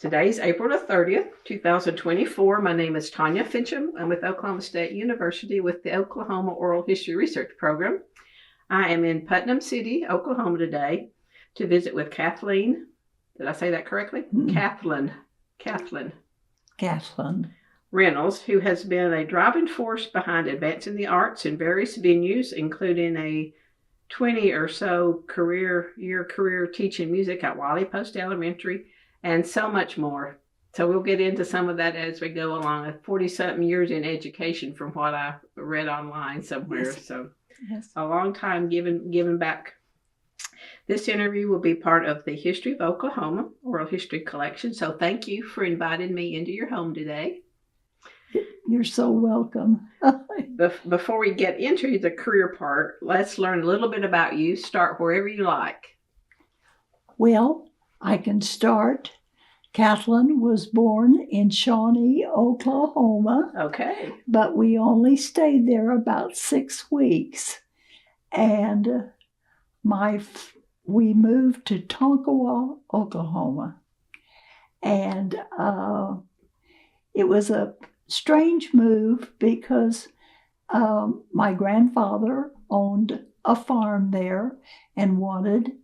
Today's April the 30th, 2024. My name is Tanya Finchum. I'm with Oklahoma State University with the Oklahoma Oral History Research Program. I am in Putnam City, Oklahoma today to visit with Kathlyn. Did I say that correctly? Kathlyn Reynolds, who has been a driving force behind advancing the arts in various venues, including a 20 or so career teaching music at Wiley Post Elementary, and so much more. So we'll get into some of that as we go along. 40-something years in education from what I read online somewhere. Yes. So yes. A long time giving back. This interview will be part of the History of Oklahoma Oral History Collection. So thank you for inviting me into your home today. You're so welcome. Before we get into the career part, let's learn a little bit about you. Start wherever you like. Well, I can start. Kathlyn was born in Shawnee, Oklahoma. Okay. But we only stayed there about 6 weeks. And we moved to Tonkawa, Oklahoma. And it was a strange move because my grandfather owned a farm there and wanted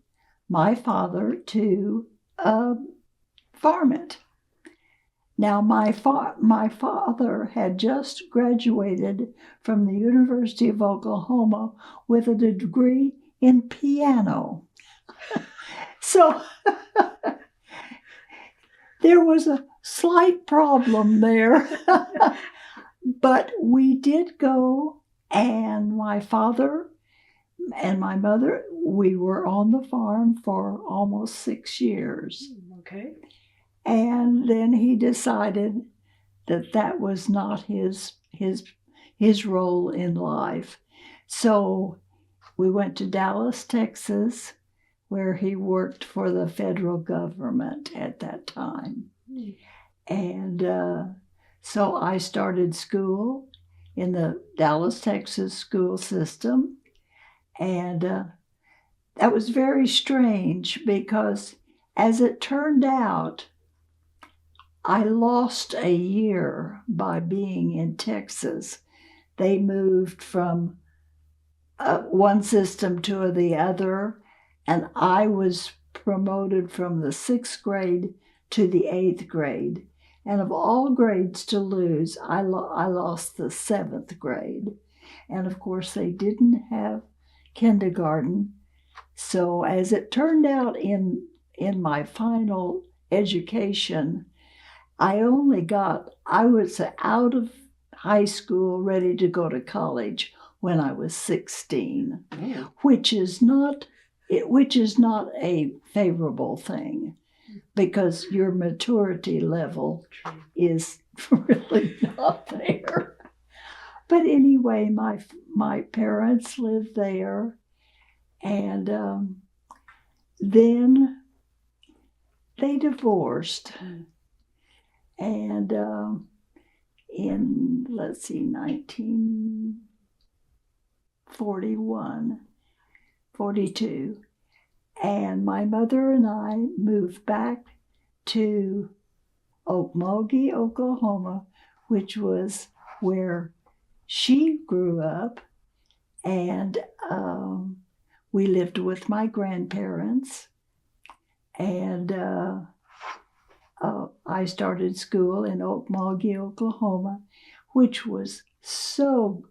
my father to farm it. Now, my father had just graduated from the University of Oklahoma with a degree in piano. So there was a slight problem there. But we did go, and my father and my mother, we were on the farm for almost 6 years. Okay. And then he decided that that was not his role in life. So we went to Dallas, Texas, where he worked for the federal government at that time. And so I started school in the Dallas, Texas school system. And that was very strange because, as it turned out, I lost a year by being in Texas. They moved from one system to the other, and I was promoted from the 6th grade to the 8th grade. And of all grades to lose, I lost the 7th grade. And of course, they didn't have kindergarten. So as it turned out in my final education, I was out of high school ready to go to college when I was 16, which is not a favorable thing because your maturity level is really not there. But anyway, my parents lived there, and then they divorced. And in 1942, and my mother and I moved back to Okmulgee, Oklahoma, which was where she grew up, and we lived with my grandparents, and I started school in Okmulgee, Oklahoma, which was so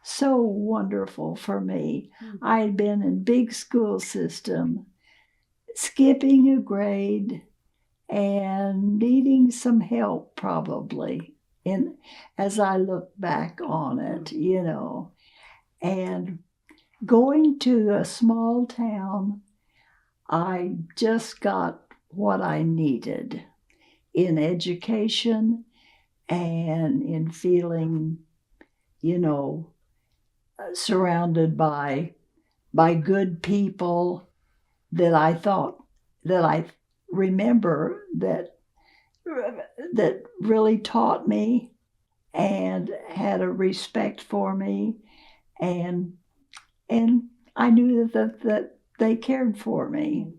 wonderful for me. I had been in big school system, skipping a grade and needing some help probably as I look back on it, and going to a small town, I just got what I needed in education and in feeling, surrounded by good people that I remember that really taught me and had a respect for me, and I knew that they cared for me.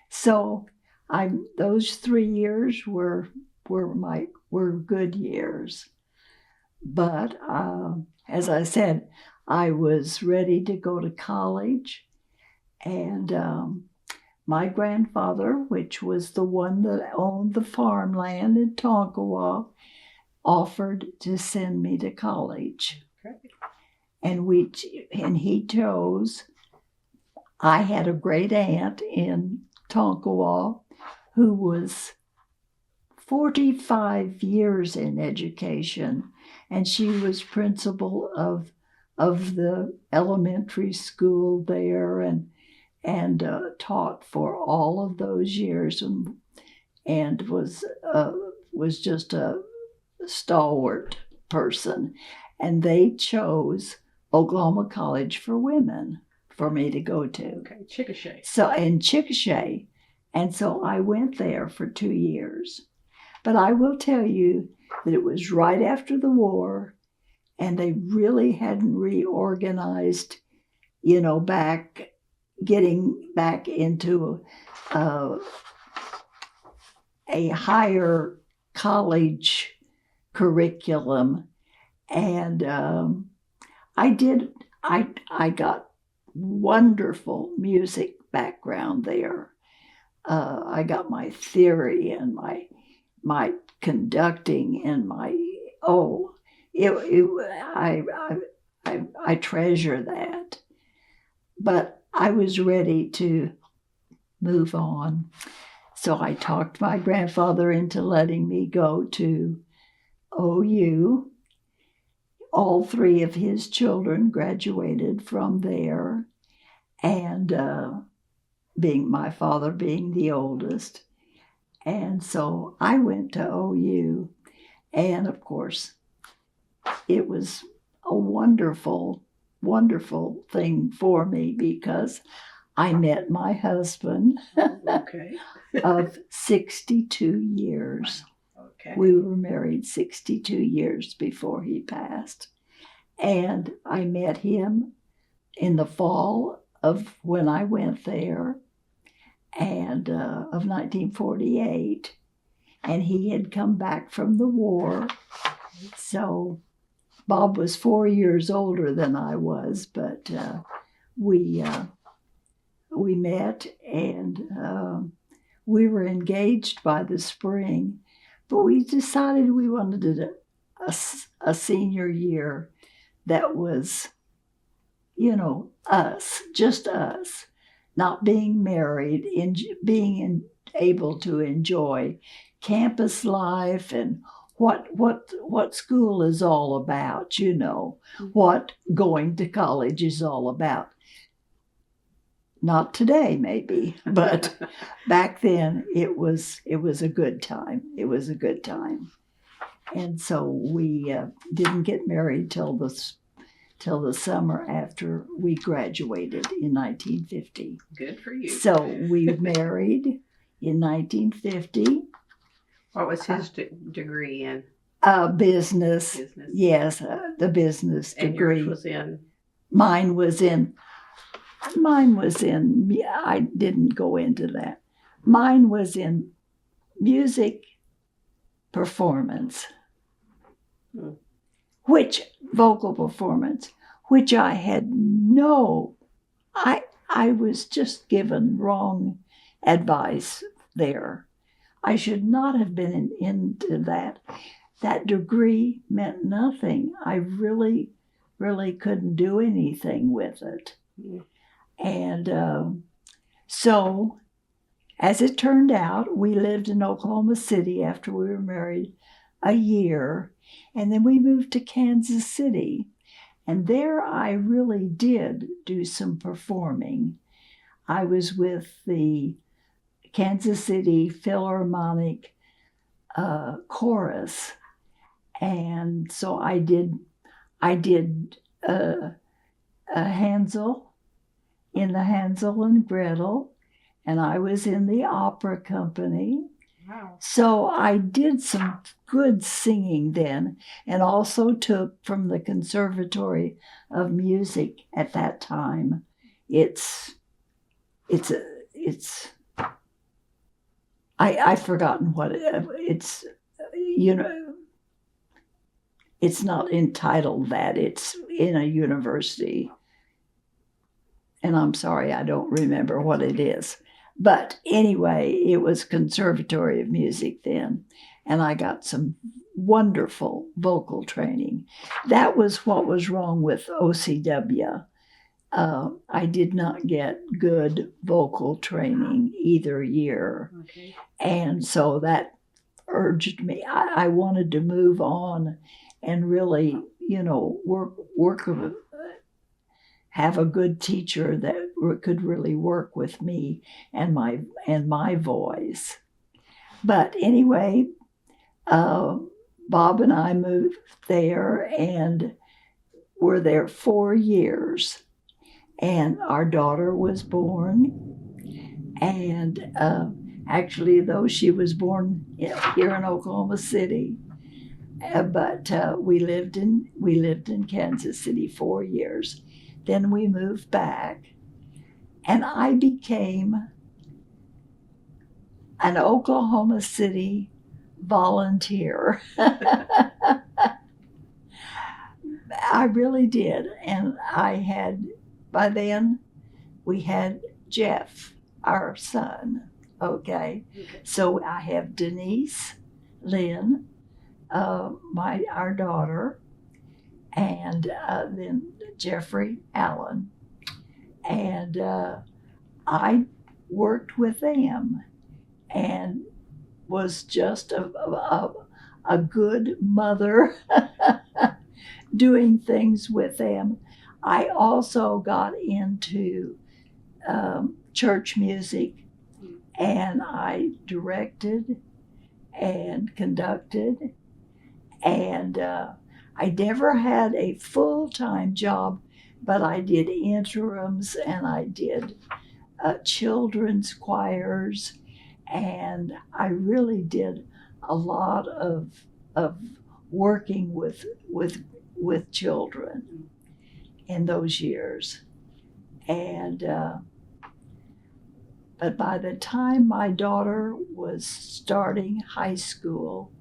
So those 3 years were good years. But as I said, I was ready to go to college, and my grandfather, which was the one that owned the farmland in Tonkawa, offered to send me to college. Okay. And he chose. I had a great aunt in Tonkawa who was 45 years in education, and she was principal of the elementary school there, and taught for all of those years, and was just a stalwart person. And they chose Oklahoma College for Women for me to go to. Okay, Chickasha. So in Chickasha, and so I went there for 2 years. But I will tell you that it was right after the war, and they really hadn't reorganized, getting back into a higher college curriculum. And I got wonderful music background there. I got my theory and my conducting and I treasure that. But I was ready to move on. So I talked my grandfather into letting me go to OU. All 3 of his children graduated from there, and my father being the oldest. And so I went to OU, and of course, it was a wonderful, wonderful thing for me because I met my husband of 62 years. Okay. We were married 62 years before he passed. And I met him in the fall of when I went there, and of 1948. And he had come back from the war. So Bob was 4 years older than I was, but we met, and we were engaged by the spring. But we decided we wanted a senior year that was, just us, not being married, being able to enjoy campus life and what school is all about, what going to college is all about. Not today, maybe, but back then it was a good time. It was a good time. And so we didn't get married till the summer after we graduated in 1950. Good for you. So we married in 1950. What was his degree in? Business. Yes, the business degree. And yours was in? Mine was in, I didn't go into that. Mine was in music performance, vocal performance, which I had I was just given wrong advice there. I should not have been into that. That degree meant nothing. I really, really couldn't do anything with it. And so, as it turned out, we lived in Oklahoma City after we were married a year, and then we moved to Kansas City. And there I really did do some performing. I was with the Kansas City Philharmonic Chorus, and so I did a Hansel in the Hansel and Gretel, and I was in the opera company. Wow. So I did some good singing then, and also took from the Conservatory of Music at that time. It's I've forgotten what it's, you know, it's not entitled that. It's in a university. And I'm sorry, I don't remember what it is. But anyway, it was Conservatory of Music then. And I got some wonderful vocal training. That was what was wrong with OCW. I did not get good vocal training either year. Okay. And so that urged me. I wanted to move on and really, work have a good teacher that could really work with me and my voice. But anyway, Bob and I moved there and were there 4 years. And our daughter was born. And actually, though, she was born here in Oklahoma City. But we lived in Kansas City 4 years. Then we moved back, and I became an Oklahoma City volunteer. I really did. And by then, we had Jeff, our son. Okay. So I have Denise, Lynn, our daughter, and then Jeffrey Allen. And I worked with them and was just a good mother doing things with them. I also got into church music, and I directed and conducted, and I never had a full-time job, but I did interims, and I did children's choirs, and I really did a lot of working with children in those years. And but by the time my daughter was starting high school,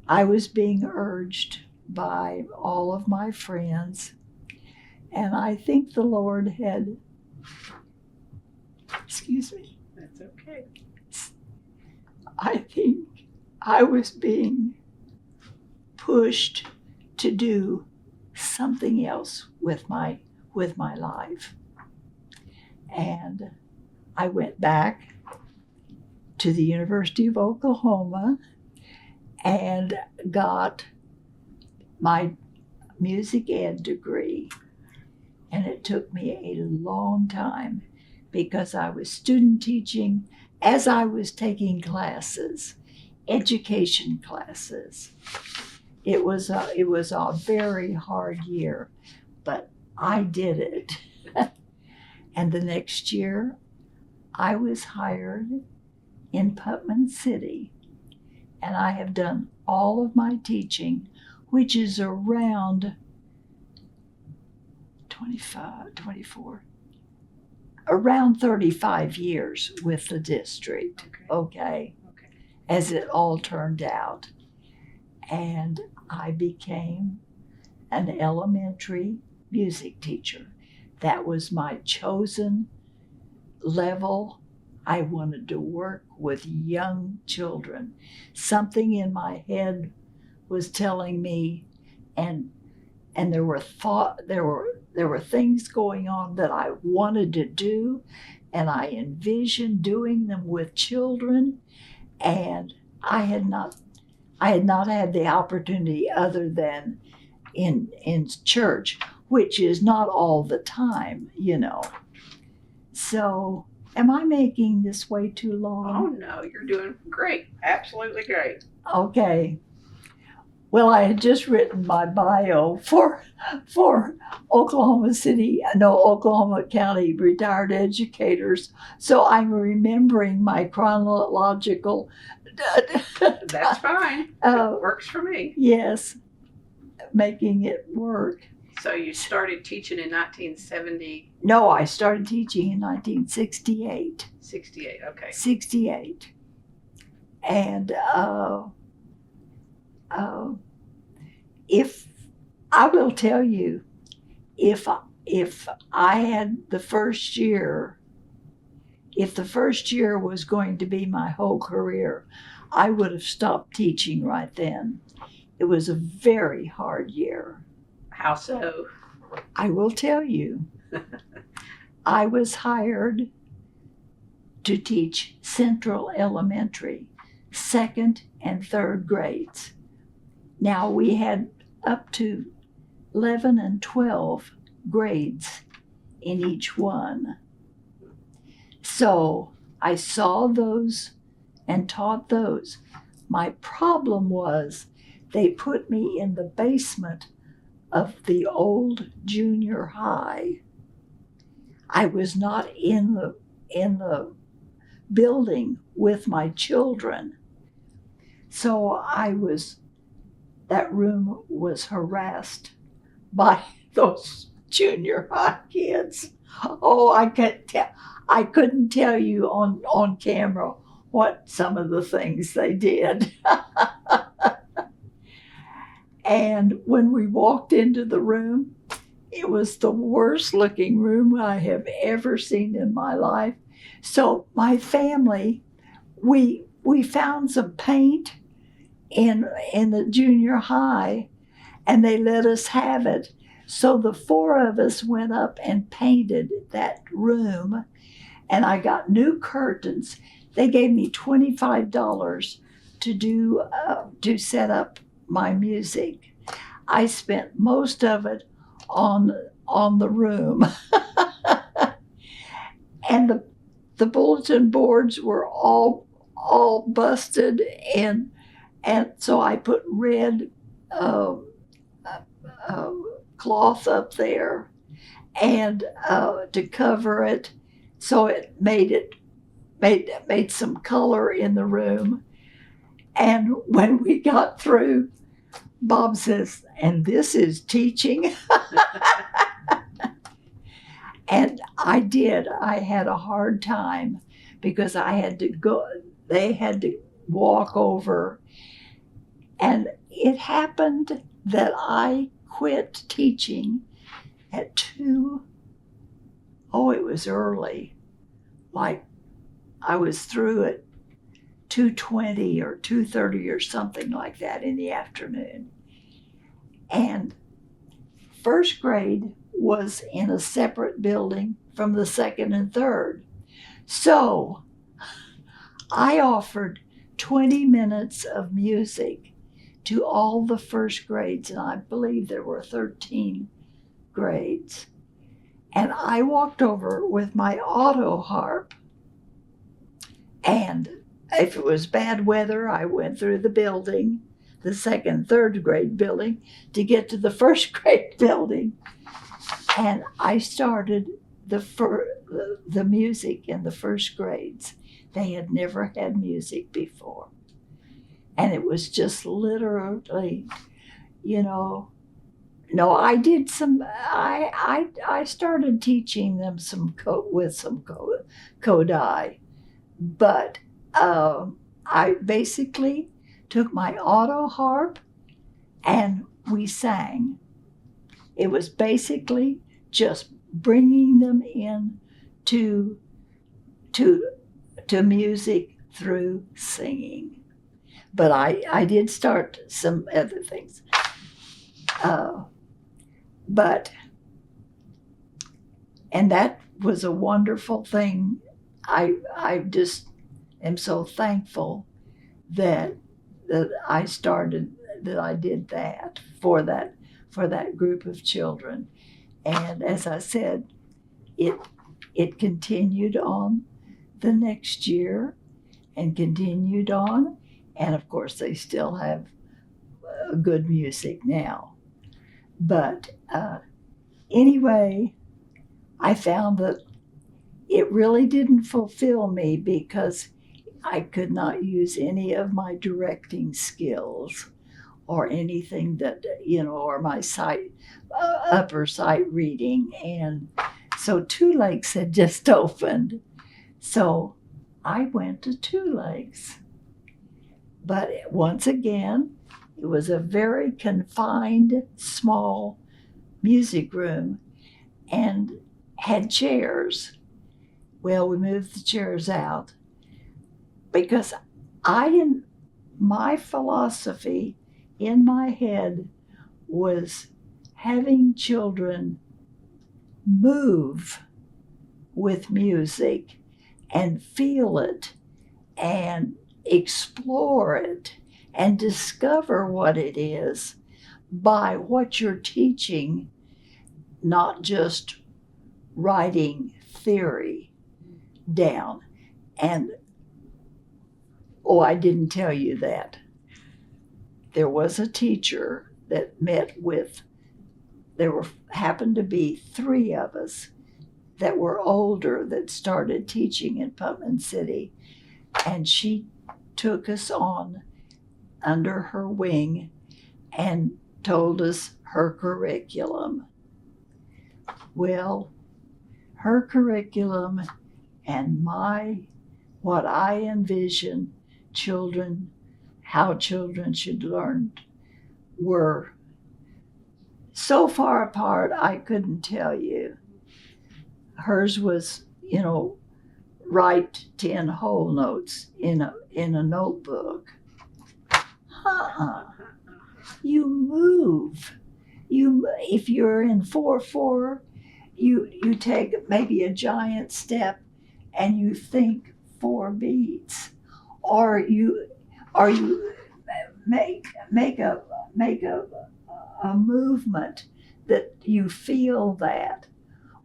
I was being urged by all of my friends, and I think the Lord had, excuse me. That's okay. I think I was being pushed to do something else with my life. And I went back to the University of Oklahoma and got my music ed degree. And it took me a long time because I was student teaching as I was taking classes, education classes. It was a very hard year, but I did it. And the next year, I was hired in Putnam City, and I have done all of my teaching, which is around 24, around 35 years with the district, okay, as it all turned out. And I became an elementary music teacher. That was my chosen level. I wanted to work with young children. Something in my head was telling me, and there were things going on that I wanted to do, and I envisioned doing them with children, and I had not had the opportunity other than in church, which is not all the time, So, am I making this way too long? Oh, no, you're doing great. Absolutely great. Okay. Well, I had just written my bio for Oklahoma County retired educators, so I'm remembering my chronological. That's fine. It works for me. Yes, making it work. So you started teaching in 1970? No, I started teaching in 1968. 68, okay. 68. And if I will tell you, if I had the first year, if the first year was going to be my whole career, I would have stopped teaching right then. It was a very hard year. How so? I will tell you. I was hired to teach Central Elementary, second and third grades. Now we had up to 11 and 12 grades in each one. So I saw those and taught those. My problem was they put me in the basement of the old junior high. I was not in the building with my children. So that room was harassed by those junior high kids. Oh, I couldn't tell you on camera what some of the things they did. And when we walked into the room, it was the worst looking room I have ever seen in my life. So my family, we found some paint in the junior high, and they let us have it. So the four of us went up and painted that room, and I got new curtains. They gave me $25 to set up my music. I spent most of it on the room. And the bulletin boards were all busted, and so I put red cloth up there and to cover it, so it made some color in the room. And when we got through, Bob says, "And this is teaching?" And I did. I had a hard time because they had to walk over. And it happened that I quit teaching at 2. Oh, it was early. Like I was through at 2:20 or 2:30 or something like that in the afternoon. And first grade was in a separate building from the second and third. So I offered 20 minutes of music to all the first grades, and I believe there were 13 grades. And I walked over with my OOHRP, and if it was bad weather, I went through the building, the second, third grade building, to get to the first grade building. And I started the music in the first grades. They had never had music before. And it was just literally, no, I did I started teaching them with some Kodai. But I basically took my OOHRP and we sang. It was basically just bringing them in to music through singing. But I did start some other things. And that was a wonderful thing. I just am so thankful that I did that for that group of children. And as I said, it continued on the next year and continued on. And of course, they still have good music now. But anyway, I found that it really didn't fulfill me because I could not use any of my directing skills or anything that, or my sight, upper sight reading. And so Two Lakes had just opened. So I went to Two Lakes. But once again, it was a very confined, small music room and had chairs. Well, we moved the chairs out because my philosophy in my head was having children move with music and feel it and explore it and discover what it is by what you're teaching, not just writing theory down. And I didn't tell you that. There was a teacher that happened to be 3 of us that were older that started teaching in Putnam City, and she took us on under her wing and told us her curriculum. Well, her curriculum and what I envisioned how children should learn were so far apart I couldn't tell you. Hers was, write 10 whole notes in a notebook. You move. If you're in 4/4, you take maybe a giant step and you think 4 beats, or you make a movement that you feel that,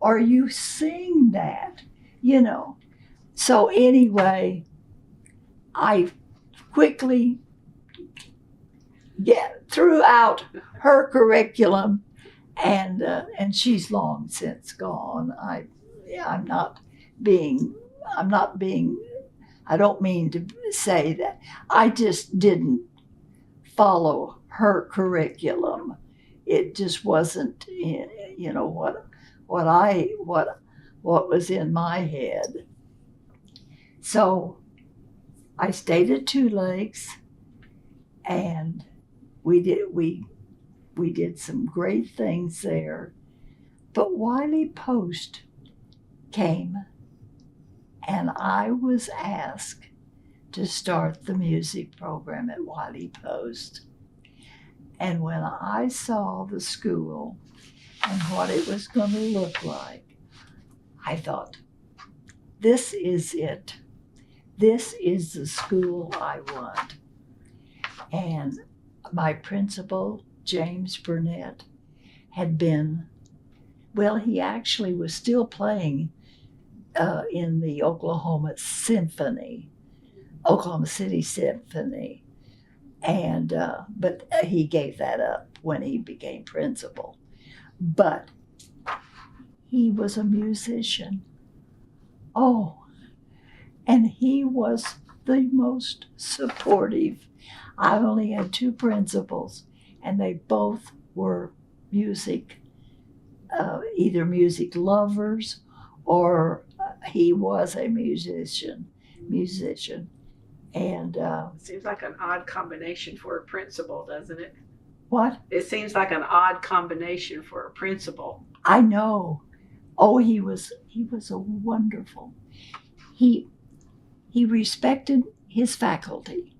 or you sing that, So anyway, I quickly threw out her curriculum, and she's long since gone. I don't mean to say that. I just didn't follow her curriculum. It just wasn't, what was in my head. So I stayed at Two Lakes, and we did some great things there. But Wiley Post came, and I was asked to start the music program at Wiley Post. And when I saw the school and what it was going to look like, I thought, this is it. This is the school I want. And my principal, James Burnett, had been, he actually was still playing in the Oklahoma City Symphony. And but he gave that up when he became principal. But he was a musician. And he was the most supportive. I only had 2 principals, and they both were either music lovers, or he was a musician. And seems like an odd combination for a principal, doesn't it? What? It seems like an odd combination for a principal. I know. He was a wonderful. He respected his faculty.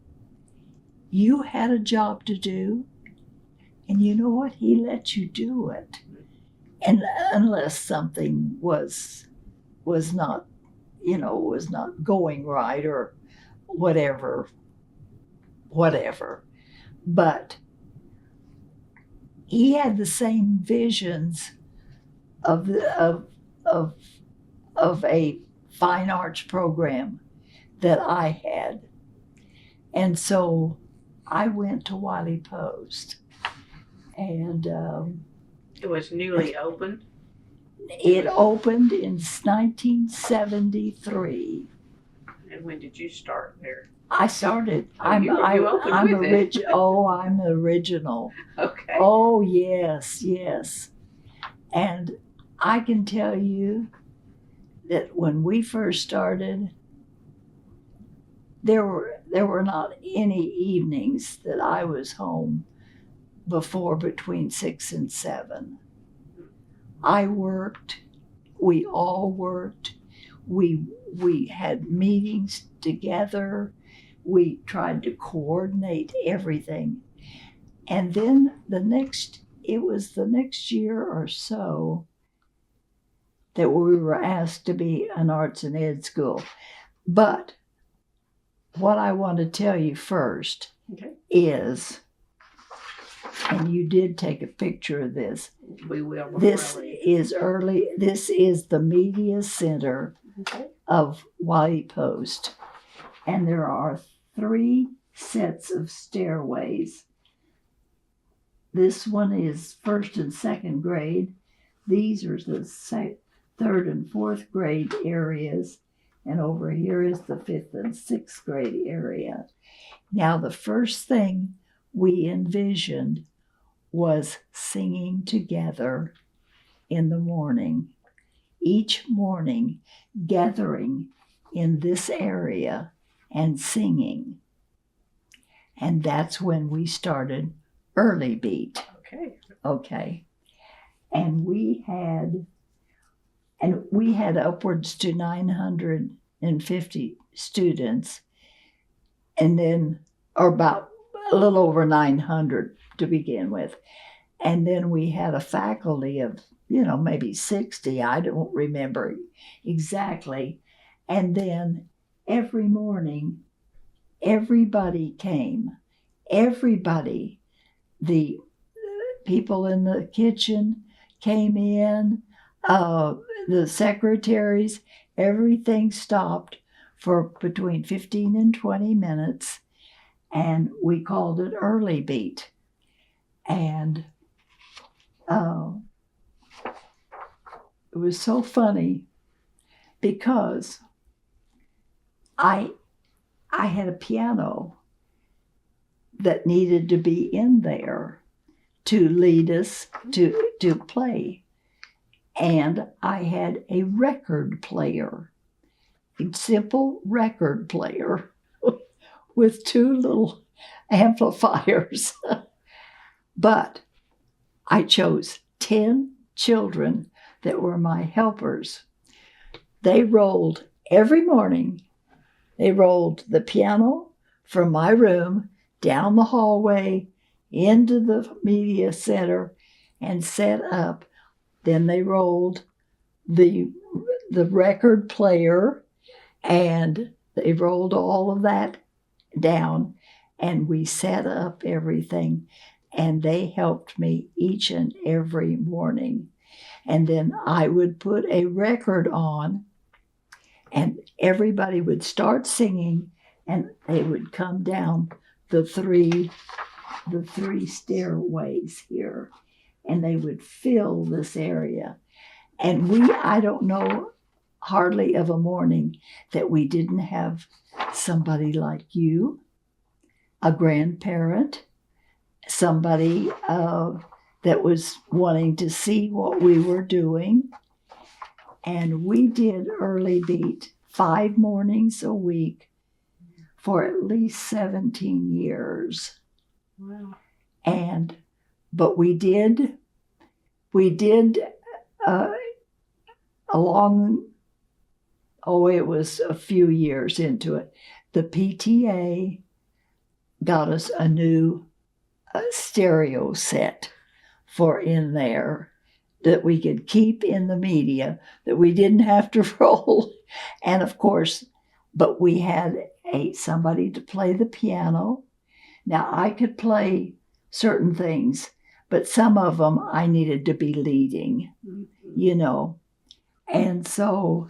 You had a job to do, and you know what? He let you do it, and unless something was not, was not going right or whatever. But he had the same visions of a fine arts program that I had. And so I went to Wiley Post, and it was newly opened. It opened in 1973. And when did you start there? I started. You opened I'm with it. I'm original. Okay. Oh yes, yes. And I can tell you that when we first started, there were not any evenings that I was home before between 6 and 7. I worked. We all worked. We had meetings together. We tried to coordinate everything. And then it was the next year or so that we were asked to be an arts and ed school. But what I want to tell you first is, and you did take a picture of this. We will. This is the media center of Wiley Post. And there are 3 sets of stairways. This one is 1st and 2nd grade. These are the 3rd and 4th grade areas. And over here is the 5th and 6th grade area. Now, the first thing we envisioned was singing together in the morning. Each morning, gathering in this area and singing. And that's when we started Early Beat. Okay. And we had upwards to 950 students, and then, or about a little over 900 to begin with. And then we had a faculty of, maybe 60, I don't remember exactly. And then every morning, everybody came. Everybody, the people in the kitchen came in, the secretaries, everything stopped for between 15 and 20 minutes, and we called it Early Beat. And it was so funny because I had a piano that needed to be in there to lead us to play. And I had a record player, a simple record player with 2 little amplifiers. But I chose 10 children that were my helpers. They rolled every morning. They rolled the piano from my room down the hallway into the media center and set up. Then they rolled the record player, and they rolled all of that down, and we set up everything, and they helped me each and every morning. And then I would put a record on, and everybody would start singing, and they would come down the three stairways here, and they would fill this area. And I don't know hardly of a morning that we didn't have somebody like you, a grandparent, somebody that was wanting to see what we were doing. And we did Early Beat 5 mornings a week for at least 17 years. Wow. But we did it was a few years into it. The PTA got us a new stereo set for in there that we could keep in the media, that we didn't have to roll. And of course, but we had somebody to play the piano. Now, I could play certain things, but some of them I needed to be leading, And so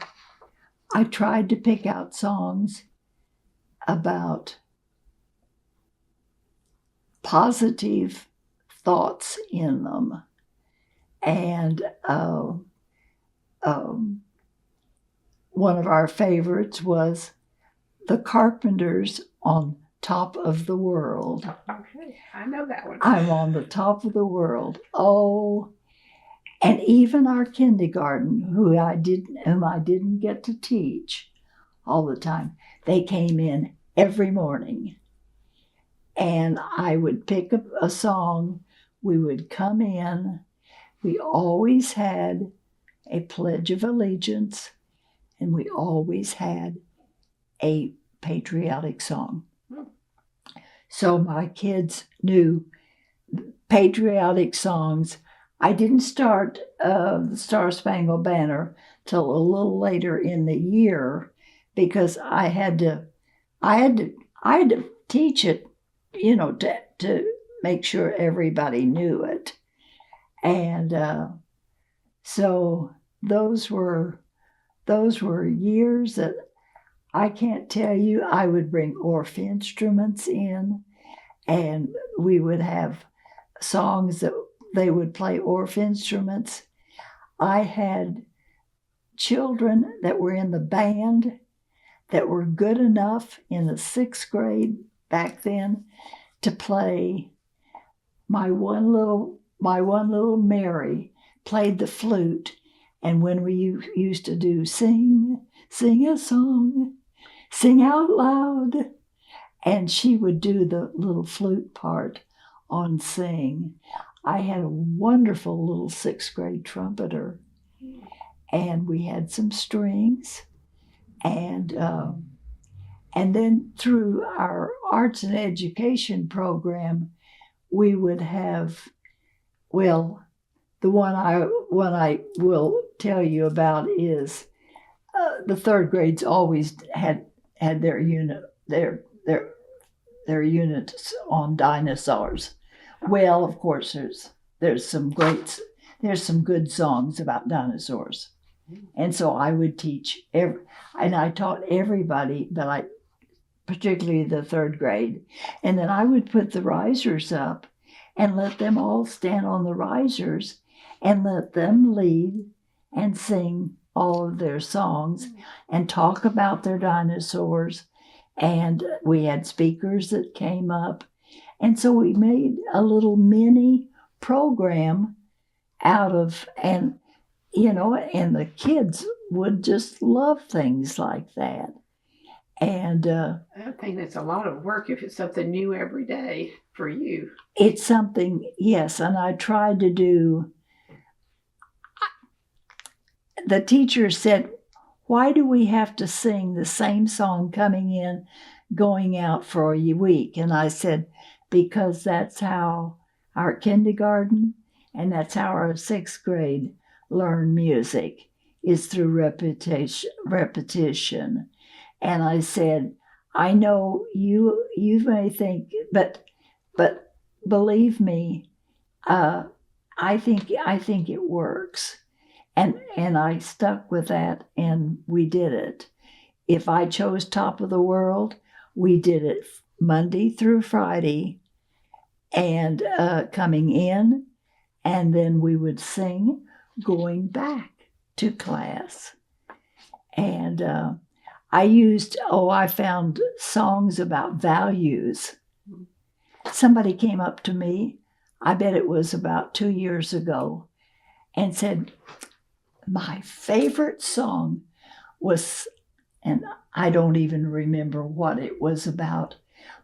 I tried to pick out songs about positive thoughts in them. And one of our favorites was the Carpenters on top of the world. Okay, I know that one. I'm on the top of the world. Oh, and even our kindergarten, whom I didn't get to teach all the time, they came in every morning. And I would pick up a song. We would come in. We always had a Pledge of Allegiance, and we always had a patriotic song. So my kids knew patriotic songs. I didn't start the Star Spangled Banner till a little later in the year because I had to teach it, to make sure everybody knew it. And so those were years that I can't tell you. I would bring OOHRP instruments in, and we would have songs that they would play OOHRP instruments. I had children that were in the band that were good enough in the 6th grade back then to play my one little Mary played the flute. And when we used to do sing a song, sing out loud, and she would do the little flute part on sing. I had a wonderful little 6th grade trumpeter, and we had some strings, and then through our arts and education program, we would have, well, the one I will tell you about is the 3rd grades always had their units on dinosaurs. Well, of course, there's some good songs about dinosaurs, and so I would teach and I taught everybody, but particularly the 3rd grade, and then I would put the risers up and let them all stand on the risers and let them lead and sing all of their songs and talk about their dinosaurs. And we had speakers that came up. And so we made a little mini program out of, and the kids would just love things like that. And I think that's a lot of work if it's something new every day for you. It's something, yes, and I tried to do. The teacher said, why do we have to sing the same song coming in, going out for a week? And I said, because that's how our kindergarten and that's how our 6th grade learn music, is through repetition. And I said, I know you may think, but believe me, I think it works. And I stuck with that, and we did it. If I chose Top of the World, we did it Monday through Friday, and coming in, and then we would sing going back to class. And I found songs about values. Somebody came up to me, I bet it was about 2 years ago, and said, my favorite song was, and I don't even remember what it was about,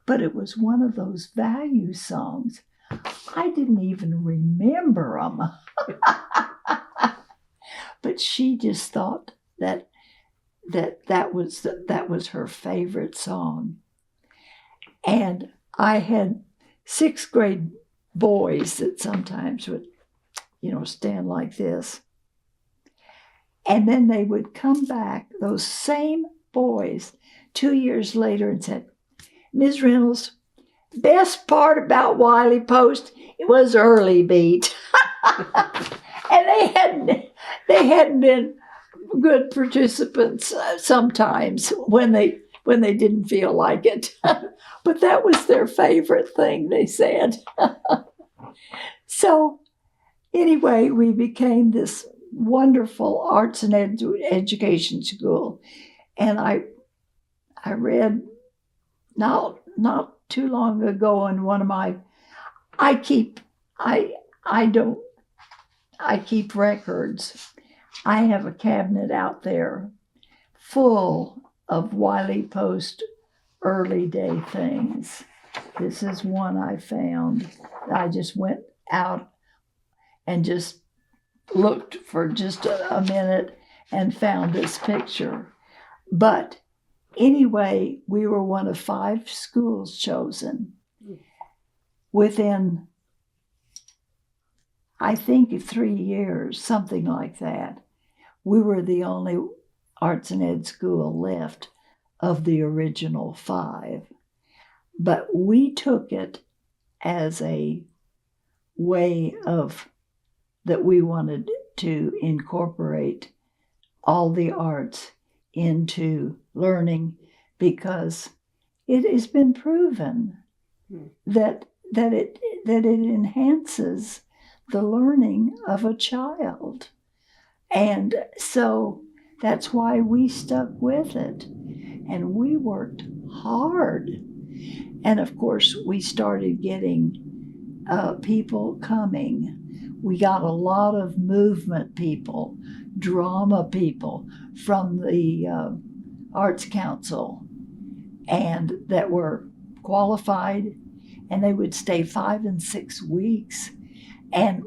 but it was one of those value songs. I didn't even remember them. But she just thought that was her favorite song. And I had 6th grade boys that sometimes would, stand like this. And then they would come back, those same boys, 2 years later and said, Ms. Reynolds, best part about Wiley Post, it was early beat. And they hadn't been good participants sometimes when they didn't feel like it. But that was their favorite thing, they said. So anyway, we became this wonderful arts and education school. And I read not too long ago in one of my, I keep records. I have a cabinet out there full of Wiley Post early day things. This is one I found. I just went out and just looked for just a minute and found this picture. But anyway, we were one of 5 schools chosen. Within, I think, 3 years, something like that, we were the only arts and ed school left of the original 5. But we took it as a way of that we wanted to incorporate all the arts into learning, because it has been proven that it enhances the learning of a child. And so that's why we stuck with it. And we worked hard. And of course, we started getting people coming. We got a lot of movement people, drama people from the Arts Council, and that were qualified, and they would stay 5 and 6 weeks. And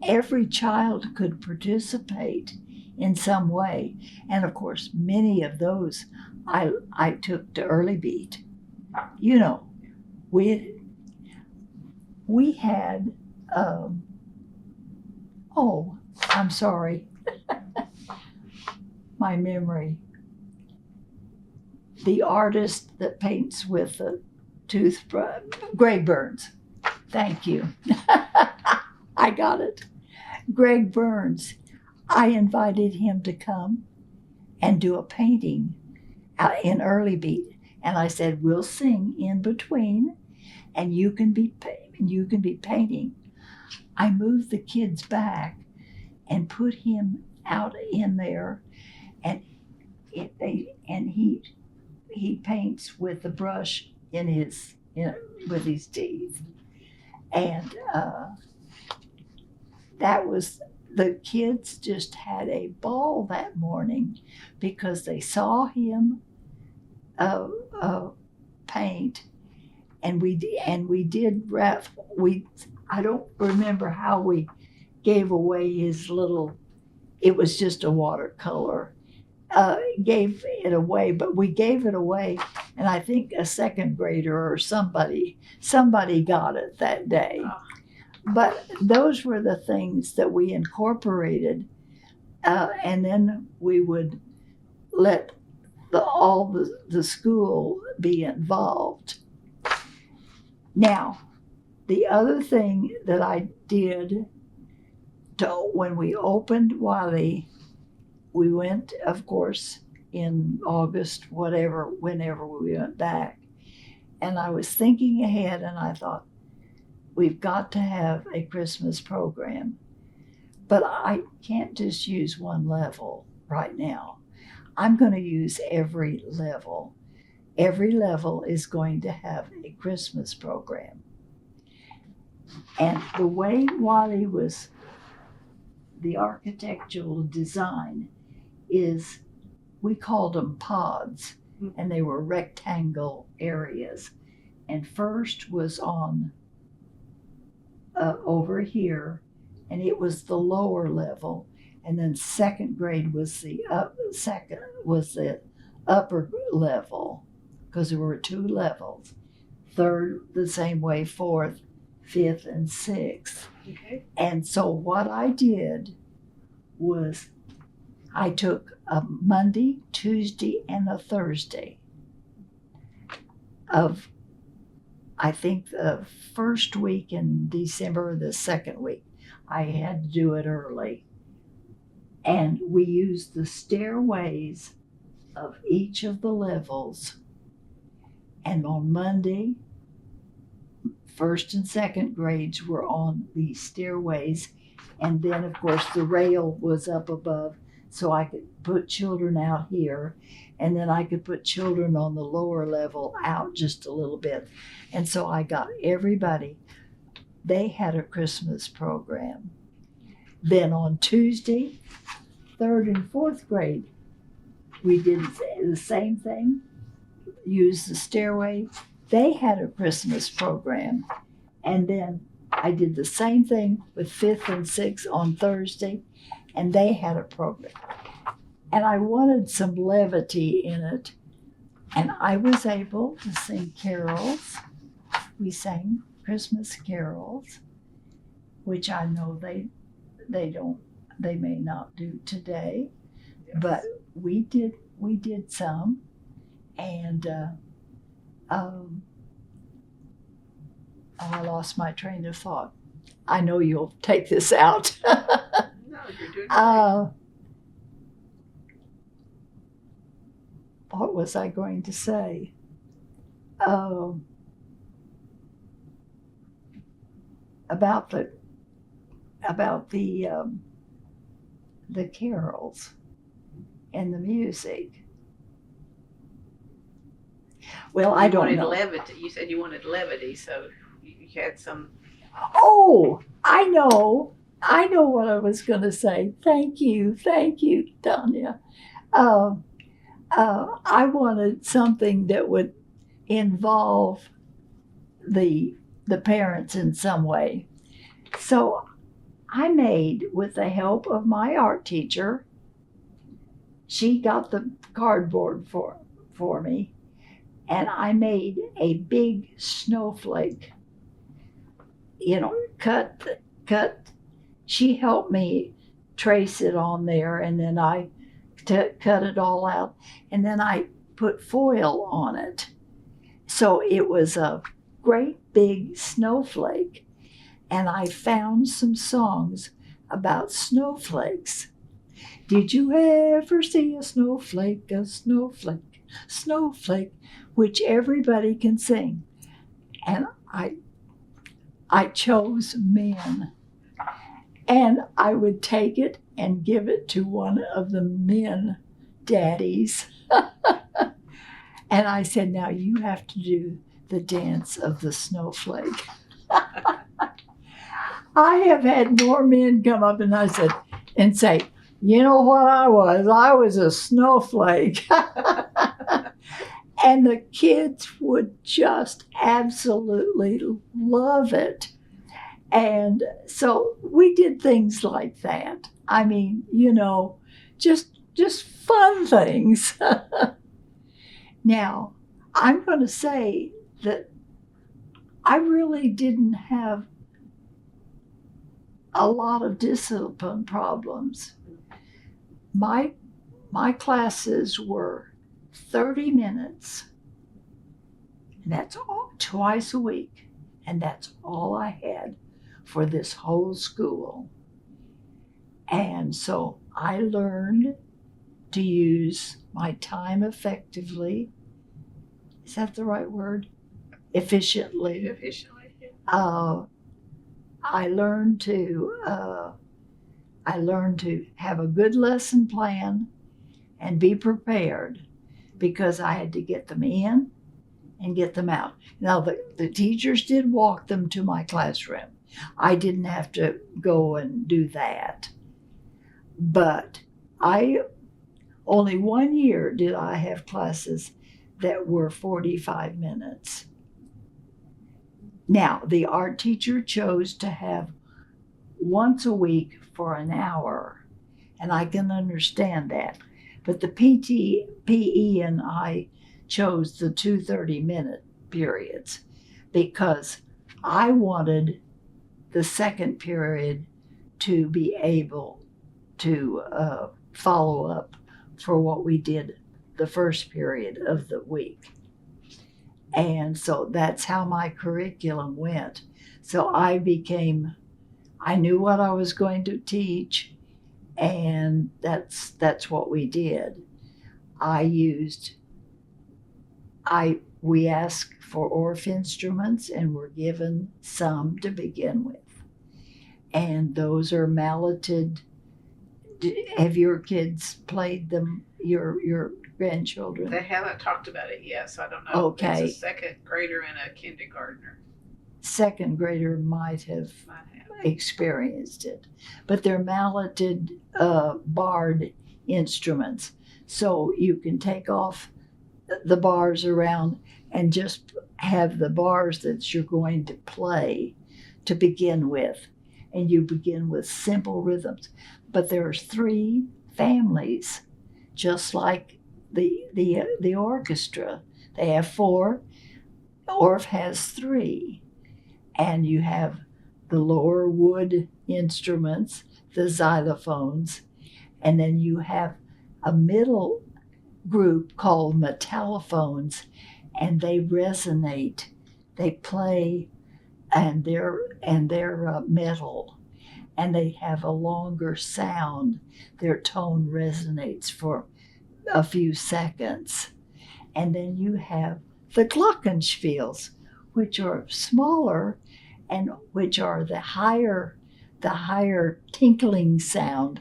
every child could participate in some way. And of course, many of those I took to Early Beat. You know, we had, I'm sorry, my memory. The artist that paints with a toothbrush, Greg Burns. Thank you. I got it. Greg Burns. I invited him to come and do a painting in Early Beat. And I said, we'll sing in between, and you can be painting. I moved the kids back and put him out in there, and he paints with the brush with his teeth, and the kids just had a ball that morning because they saw him paint, and we did I don't remember how we gave away his little. It was just a watercolor. Gave it away, but we gave it away, and I think a second grader or somebody got it that day. But those were the things that we incorporated, and then we would let all the school be involved. Now, the other thing that I did when we opened Wiley, we went, of course, in August, whenever we went back. And I was thinking ahead, and I thought, we've got to have a Christmas program. But I can't just use one level right now. I'm going to use every level. Every level is going to have a Christmas program. And the way Wiley was, the architectural design is, we called them pods, and they were rectangle areas. And first was on over here, and it was the lower level, and then second grade was the upper level, because there were 2 levels. Third the same way, fourth, fifth, and sixth. Okay. And so what I did was I took a Monday, Tuesday, and a Thursday of, I think, the first week in December, or the second week. I had to do it early. And we used the stairways of each of the levels. And on Monday, first and second grades were on the stairways. And then, of course, the rail was up above so I could put children out here, and then I could put children on the lower level out just a little bit. And so I got everybody. They had a Christmas program. Then on Tuesday, 3rd and 4th grade, we did the same thing, used the stairway. They had a Christmas program. And then I did the same thing with 5th and 6th on Thursday, and they had a program. And I wanted some levity in it, and I was able to sing carols. We sang Christmas carols, which I know they may not do today, but we did some, and I lost my train of thought. I know you'll take this out. No, you're doing great. What was I going to say? About the carols and the music. Well, I don't know. Levity. You said you wanted levity, so you had some. Oh, I know what I was going to say. Thank you, Tanya. I wanted something that would involve the parents in some way. So I made, with the help of my art teacher, she got the cardboard for me, and I made a big snowflake. Cut. She helped me trace it on there, and then I cut it all out, and then I put foil on it. So it was a great big snowflake, and I found some songs about snowflakes. Did you ever see a snowflake, which everybody can sing? And I chose men, and I would take it and give it to one of the men daddies. And I said, now you have to do the dance of the snowflake. I have had more men come up and say, you know what I was a snowflake. And the kids would just absolutely love it. And so we did things like that. I mean, just fun things. Now, I'm going to say that I really didn't have a lot of discipline problems. My classes were 30 minutes, and that's all, twice a week, and that's all I had for this whole school. And so I learned to use my time effectively. Is that the right word? Efficiently. I learned to have a good lesson plan and be prepared, because I had to get them in and get them out. Now, the teachers did walk them to my classroom. I didn't have to go and do that. But only 1 year did I have classes that were 45 minutes. Now, the art teacher chose to have once a week for an hour, and I can understand that. But the PE and I chose the 2 30-minute periods because I wanted the second period to be able to follow up for what we did the first period of the week. And so that's how my curriculum went. So I knew what I was going to teach, and that's what we did. We asked for OOHRP instruments and were given some to begin with. And those are malleted Have your kids played them? Your grandchildren? They haven't talked about it yet, so I don't know. Okay. It's a second grader and a kindergartner. Second grader might have experienced it, but they're malleted barred instruments, so you can take off the bars around and just have the bars that you're going to play to begin with, and you begin with simple rhythms. But there's 3 families, just like the orchestra. They have 4. OOHRP has 3, and you have the lower wood instruments, the xylophones, and then you have a middle group called metallophones, and they resonate. They play, and they're metal, and they have a longer sound. Their tone resonates for a few seconds. And then you have the glockenspiels, which are smaller and which are the higher tinkling sound,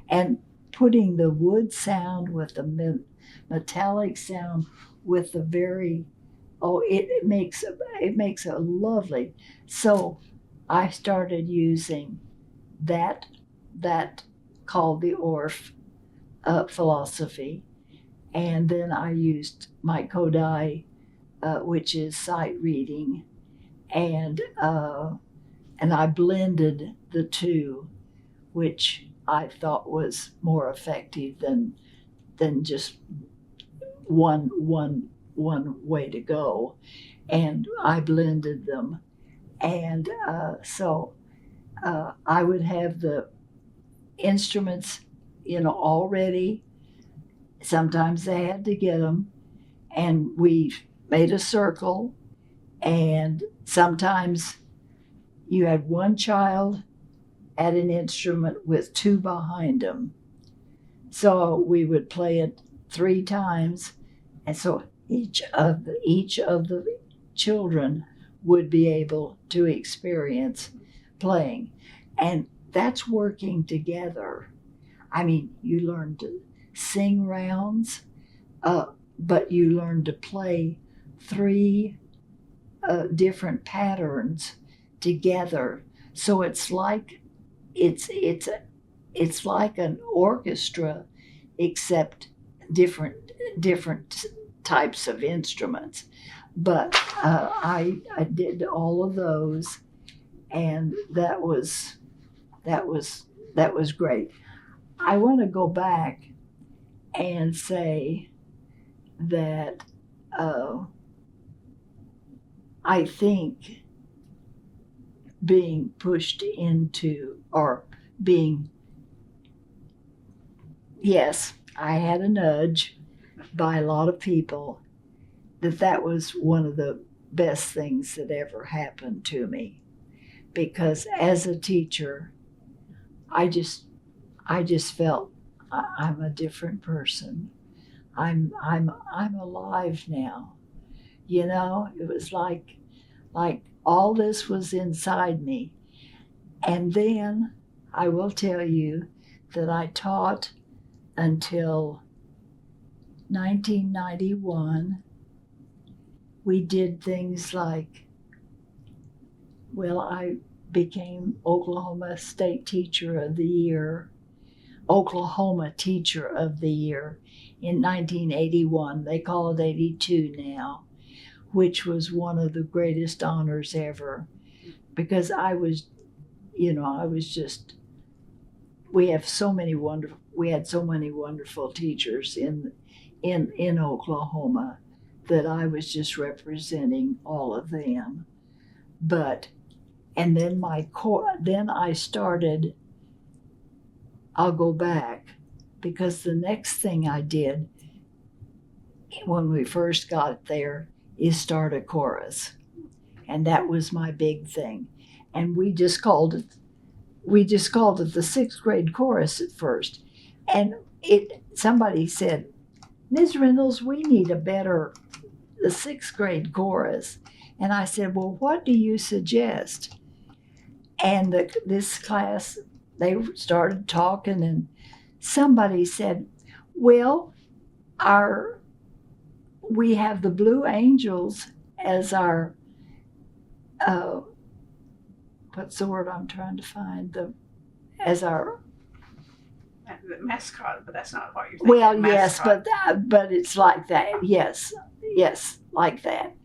and putting the wood sound with the metallic sound with the very, it makes a lovely. So I started using that called the OOHRP philosophy, and then I used my Kodai, which is sight reading, and I blended the two, which I thought was more effective than just one way to go, and I blended them, and so I would have the instruments, all ready. Sometimes they had to get them, and we made a circle, and sometimes you had one child at an instrument with 2 behind them. So we would play it 3 times, and so each of the children would be able to experience playing, and that's working together. I mean, you learn to sing rounds, but you learn to play 3 different patterns together. So it's like like an orchestra, except different types of instruments. But I did all of those, and that was great. I want to go back and say that I think being pushed into, or being, yes, I had a nudge by a lot of people that was one of the best things that ever happened to me, because as a teacher, I just felt I'm a different person. I'm alive now. It was like all this was inside me. And then I will tell you that I taught until 1991. We did things like, I became Oklahoma State Teacher of the Year, Oklahoma Teacher of the Year in 1981. They call it 82 now, which was one of the greatest honors ever, because I was just, we had so many wonderful teachers in Oklahoma that I was just representing all of them. And then then I started, I'll go back, because the next thing I did when we first got there is start a chorus. And that was my big thing. And we just called it the 6th grade chorus at first. And somebody said, Ms. Reynolds, we need the 6th grade chorus. And I said, well, what do you suggest? And this class, they started talking, and somebody said, well, we have the Blue Angels as our, what's the word I'm trying to find? As our, The mascot, but that's not what you're thinking. well, yes, Mascot. but it's like that. Yes, like that.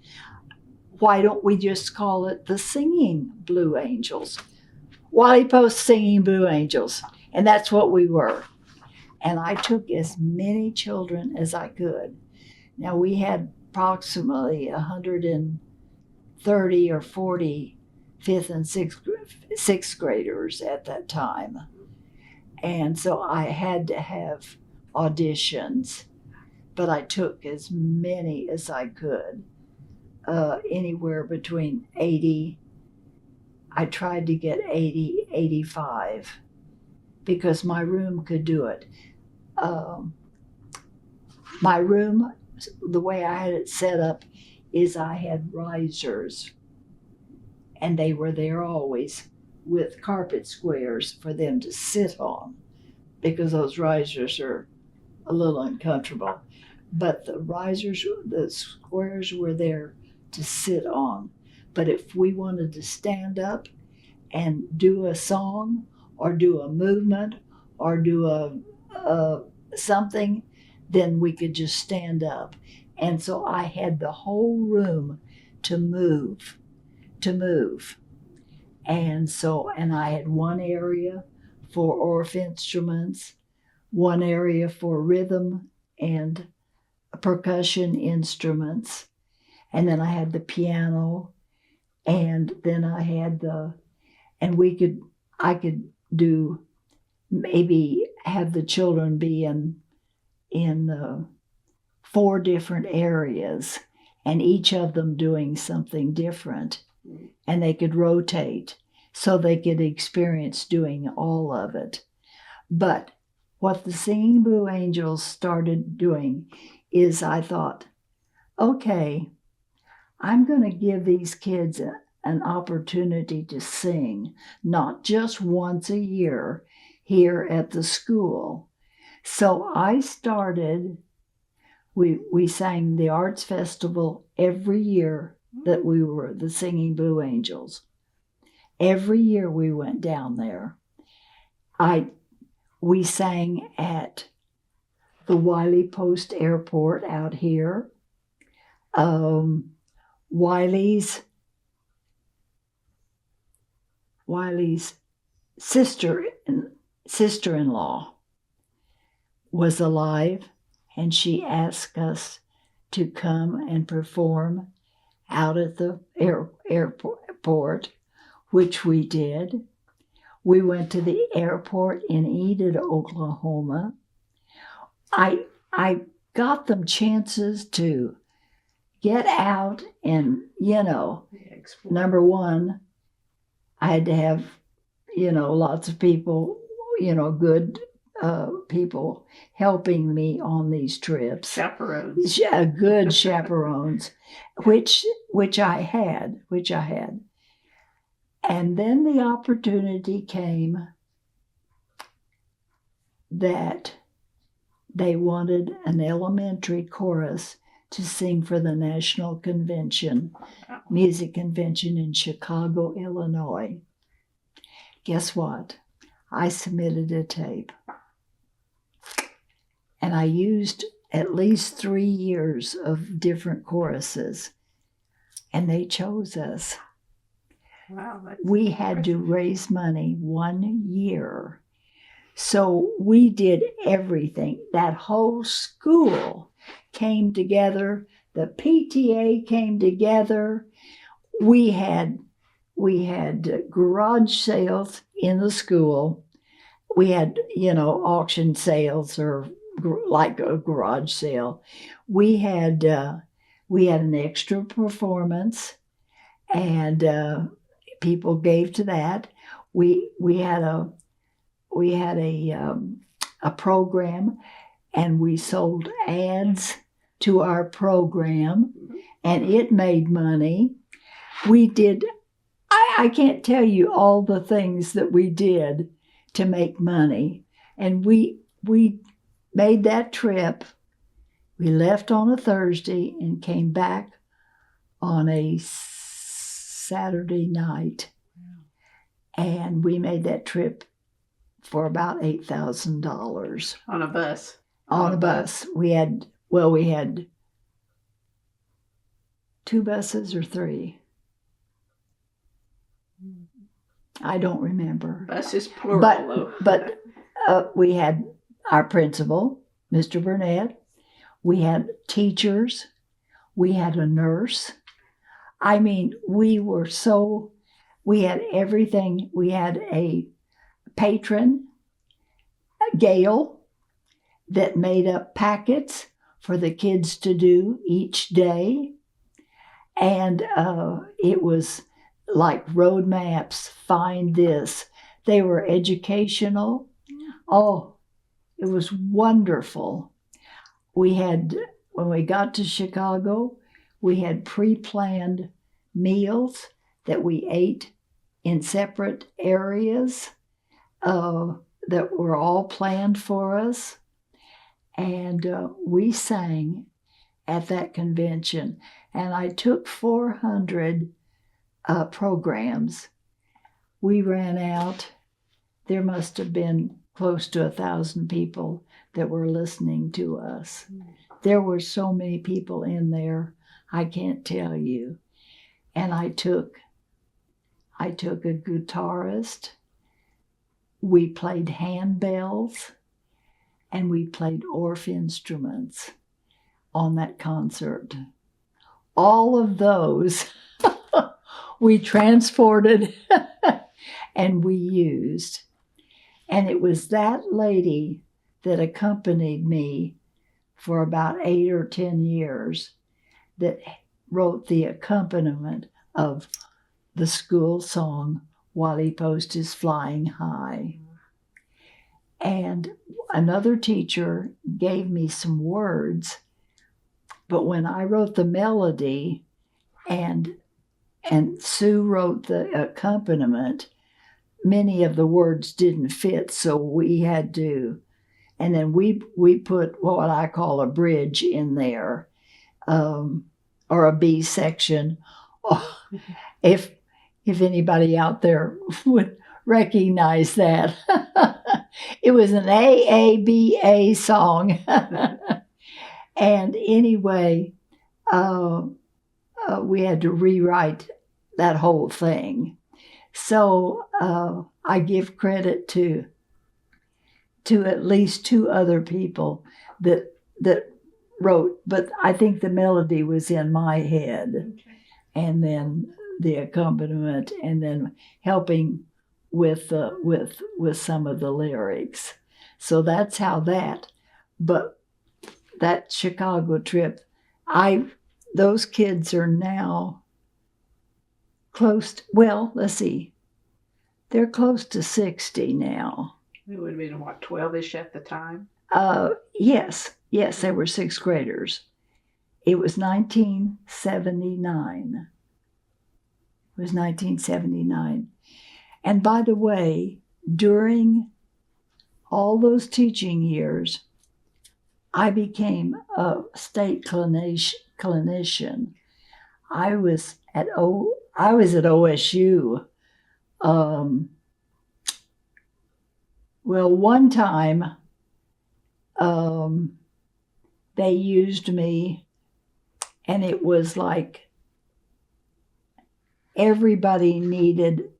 Why don't we just call it the Singing Blue Angels? Wiley Post Singing Blue Angels. And that's what we were. And I took as many children as I could. Now, we had approximately 130 or 40 fifth and sixth graders at that time. And so I had to have auditions, but I took as many as I could, anywhere between 80. I tried to get 80, 85, because my room could do it. My room, the way I had it set up, is I had risers, and they were there always with carpet squares for them to sit on, because those risers are a little uncomfortable. But the risers, the squares were there to sit on. But if we wanted to stand up and do a song or do a movement or do a something, then we could just stand up. And so I had the whole room to move. And I had one area for Orff instruments, one area for rhythm and percussion instruments, and then I had the piano, and then I had I could do, maybe have the children be in 4 different areas, and each of them doing something different, and they could rotate so they could experience doing all of it. But what the Singing Blue Angels started doing is, I thought, okay, I'm going to give these kids an opportunity to sing, not just once a year here at the school. So I started, we sang the Arts Festival every year that we were the Singing Blue Angels. Every year we went down there. We sang at the Wiley Post Airport out here. Wiley's sister-in-law was alive, and she asked us to come and perform out at the airport, which we did. We went to the airport in Enid, Oklahoma. I got them chances to get out and, number one, I had to have, lots of people, good people helping me on these trips. Chaperones. Yeah, good chaperones, which I had. And then the opportunity came that they wanted an elementary chorus to sing for the National Convention, Music Convention in Chicago, Illinois. Guess what? I submitted a tape. And I used at least 3 years of different choruses. And they chose us. Wow. We had to raise money 1 year. So we did everything. That whole school came together. The PTA came together. We had garage sales in the school. We had, auction sales, or like a garage sale. We had an extra performance, and people gave to that. We had a program, and we sold ads to our program, and it made money. We did, I can't tell you all the things that we did to make money. And we we made that trip. We left on a Thursday and came back on a Saturday night. And we made that trip for about $8,000. On a bus. On a bus. We had 2 buses or 3. I don't remember. Buses plural, but we had our principal, Mr. Burnett. We had teachers. We had a nurse. I mean, we had everything. We had a patron, Gail, that made up packets for the kids to do each day. And it was like road maps, find this. They were educational. Oh, it was wonderful. When we got to Chicago, we had pre-planned meals that we ate in separate areas that were all planned for us. And we sang at that convention. And I took 400 programs. We ran out. There must have been close to 1,000 people that were listening to us. There were so many people in there, I can't tell you. And I took a guitarist. We played handbells, and we played Orff instruments on that concert. All of those we transported and we used. And it was that lady that accompanied me for about 8 or 10 years that wrote the accompaniment of the school song, Wiley Post is Flying High. And another teacher gave me some words, but when I wrote the melody and Sue wrote the accompaniment, many of the words didn't fit, so we had to, and then we put what I call a bridge in there, or a B section. Oh, if anybody out there would recognize that. It was an AABA song. And anyway, we had to rewrite that whole thing. So I give credit to at least 2 other people that wrote, but I think the melody was in my head, and then the accompaniment, and then helping with some of the lyrics. So that's how that. But that Chicago trip, those kids are now close to, well, let's see, they're close to 60 now. It would have been, 12-ish at the time? Yes, they were 6th graders. It was 1979. It was 1979. And by the way, during all those teaching years, I became a state clinician. I was at OSU. Well, one time they used me, and it was like everybody needed,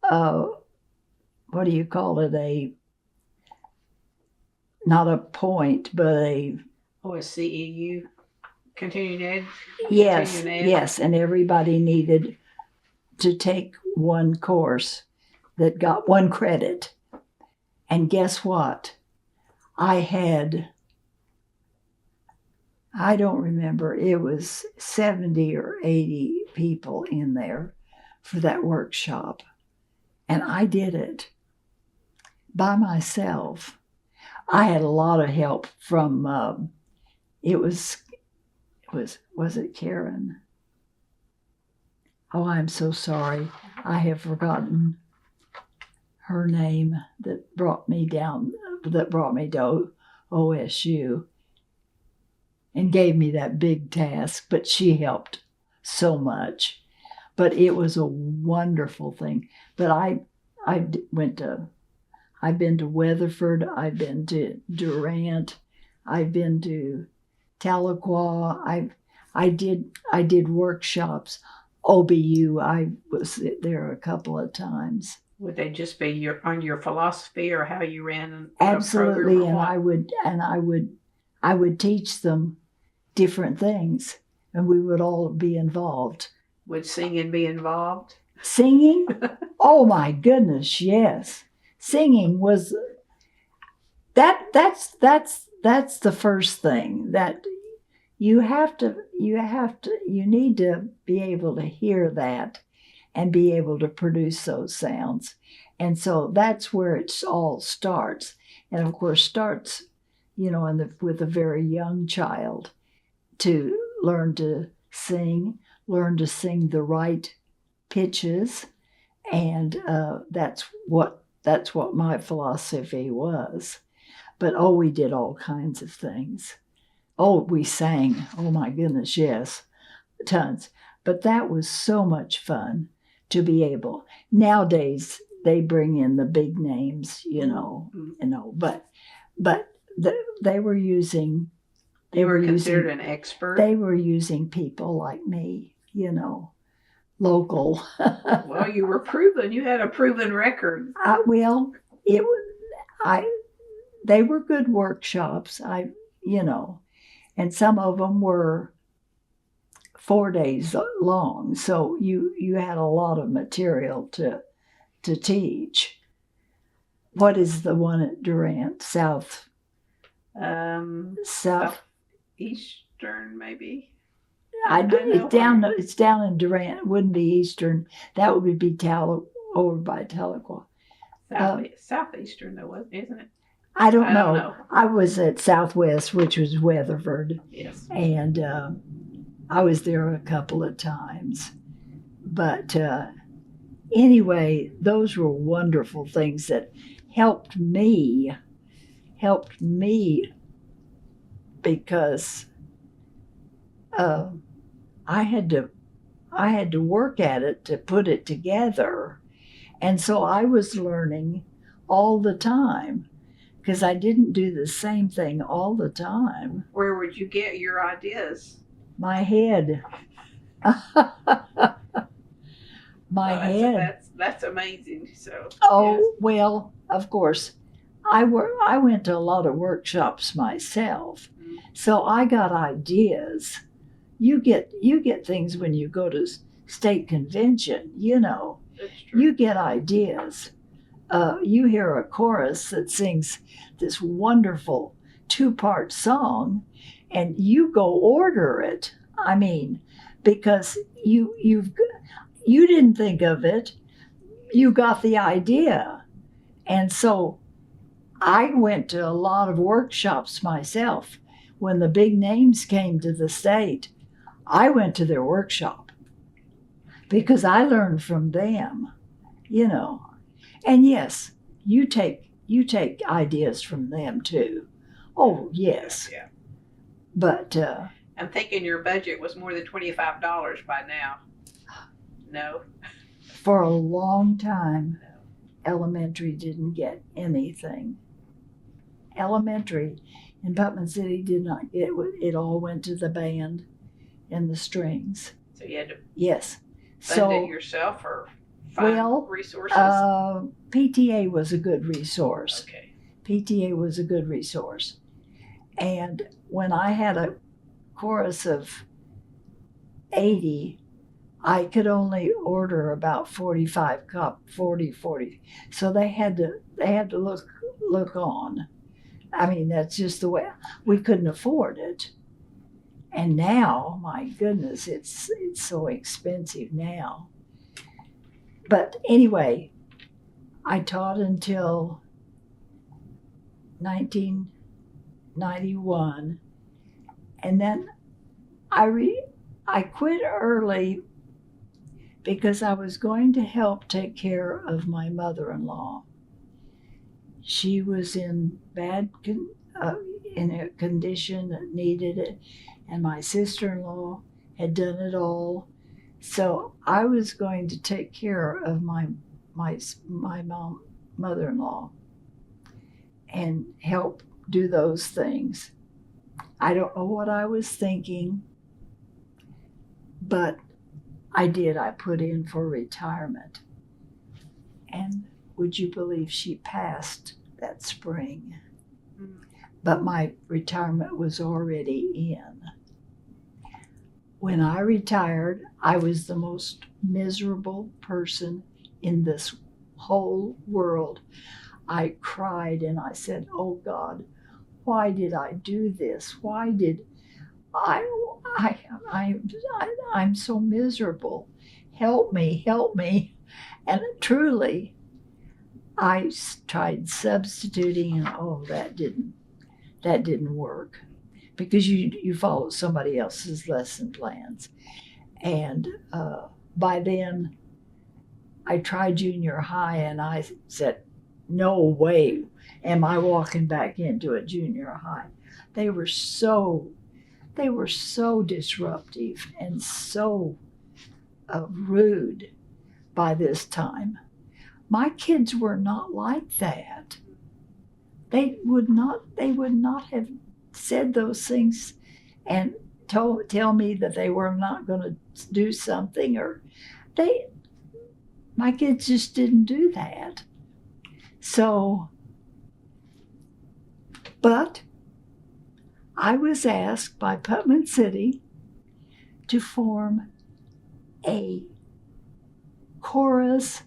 what do you call it, not a point, but a CEU, continuing ed? Yes, and everybody needed to take one course that got 1 credit. And guess what? I don't remember, it was 70 or 80 people in there for that workshop. And I did it by myself. I had a lot of help from, was it Karen? Oh, I'm so sorry. I have forgotten her name that brought me down that brought me to OSU and gave me that big task, but she helped so much. But it was a wonderful thing. But I've been to Weatherford, I've been to Durant, I've been to Tahlequah. I did workshops. OBU, I was there a couple of times. Would they just be on your philosophy or how you ran Absolutely, a program? and I would teach them different things, and we would all be involved. Would singing be involved? Singing? Oh my goodness, yes. Singing was that's the first thing that you need to be able to hear that and be able to produce those sounds. And so that's where it all starts. And of course starts, with a very young child to learn to sing the right pitches. And that's what my philosophy was. But we did all kinds of things. We sang. Oh my goodness, yes, tons. But that was so much fun to be able. Nowadays they bring in the big names, but they were using. They were considered an expert. They were using people like me, local. Well, you were proven. You had a proven record. They were good workshops. And some of them were 4 days long, so you had a lot of material to teach. What is the one at Durant? Southeastern, maybe. It's down in Durant. It wouldn't be Eastern. That would be over by Tahlequah. Southeastern, though, isn't it? I don't know. I was at Southwest, which was Weatherford. Yes. And I was there a couple of times. But anyway, those were wonderful things that helped me because I had to work at it to put it together. And so I was learning all the time, because I didn't do the same thing all the time. Where would you get your ideas? My head. Head. That's amazing. So. Yes. Well, of course, I went to a lot of workshops myself, so I got ideas. You get things when you go to state convention. That's true. You get ideas. You hear a chorus that sings this wonderful 2-part song, and you go order it. I mean, because you didn't think of it, you got the idea. And so I went to a lot of workshops myself. When the big names came to the state, I went to their workshop because I learned from them, And yes, you take ideas from them too. Oh, yes. Yeah. But I'm thinking your budget was more than $25 by now. No. For a long time, elementary didn't get anything. Elementary in Putnam City did not get it. All went to the band and the strings. So you had to fund it yourself or find resources? PTA was a good resource. Okay. PTA was a good resource. And when I had a chorus of 80, I could only order about 40. So they had to look on. I mean, that's just the way. We couldn't afford it. And now, my goodness, it's so expensive now. But anyway, I taught until 1991, and then I quit early because I was going to help take care of my mother-in-law. she was in in a condition that needed it, and my sister-in-law had done it all. So I was going to take care of my mother-in-law and help do those things. I don't know what I was thinking, but I did. I put in for retirement. And would you believe she passed that spring? But my retirement was already in. When I retired, I was the most miserable person in this whole world. I cried and I said, "Oh God, why did I do this? Why did I'm so miserable. Help me, help me." And truly, I tried substituting, and that didn't work, because you follow somebody else's lesson plans. And by then, I tried junior high, and I said, "No way am I walking back into a junior high." They were so disruptive and so rude by this time. My kids were not like that. They would not have said those things and tell me that they were not going to do something, or my kids just didn't do that. So, but I was asked by Putnam City to form a chorus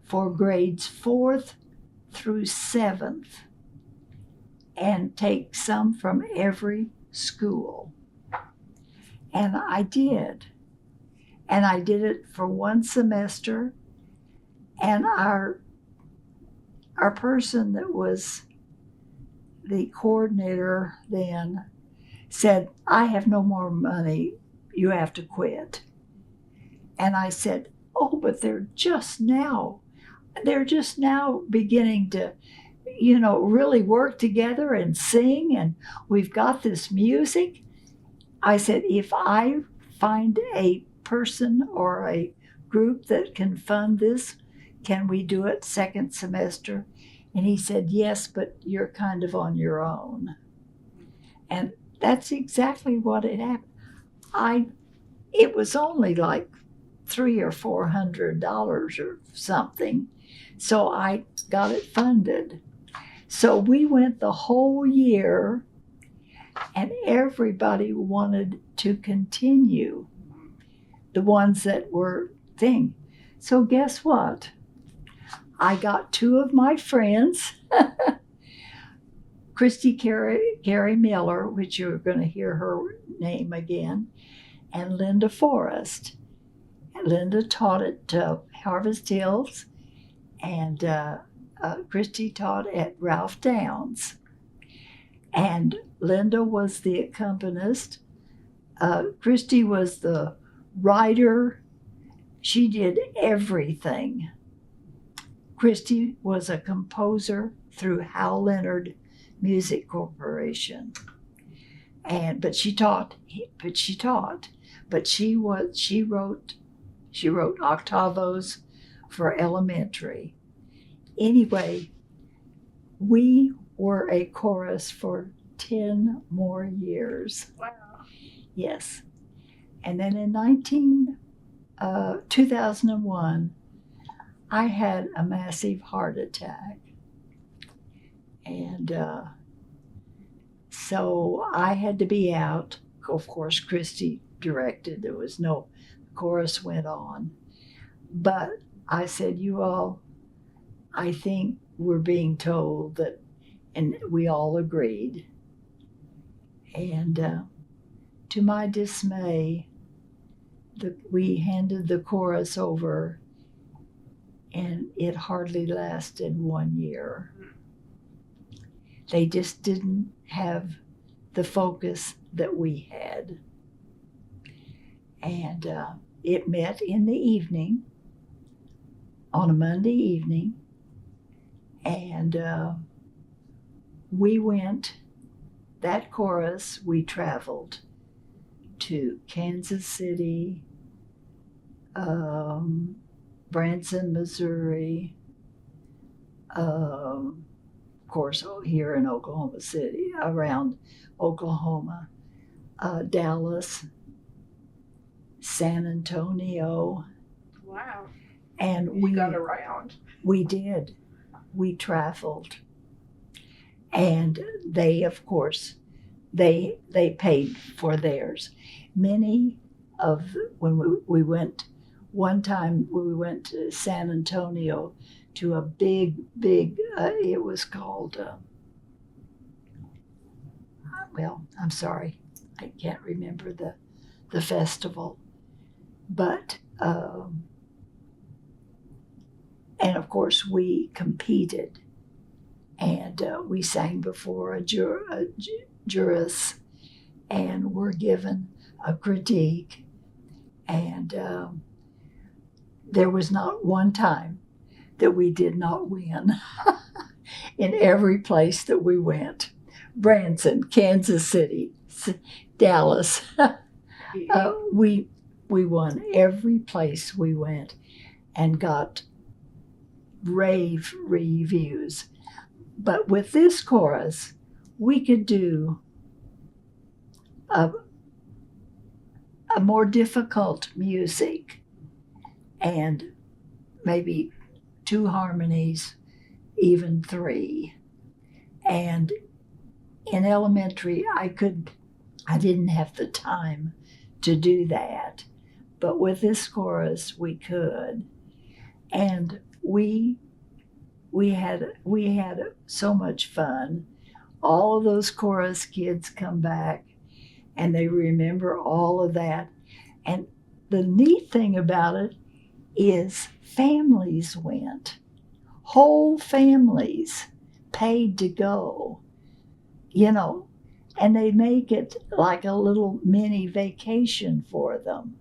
for grades 4th through 7th and take some from every school. And I did. And I did it for one semester. And our person that was the coordinator then said, "I have no more money. You have to quit." And I said, "Oh, but they're just now beginning to, really work together and sing, and we've got this music." I said, "If I find a person or a group that can fund this, can we do it second semester?" And he said, "Yes, but you're kind of on your own." And that's exactly what it happened. It was only like $300 or $400 or something. So I got it funded. So we went the whole year, and everybody wanted to continue, the ones that were thing. So guess what? I got 2 of my friends, Christy Carey Miller, which you're going to hear her name again, and Linda Forrest. And Linda taught at Harvest Hills, and Christy taught at Ralph Downs. And Linda was the accompanist. Christy was the writer. She did everything. Christy was a composer through Hal Leonard Music Corporation. But she wrote octavos for elementary. Anyway, we were a chorus for 10 more years. Wow. Yes. And then in 2001, I had a massive heart attack. And so I had to be out. Of course, Christy directed. There was no chorus went on. But I said, "You all, I think we're being told that," and we all agreed. And to my dismay, we handed the chorus over, and it hardly lasted 1 year. They just didn't have the focus that we had. And it met in the evening, on a Monday evening, And we went, that chorus, we traveled to Kansas City, Branson, Missouri, of course, here in Oklahoma City, around Oklahoma, Dallas, San Antonio. Wow. And we got around. We did. We traveled. And they, of course, they paid for theirs. Many of, when we went, one time we went to San Antonio to a big, it was called, well, I'm sorry, I can't remember the festival. But, and of course we competed, and we sang before a jurors, and were given a critique, and there was not one time that we did not win in every place that we went. Branson, Kansas City, Dallas. We won every place we went and got rave reviews. But with this chorus, we could do a more difficult music and maybe 2 harmonies, even 3. And in elementary, I didn't have the time to do that. But with this chorus, we could. And we had so much fun. All of those chorus kids come back and they remember all of that. And the neat thing about it is families went. Whole families paid to go, and they make it like a little mini vacation for them.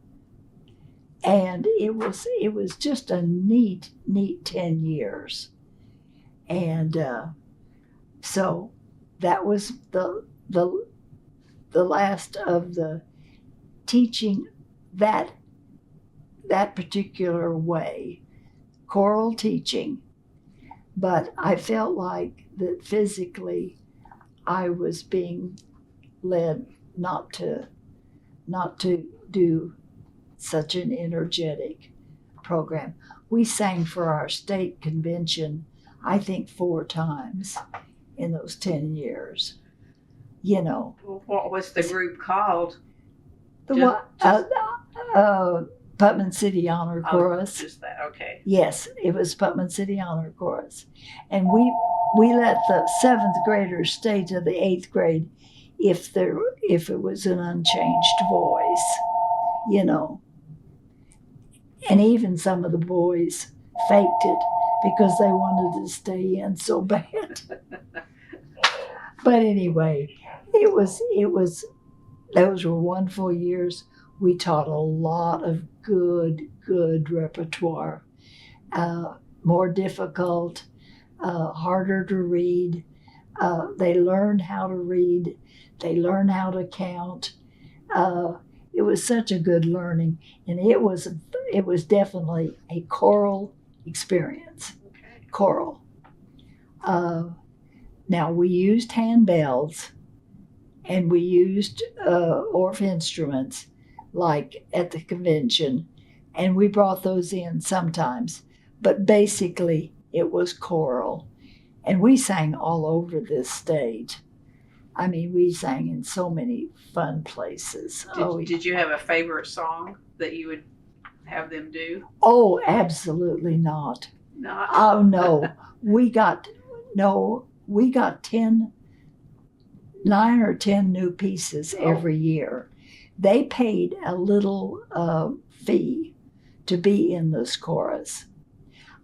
And it was just a neat 10 years. And so that was the last of the teaching that particular way, choral teaching. But I felt like that physically I was being led not to do such an energetic program. We sang for our state convention, I think 4 times in those 10 years. What was the group called? Putnam City Honor Chorus. Just that, okay. Yes, it was Putnam City Honor Chorus. And we let the 7th graders stay to the 8th grade if it was an unchanged voice, And even some of the boys faked it because they wanted to stay in so bad. But anyway, those were wonderful years. We taught a lot of good repertoire. More difficult, harder to read. They learned how to read. They learned how to count. It was such a good learning, and it was definitely a choral experience. Okay. Choral. Now we used handbells, and we used OOHRP instruments, like at the convention, and we brought those in sometimes. But basically, it was choral, and we sang all over this state. I mean, we sang in so many fun places. Did you have a favorite song that you would have them do? Oh, absolutely not. Not? Oh, no. We got 9 or 10 new pieces every year. They paid a little fee to be in this chorus.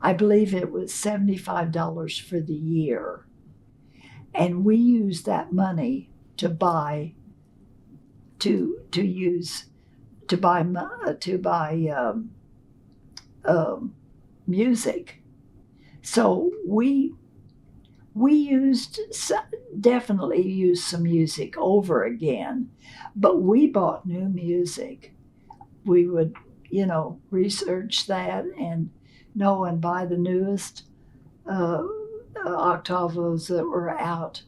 I believe it was $75 for the year. And we used that money to buy music. So we we definitely used some music over again, but we bought new music. We would, research that and know and buy the newest octavos that were out,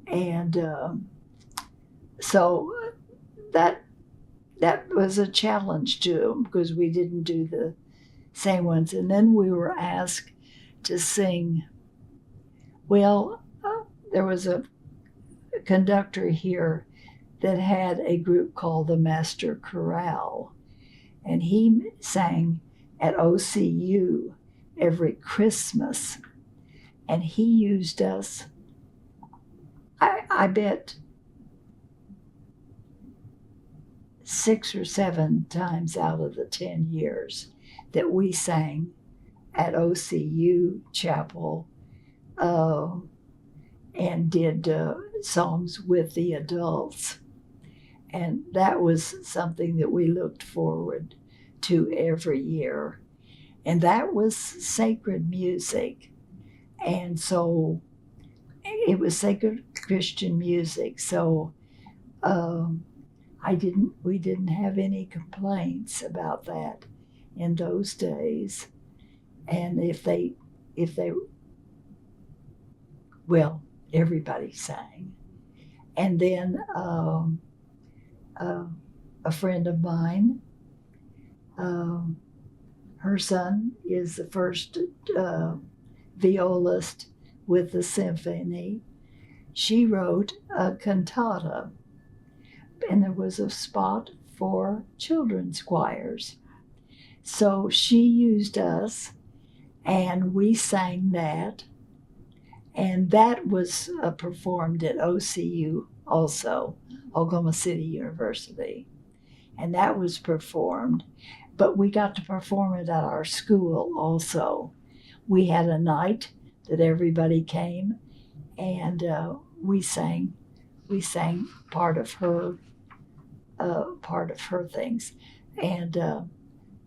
and so that was a challenge to them because we didn't do the same ones. And then we were asked to sing. Well, there was a conductor here that had a group called the Master Chorale, and he sang at OCU every Christmas, and he used us. I bet 6 or 7 times out of the 10 years that we sang at OCU Chapel and did songs with the adults. And that was something that we looked forward to every year. And that was sacred music. And so it was sacred Christian music. So we didn't have any complaints about that in those days. And everybody sang. And then a friend of mine, her son is the first violist with the symphony. She wrote a cantata, and there was a spot for children's choirs. So she used us, and we sang that. And that was performed at OCU also, Oklahoma City University. And that was performed, but we got to perform it at our school also. We had a night that everybody came, and we sang part of her things. And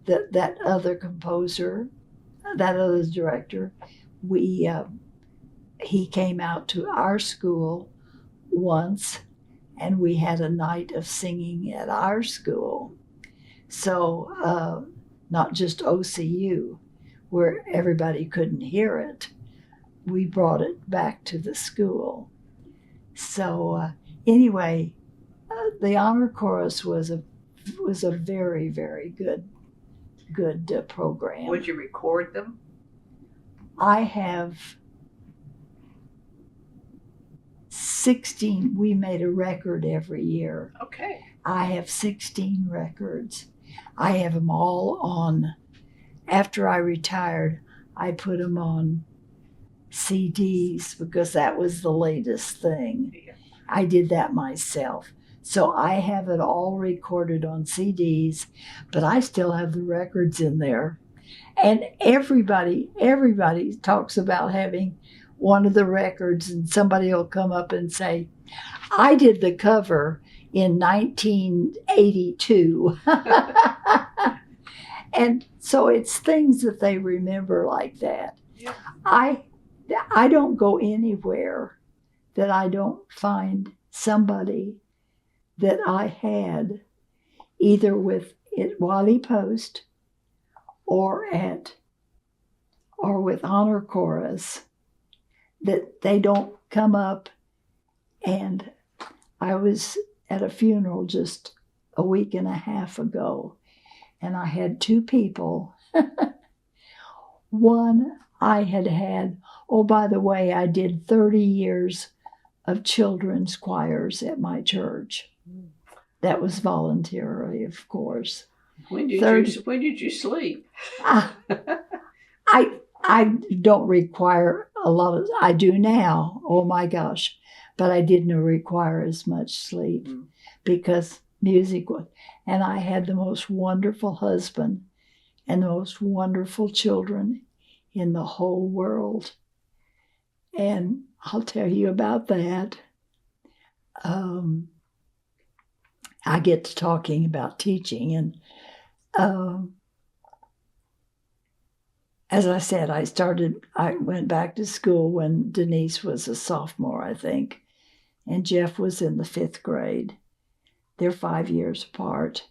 that other composer, that other director, he came out to our school once, and we had a night of singing at our school. So not just OCU, where everybody couldn't hear it. We brought it back to the school. So anyway, the honor chorus was a very, very good program. Would you record them? I have 16. We made a record every year. Okay. I have 16 records. I have them all on. After I retired, I put them on CDs because that was the latest thing. Yeah. I did that myself. So I have it all recorded on CDs, but I still have the records in there. And everybody talks about having one of the records, and somebody will come up and say, I did the cover in 1982. And so it's things that they remember like that. Yeah. I don't go anywhere that I don't find somebody that I had either with at Wiley Post or with honor chorus, that they don't come up. And I was at a funeral just a week and a half ago, and I had 2 people. One, I had, oh, by the way, I did 30 years of children's choirs at my church. That was voluntarily, of course. When did you sleep? I don't require a lot of, I do now, oh my gosh, but I didn't require as much sleep because music was, and I had the most wonderful husband and the most wonderful children in the whole world. And I'll tell you about that. I get to talking about teaching, and as I said, I went back to school when Denise was a sophomore, I think, and Jeff was in the 5th grade. They're 5 years apart.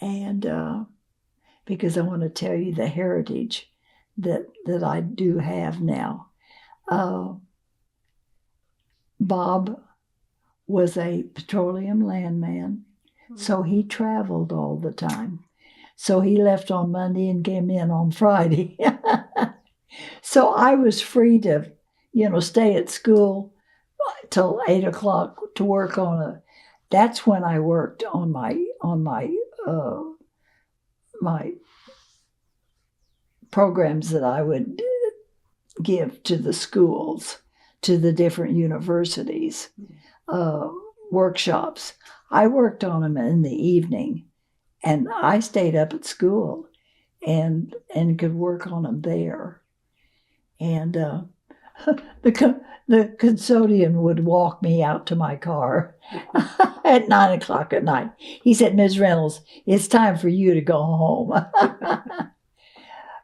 And because I want to tell you the heritage that I do have now. Bob was a petroleum landman, so he traveled all the time. So he left on Monday and came in on Friday. So I was free to, stay at school till 8 o'clock to work on that's when I worked on my programs that I would give to the schools, to the different universities, workshops. I worked on them in the evening, and I stayed up at school and could work on them there. And the custodian would walk me out to my car at 9 o'clock at night. He said, "Ms. Reynolds, it's time for you to go home."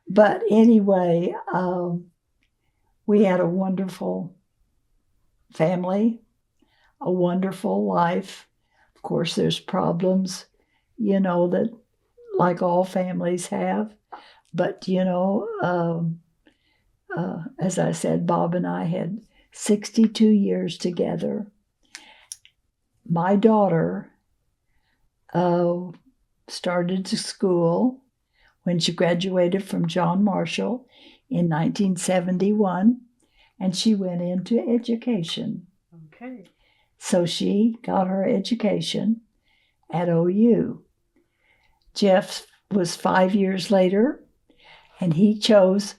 But anyway, we had a wonderful family, a wonderful life. Of course, there's problems, that like all families have. But, as I said, Bob and I had 62 years together. My daughter started to school when she graduated from John Marshall in 1971, and she went into education. Okay. So she got her education at OU. Jeff was 5 years later, and he chose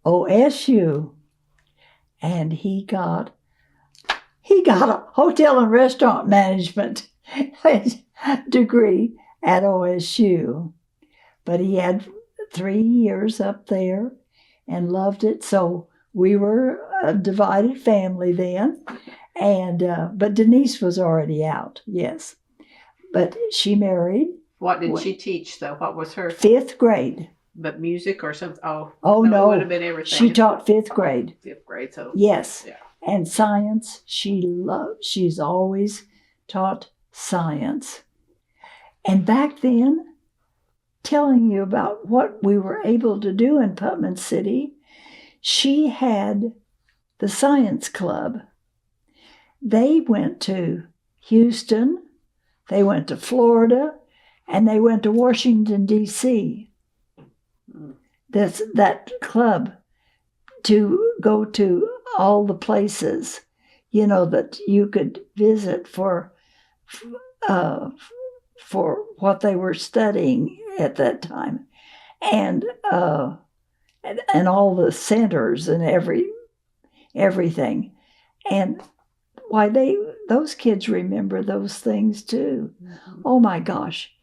OSU, and he got a hotel and restaurant management degree at OSU. But he had 3 years up there and loved it. So we were a divided family then. And but Denise was already out, yes. But she married. What did she teach, though? What was her? 5th grade. But music or something? Oh no. It would have been everything. She taught 5th grade. 5th grade, so. Yes. Yeah. And science, she's always taught science. And back then, telling you about what we were able to do in Putnam City, she had the science club. They went to Houston, they went to Florida, and they went to Washington, D.C. That club, to go to all the places, that you could visit for what they were studying at that time, and all the centers and everything, and why those kids remember those things too. Mm-hmm. Oh my gosh,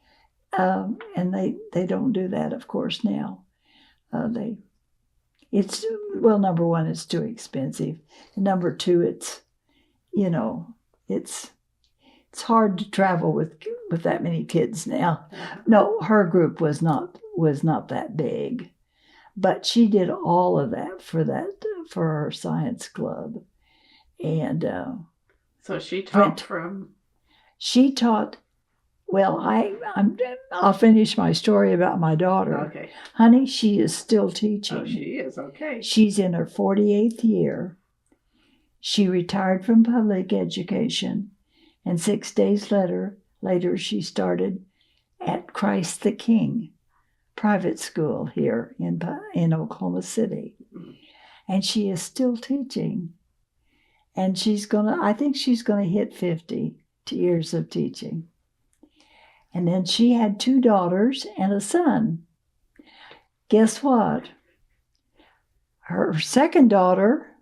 and they don't do that, of course, now. Number one, it's too expensive, and number two, it's hard to travel with that many kids now. No, her group was not that big, but she did all of that for her science club, and so she taught She taught. Well, I'll finish my story about my daughter. Okay. Honey, she is still teaching. Oh, she is, okay. She's in her 48th year. She retired from public education, and 6 days later she started at Christ the King private school here in Oklahoma City. And she is still teaching. And I think she's gonna hit 50 years of teaching. And then she had 2 daughters and a son. Guess what? Her second daughter,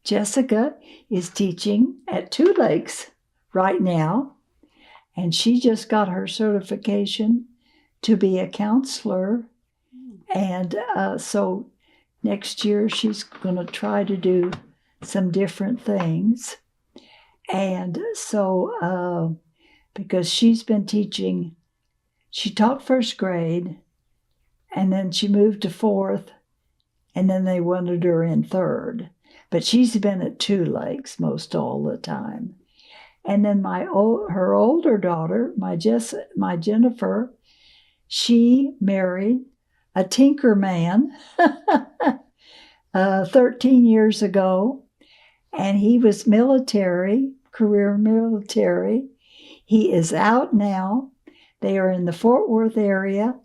Jessica, is teaching at 2 Lakes right now. And she just got her certification to be a counselor. And so next year she's going to try to do some different things. And so, because she's been teaching, she taught 1st grade, and then she moved to 4th, and then they wanted her in third. But she's been at two legs most all the time. And then her older daughter, my Jennifer, she married a tinker man 13 years ago, and he was career military. He is out now. They are in the Fort Worth area,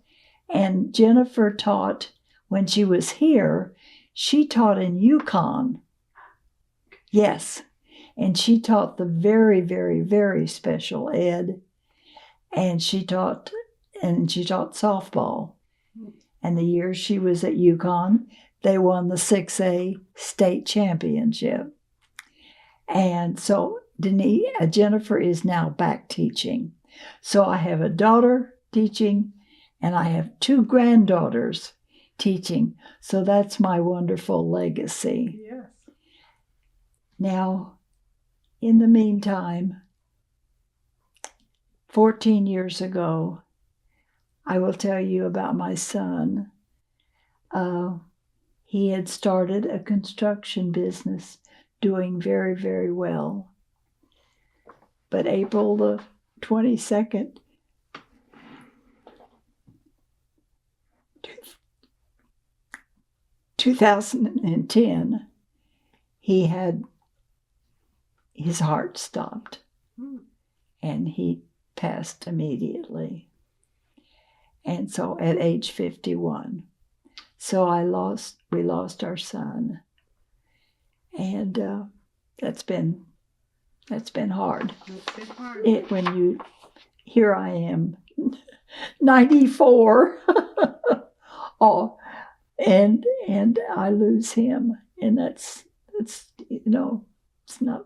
and Jennifer taught, when she was here, she taught in Yukon. Yes. And she taught the very, very, very special ed, and she taught softball. And the year she was at Yukon, they won the 6A state championship. And so Jennifer is now back teaching. So I have a daughter teaching, and I have two granddaughters teaching. So that's my wonderful legacy. Yes. Now, in the meantime, 14 years ago, I will tell you about my son. He had started a construction business, doing very, very well. But April the 22nd, 2010, his heart stopped, and he passed immediately. And so at age 51. So we lost our son. And that's been hard. It's been hard. Here I am, 94. And I lose him. And that's it's not,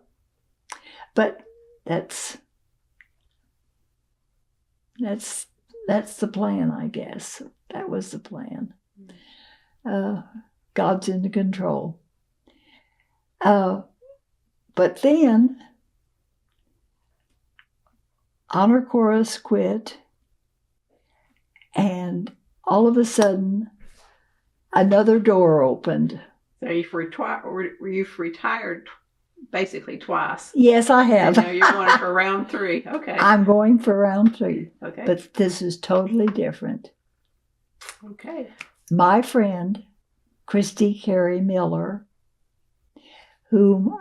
but that's the plan, I guess. That was the plan. God's in control. But then honor chorus quit, and all of a sudden another door opened. So were you retired basically twice? Yes, I have. And now you're going for round 3. Okay. I'm going for round 3. Okay. But this is totally different. Okay. My friend, Christy Carey Miller, whom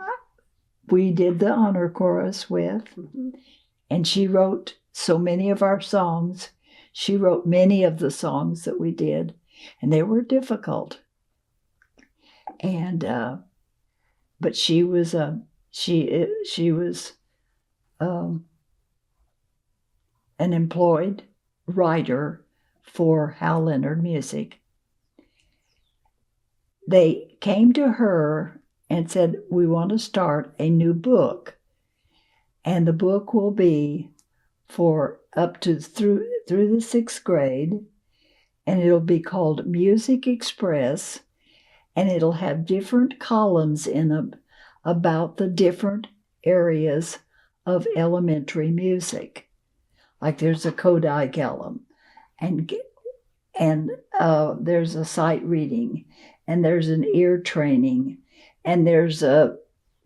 we did the honor chorus with, and she wrote so many of our songs. She wrote many of the songs that we did, and they were difficult. And but she was an employed writer for Hal Leonard Music. They came to her and said, "We want to start a new book, and the book will be for up to through the 6th grade, and it'll be called Music Express, and it'll have different columns in them about the different areas of elementary music. Like there's a Kodály column, and there's a sight reading, and there's an ear training, and there's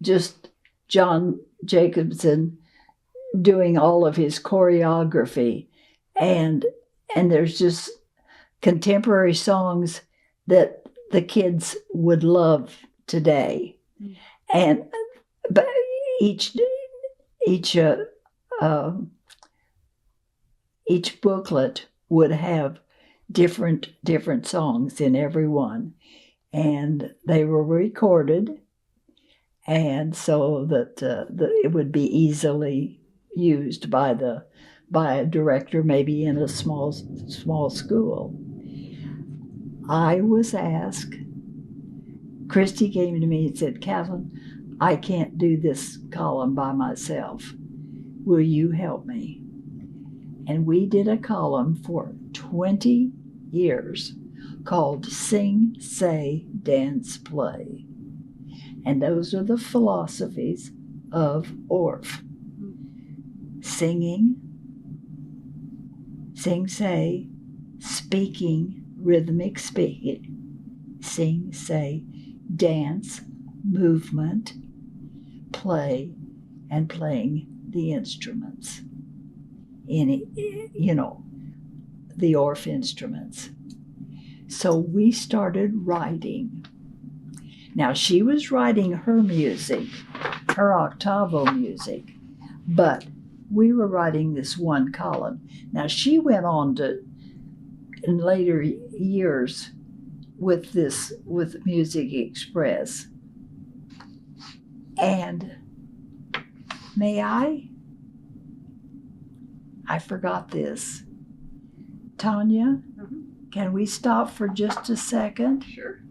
just John Jacobson doing all of his choreography, and there's just contemporary songs that the kids would love today. But each booklet would have different songs in every one, and they were recorded, and so that it would be easily used by a director, maybe in a small school. I was asked. Christy came to me and said, "Kathlyn, I can't do this column by myself. Will you help me?" And we did a column for 20 years called Sing, Say, Dance, Play. And those are the philosophies of OOHRP. Singing, sing, say, speaking, rhythmic speaking, sing, say, dance, movement, play, and playing the instruments. The OOHRP instruments. So we started writing. Now, she was writing her music, her octavo music, but we were writing this one column. Now, she went on to, in later years, with Music Express. And I forgot this. Tanya, can we stop for just a second? Sure.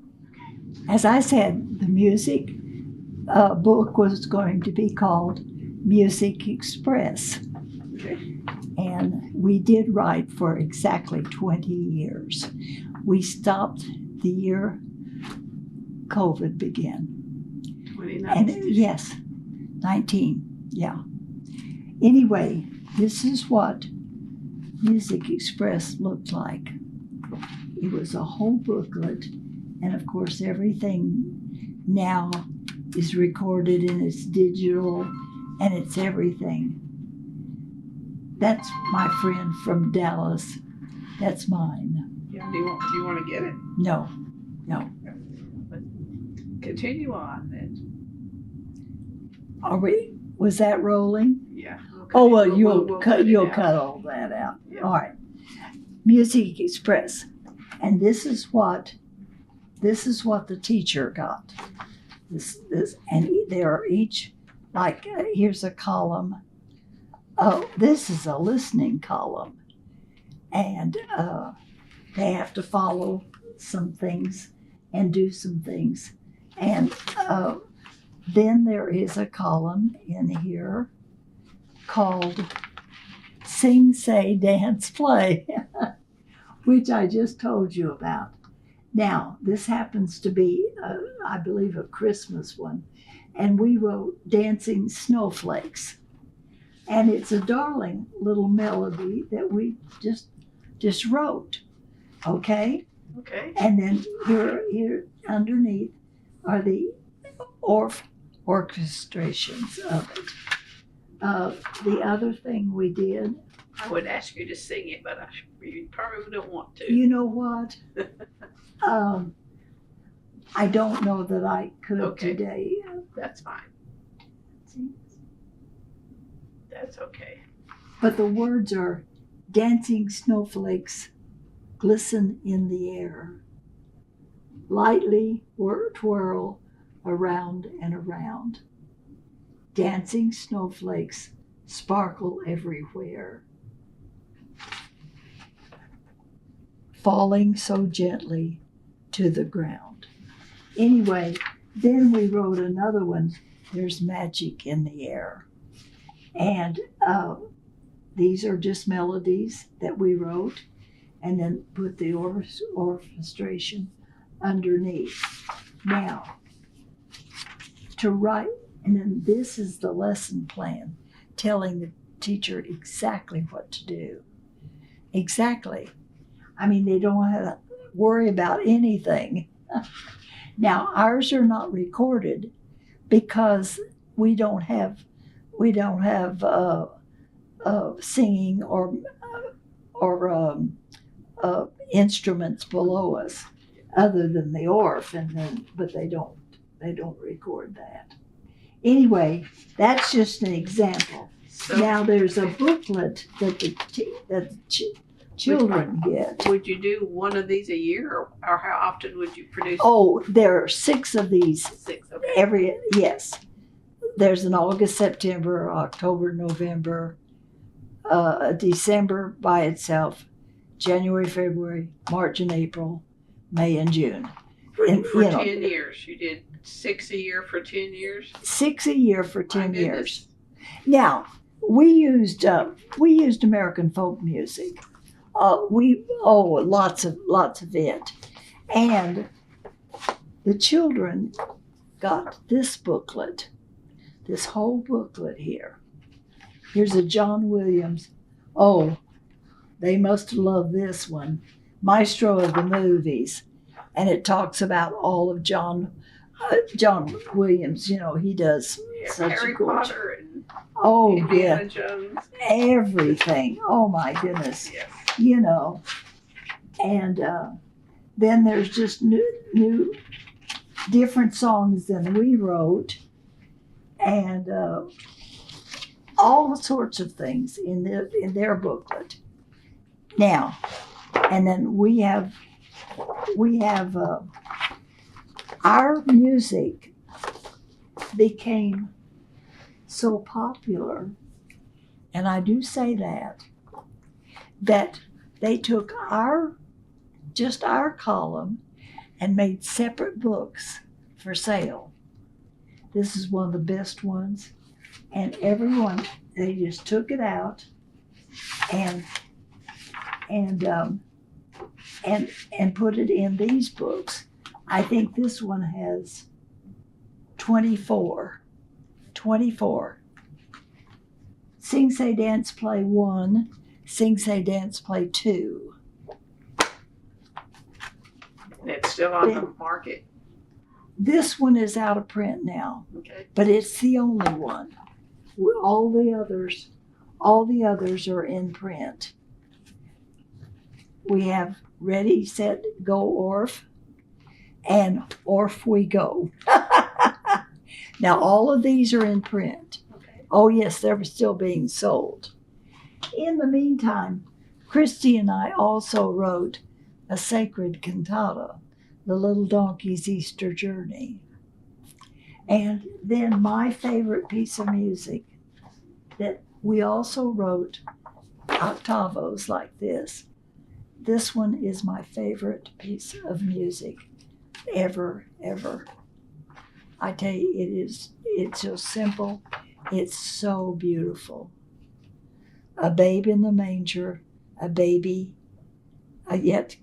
As I said, the music book was going to be called Music Express. Okay. And we did write for exactly 20 years. We stopped the year COVID began. 2019. Yes, 19, yeah. Anyway, this is what Music Express looked like. It was a whole booklet, and of course everything now is recorded and it's digital and it's everything. That's my friend from Dallas. That's mine. Yeah, do you want to get it? No. Continue on then. Was that rolling? Yeah. Oh, well, We'll you'll cut all that out. Yeah. All right. Music Express. And this is what the teacher got. This and they are each like here's a column. Oh, this is a listening column. And they have to follow some things and do some things. And then there is a column in here called Sing, Say, Dance, Play, which I just told you about. Now, this happens to be, I believe, a Christmas one, and we wrote Dancing Snowflakes. And it's a darling little melody that we just wrote, okay? Okay. And then here underneath are the orchestrations of it. The other thing we did, I would ask you to sing it, but you probably don't want to. you know what? I don't know that I could today. That's fine. That's okay. But the words are dancing snowflakes glisten in the air, lightly twirl around and around. Dancing snowflakes sparkle everywhere, falling so gently to the ground. Anyway, then we wrote another one, There's Magic in the Air. And these are just melodies that we wrote and then put the orchestration underneath. Now, to write, and then this is the lesson plan, telling the teacher exactly what to do. Exactly. I mean, they don't have to worry about anything. Now, ours are not recorded because we don't have singing or instruments below us, other than the OOHRP, but they don't record that. Anyway, that's just an example. So, Now there's a booklet that the children get. would you do one of these a year, or how often would you produce? Oh, there are 6 of these 6. Okay. yes. There's an August, September, October, November, December by itself, January, February, March and April, May and June. For 10 know, years. You did 6 a year for 10 years? 6 a year for 10 My years. Now, we used American folk music. Lots of it. And the children got this booklet, this whole booklet here. Here's a John Williams. Oh, they must love this one. Maestro of the Movies. and it talks about all of John Williams. You know, he does such Harry a gorgeous. Potter and Oh Indiana yeah, Jones. everything. Oh my goodness. Yes. You know, and then there's just new different songs than we wrote, and all sorts of things in their booklet. Now, and then we have our music became so popular, and I do say that they took our column and made separate books for sale. This is one of the best ones, and everyone, they just took it out and put it in these books. I think this one has 24. Sing, Say, Dance, Play 1, Sing, Say, Dance, Play 2. It's still on the market. This one is out of print now, Okay. but it's the only one. All the others are in print. We have Ready, Set, Go, OOHRP, and OOHRP We Go. Now, all of these are in print. Okay. Oh, yes, they're still being sold. In the meantime, Christy and I also wrote a sacred cantata, The Little Donkey's Easter Journey. And then my favorite piece of music that we also wrote octavos like this. This one is my favorite piece of music ever. I tell you, it's so simple. It's so beautiful. A babe in the manger, a baby, a yet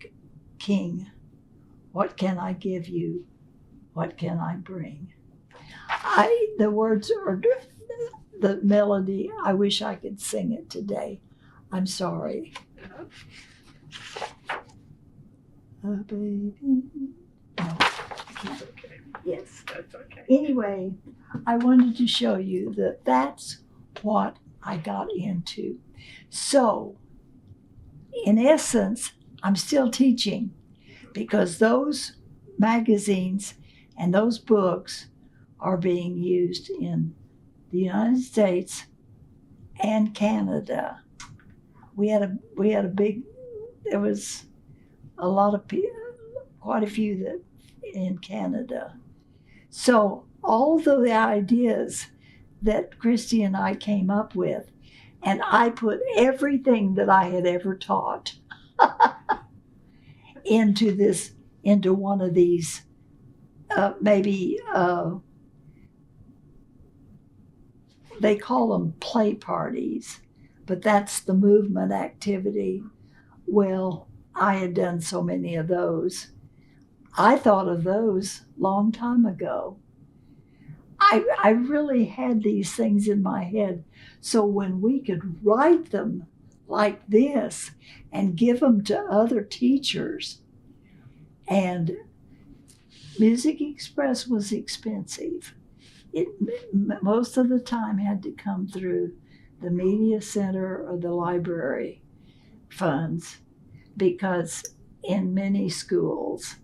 king. What can I give you? What can I bring? The words are the melody. I wish I could sing it today. I'm sorry. A baby. No, I can't. Okay. Yes. That's okay. Anyway, I wanted to show you that that's what I got into. So, in essence, I'm still teaching because those magazines and those books are being used in the United States and Canada. There was a lot of people, quite a few that in Canada. So all the ideas that Christy and I came up with, and I put everything that I had ever taught into one of these, they call them play parties, but that's the movement activity. Well, I had done so many of those. I thought of those long time ago. I really had these things in my head. So when we could write them like this and give them to other teachers, and Music Express was expensive. It most of the time had to come through the media center or the library funds, because in many schools,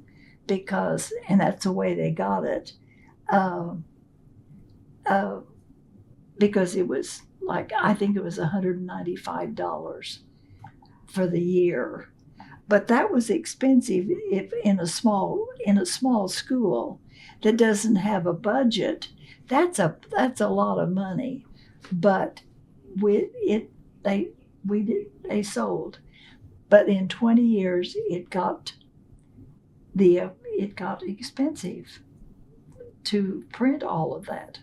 and that's the way they got it, because it was like, I think it was $195 for the year. But that was expensive if in a small school that doesn't have a budget. That's a lot of money. But they sold. But in 20 years it got expensive to print all of that.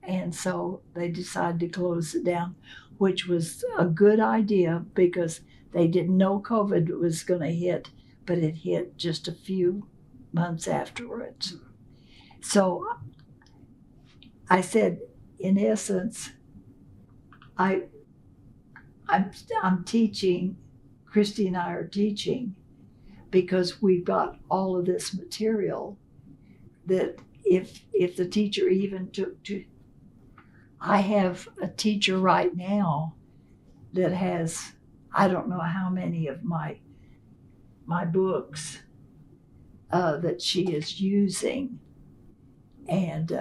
And so they decided to close it down, which was a good idea because they didn't know COVID was going to hit, but it hit just a few months afterwards. So I said, in essence, I'm teaching, Christy and I are teaching, because we've got all of this material that if the teacher even took to, I have a teacher right now that has, I don't know how many of my books that she is using. And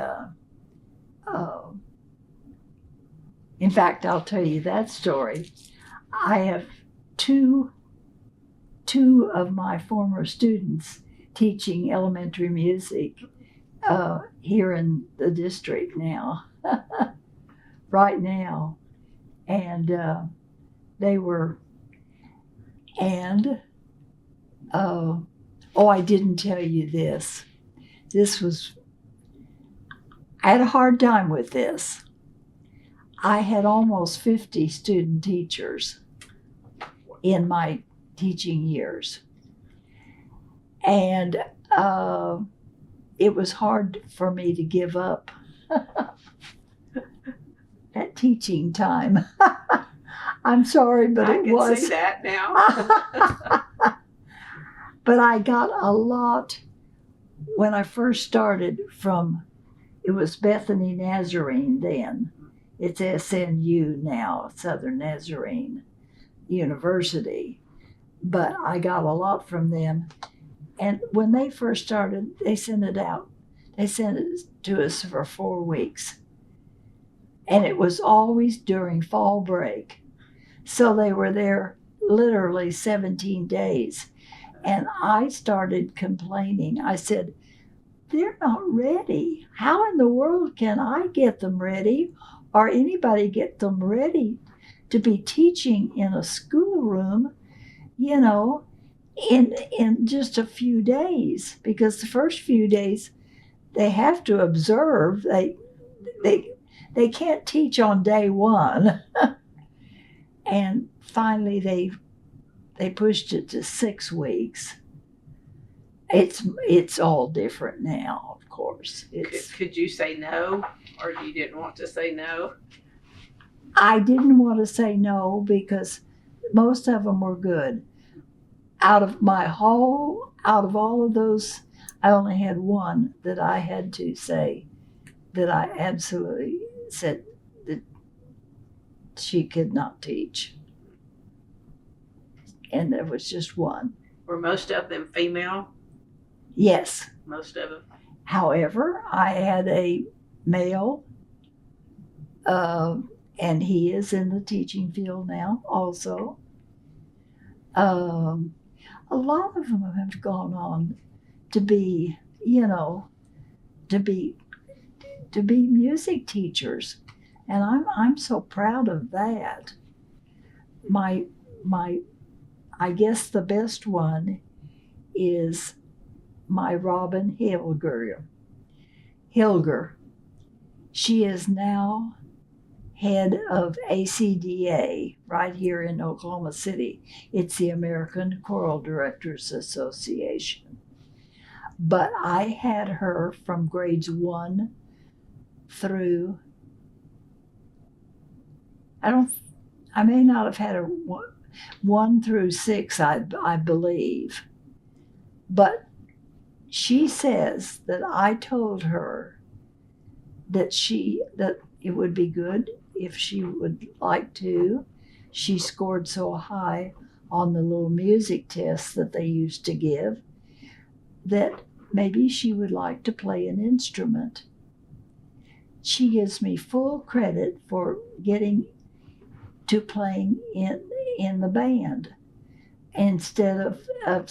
in fact, I'll tell you that story. I have two of my former students teaching elementary music here in the district now, right now. And they were, and, oh, I didn't tell you this. I had a hard time with this. I had almost 50 student teachers in my teaching years. And it was hard for me to give up that teaching time. I'm sorry, but I it can was. see that now. But I got a lot when I first started from, it was Bethany Nazarene then. It's SNU now, Southern Nazarene University. But I got a lot from them. And when they first started, they sent it out. They sent it to us for 4 weeks. And it was always during fall break. So they were there literally 17 days. And I started complaining. I said, they're not ready. How in the world can I get them ready or anybody get them ready to be teaching in a schoolroom, in just a few days? Because the first few days they have to observe. They can't teach on day one. And finally they pushed it to 6 weeks. It's all different now, of course. Could you say no, or you didn't want to say no? I didn't want to say no because most of them were good. Out of all of those, I only had one that I had to say that I absolutely said that she could not teach. And there was just one. Were most of them female? Yes. Most of them. However, I had a male, and he is in the teaching field now also. A lot of them have gone on to be, to be music teachers, and I'm so proud of that. I guess the best one is my Robin Hilger. She is now head of ACDA right here in Oklahoma City. It's the American Choral Directors Association. But I had her from grades 1 through, I may not have had her 1 through 6, I believe. But she says that I told her that it would be good if she would like to. She scored so high on the little music tests that they used to give that maybe she would like to play an instrument. She gives me full credit for getting to playing in the band instead of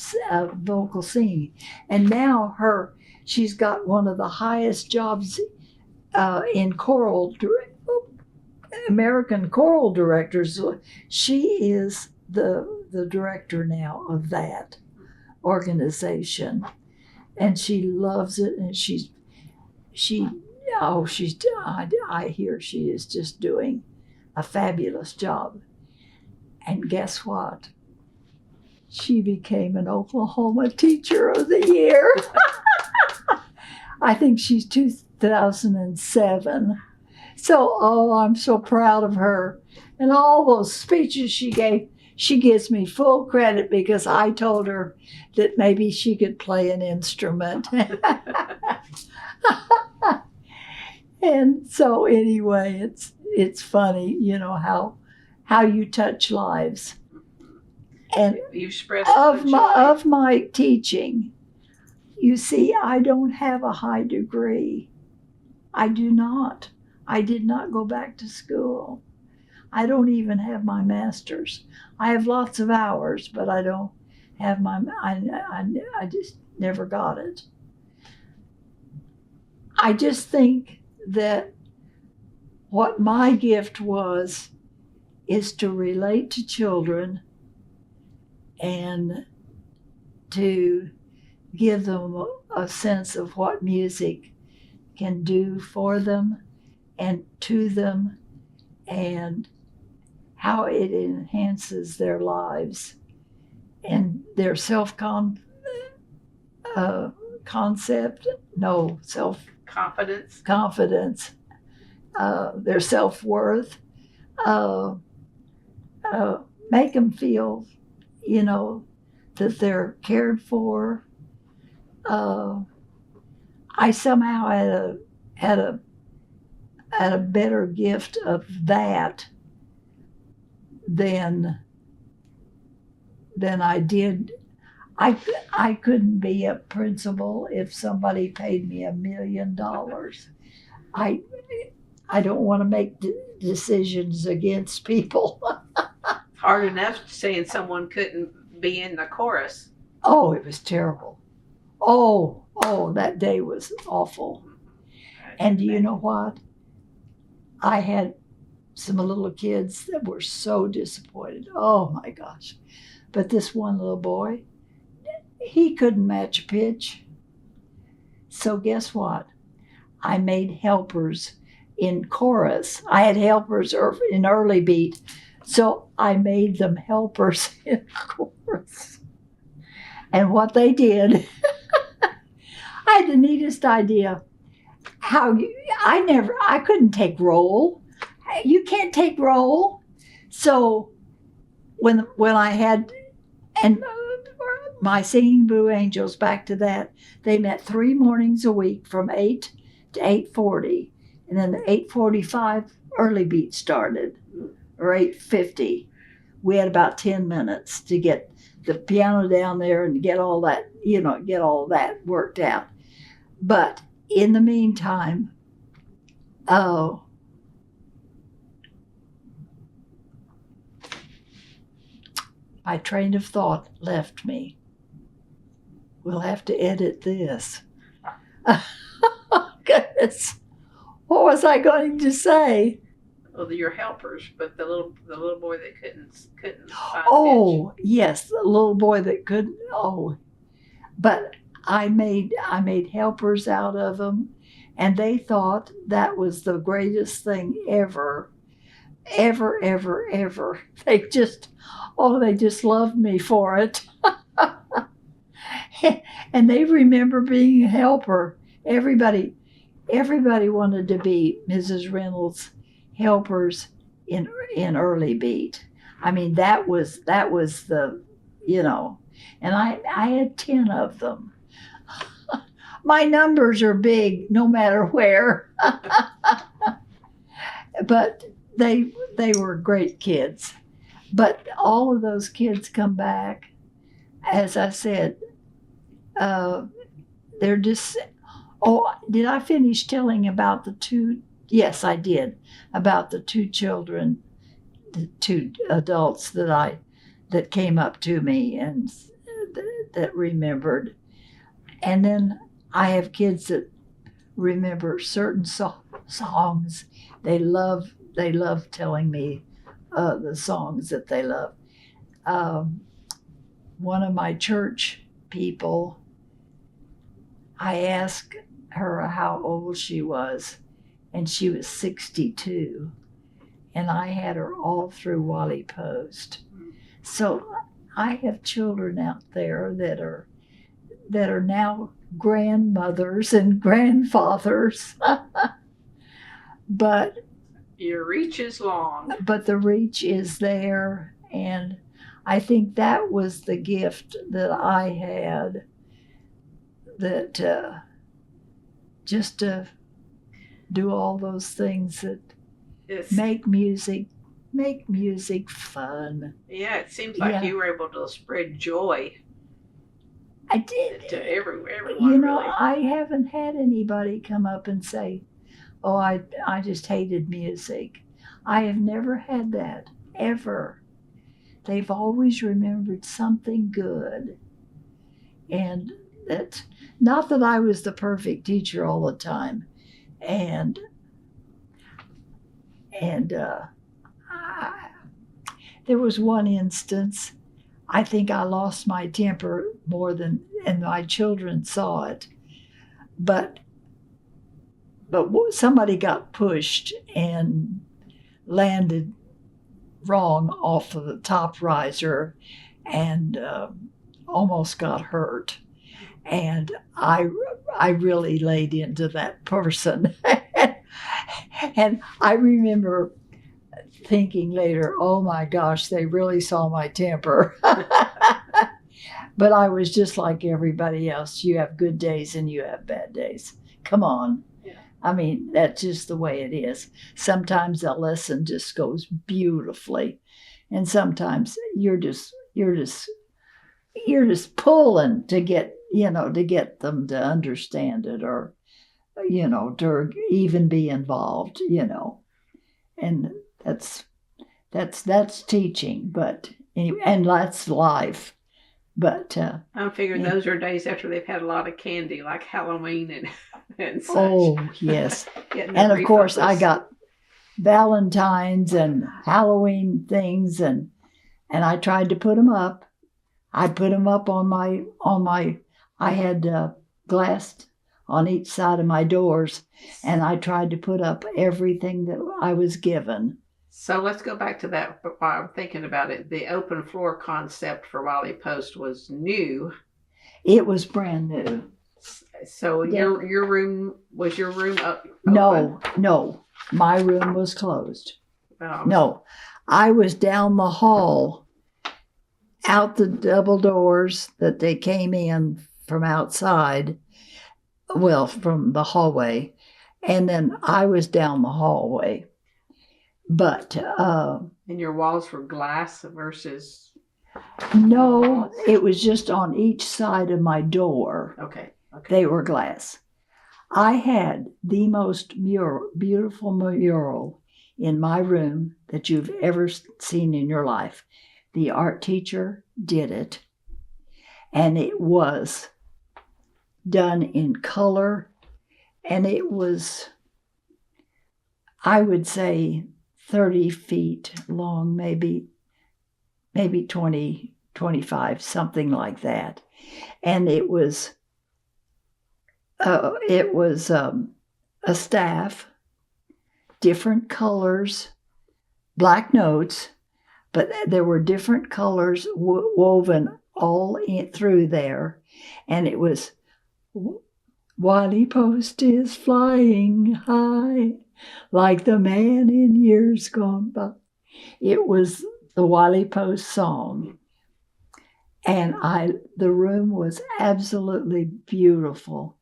vocal singing. And now she's got one of the highest jobs in choral, American Choral Directors. She is the director now of that organization, and she loves it. And I hear she is just doing a fabulous job. And guess what? She became an Oklahoma Teacher of the Year. I think she's 2007. So, I'm so proud of her. And all those speeches she gave, she gives me full credit because I told her that maybe she could play an instrument. And so anyway, it's funny, how you touch lives. And You spread of the my teaching, you see, I don't have a high degree. I do not. I did not go back to school. I don't even have my master's. I have lots of hours, but I don't have I just never got it. I just think that what my gift is to relate to children and to give them a sense of what music can do for them and to them and how it enhances their lives and their self-confidence, their self-worth, make them feel, that they're cared for. I somehow had a better gift of that than I did. I couldn't be a principal if somebody paid me $1 million. I don't want to make decisions against people. It's hard enough saying someone couldn't be in the chorus. Oh, it was terrible. Oh, that day was awful. And do you know what? I had some little kids that were so disappointed. Oh my gosh. But this one little boy, he couldn't match a pitch. So guess what? I made helpers in chorus. I had helpers in early beat. So I made them helpers in chorus. And what they did, I had the neatest idea. I couldn't take roll. You can't take roll. So when I had, and my Singing Blue Angels, back to that, they met 3 mornings a week from 8 to 8:40. And then the 8:45 early beat started, or 8:50. We had about 10 minutes to get the piano down there and get all that, get all that worked out. But in the meantime, my train of thought left me. We'll have to edit this. Goodness. What was I going to say? Well, your helpers, but the little boy that couldn't find pitch. Yes, the little boy that couldn't. Oh, but I made helpers out of them, and they thought that was the greatest thing ever. They just loved me for it. And they remember being a helper. Everybody wanted to be Mrs. Reynolds helpers in early beat. I mean, that was the, and I had 10 of them. My numbers are big no matter where. But they were great kids. But all of those kids come back, as I said, they're just, did I finish telling about the 2? Yes, I did. About the 2 children, the 2 adults that came up to me and that remembered. And then I have kids that remember certain songs. They love telling me the songs that they love. One of my church people, I asked her how old she was, and she was 62. And I had her all through Wiley Post. So I have children out there that are now grandmothers and grandfathers. But your reach is long. But the reach is there, and I think that was the gift that I had, that just to do all those things that make music fun. Yeah, it seems like you were able to spread joy. I did. To everyone, really. really. I haven't had anybody come up and say, oh, I just hated music. I have never had that, ever. They've always remembered something good. And that's not that I was the perfect teacher all the time. And there was one instance, I think I lost my temper more than, and my children saw it. But somebody got pushed and landed wrong off of the top riser and almost got hurt. And I really laid into that person. And I remember thinking later, oh my gosh, they really saw my temper. But I was just like everybody else. You have good days and you have bad days. Come on. Yeah. I mean, that's just the way it is. Sometimes a lesson just goes beautifully. And sometimes you're just pulling to get them to understand it, or, to even be involved, and that's teaching, but anyway, and that's life. But I'm figuring those are days after they've had a lot of candy, like Halloween and such. Oh yes. And of course I got Valentine's and Halloween things, and I tried to put them up. I put them up on my I had glass on each side of my doors, and I tried to put up everything that I was given. So let's go back to that while I'm thinking about it. The open floor concept for Wiley Post was new. It was brand new. So your room up? Open? No. My room was closed. No. I was down the hall, out the double doors that they came in from outside, well, from the hallway, and then I was down the hallway. But and your walls were glass versus? No, it was just on each side of my door. Okay. They were glass. I had the most beautiful mural in my room that you've ever seen in your life. The art teacher did it, and it was done in color, and it was, I would say, 30 feet long, maybe 20, 25, something like that. And it was a staff, different colors, black notes, but there were different colors woven all through there. And it was, Wiley Post is flying high, like the man in years gone by. It was the Wiley Post song. And the room was absolutely beautiful.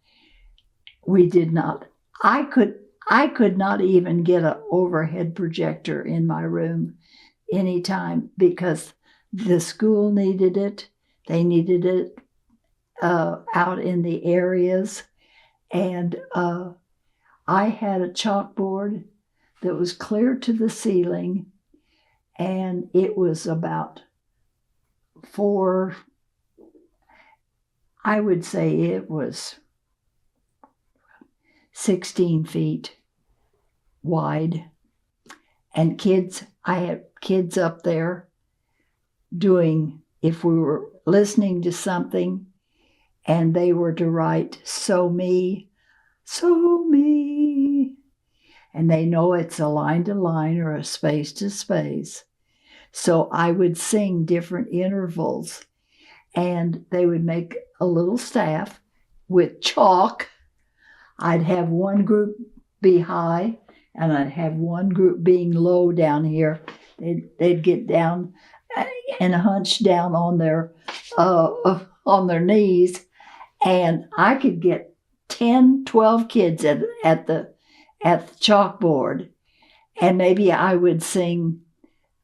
I could not even get an overhead projector in my room anytime, because the school needed it. They needed it out in the areas. And I had a chalkboard that was clear to the ceiling, and it was about 16 feet wide. And I had kids up there doing, if we were listening to something and they were to write, so me, and they know it's a line to line or a space to space. So I would sing different intervals, and they would make a little staff with chalk. I'd have one group be high, and I'd have one group being low down here. They'd get down. and hunched down on their knees, and I could get 10, 12 kids at the chalkboard, and maybe I would sing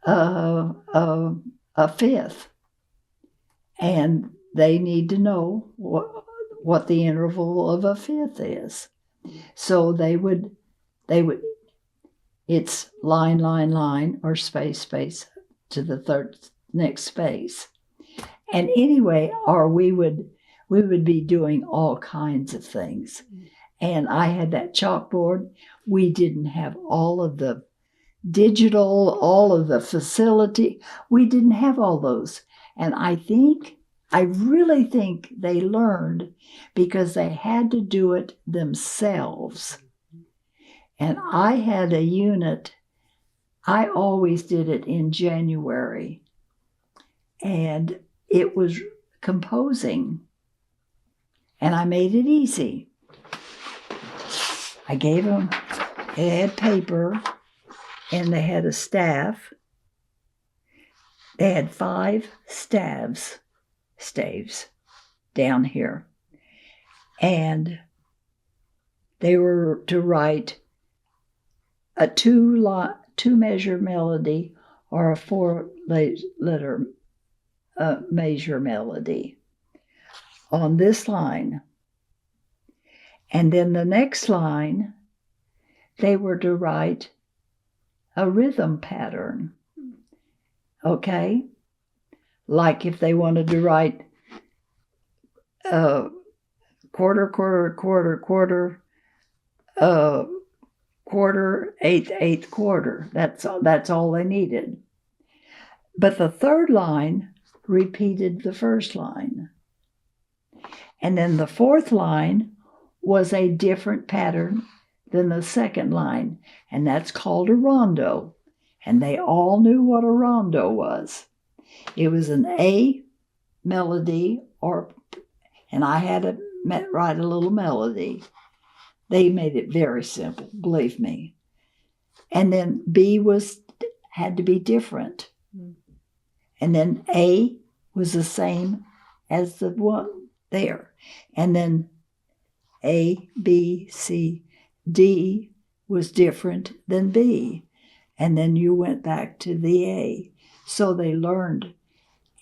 a fifth, and they need to know what the interval of a fifth is. So they would, it's line, line, line, or space, space to the next space. And anyway, or we would be doing all kinds of things. And I had that chalkboard. We didn't have all of the digital, all of the facility. We didn't have all those. And I really think they learned because they had to do it themselves. And I had a unit, I always did it in January, and it was composing, and I made it easy. I gave them, it had paper, and they had a staff. They had 5 staves down here, and they were to write a 2-measure melody or a 4-letter measure melody on this line. And then the next line, they were to write a rhythm pattern. Okay? Like if they wanted to write quarter, quarter, quarter, quarter, quarter, eighth, quarter. That's all they needed. But the third line repeated the first line. And then the fourth line was a different pattern than the second line, and that's called a rondo. And they all knew what a rondo was. It was an A melody, and I had to write a little melody. They made it very simple, believe me. And then B had to be different. And then A was the same as the one there. And then A, B, C, D was different than B. And then you went back to the A. So they learned.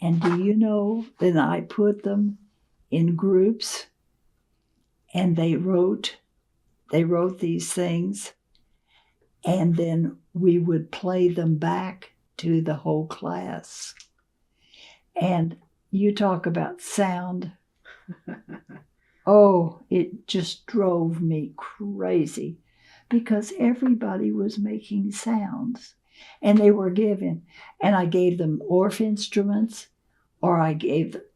And do you know, then I put them in groups, and they wrote these things, and then we would play them back to the whole class. And you talk about sound. Oh, it just drove me crazy because everybody was making sounds, and they were given, and I gave them OOHRP instruments, or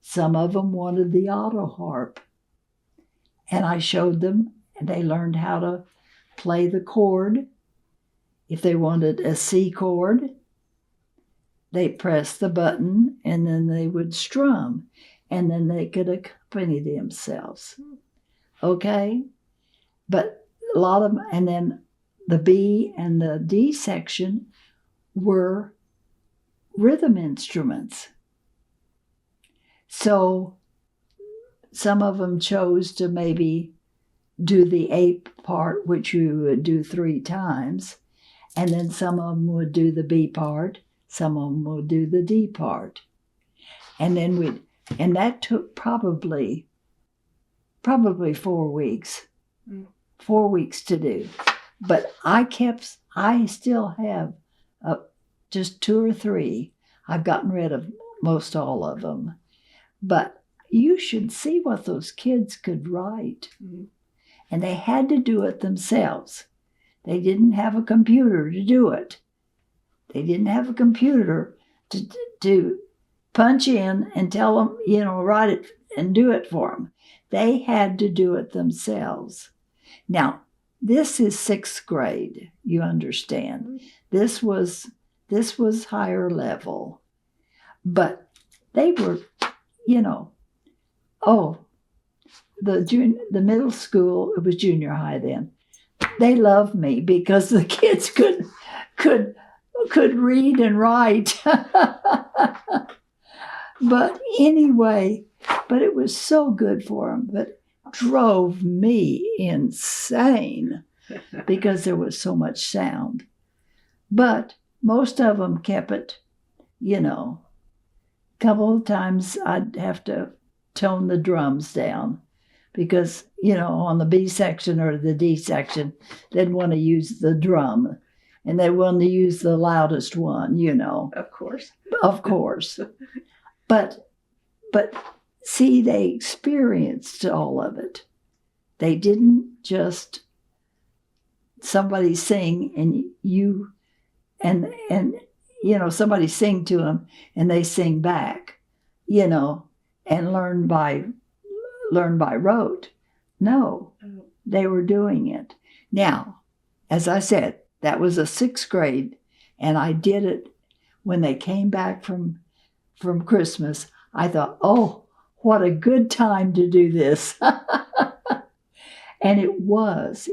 some of them wanted the OOHRP, and I showed them, and they learned how to play the chord. If they wanted a C chord, they pressed the button, and then they would strum, and then they could accompany themselves. Okay? But a lot of them, and then the B and the D section were rhythm instruments. So some of them chose to maybe do the A part, which you would do 3 times, and then some of them would do the B part, some of them would do the D part. And then and that took probably 4 weeks. 4 weeks to do. But I still have just 2 or 3. I've gotten rid of most all of them. But you should see what those kids could write. And they had to do it themselves. They didn't have a computer to do it. They didn't have a computer to punch in and tell them, write it and do it for them. They had to do it themselves. Now, this is 6th grade, you understand. This was higher level. But they were, the middle school, it was junior high then. They loved me because the kids could read and write. But anyway, but it was so good for them, but drove me insane because there was so much sound. But most of them kept it, a couple of times I'd have to tone the drums down because, on the B section or the D section, they'd want to use the drum and they want to use the loudest one, Of course. Of course. But see, they experienced all of it. They didn't just somebody sing and somebody sing to them and they sing back, and learn by rote. No, they were doing it. Now, as I said, that was a 6th grade, and I did it when they came back from Christmas. I thought, oh, what a good time to do this. And it was.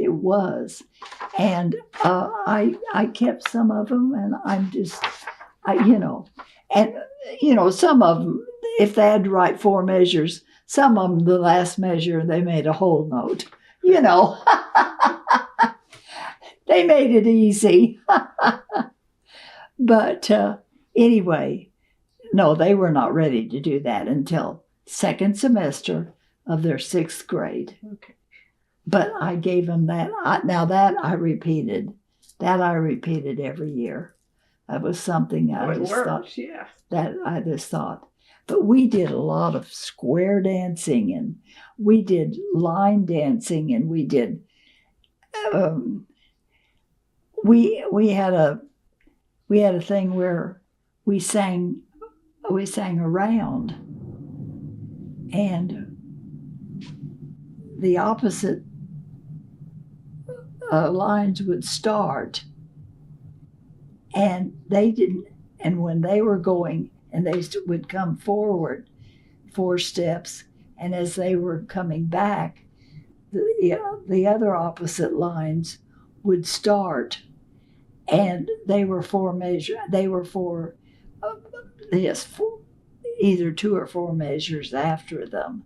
And I kept some of them, and some of them, if they had to write 4 measures, some of them, the last measure, they made a whole note, They made it easy. But anyway, no, they were not ready to do that until 2nd semester of their 6th grade. Okay. But I gave them that. That I repeated. That I repeated every year. That was something I just thought. Yeah. That I just thought. But we did a lot of square dancing, and we did line dancing, and we did. We had a thing where we sang around, and the opposite lines would start, and they didn't. And when they were going, and they would come forward 4 steps, and as they were coming back, the other opposite lines would start, and they were 4 measures. They were either 2 or 4 measures after them.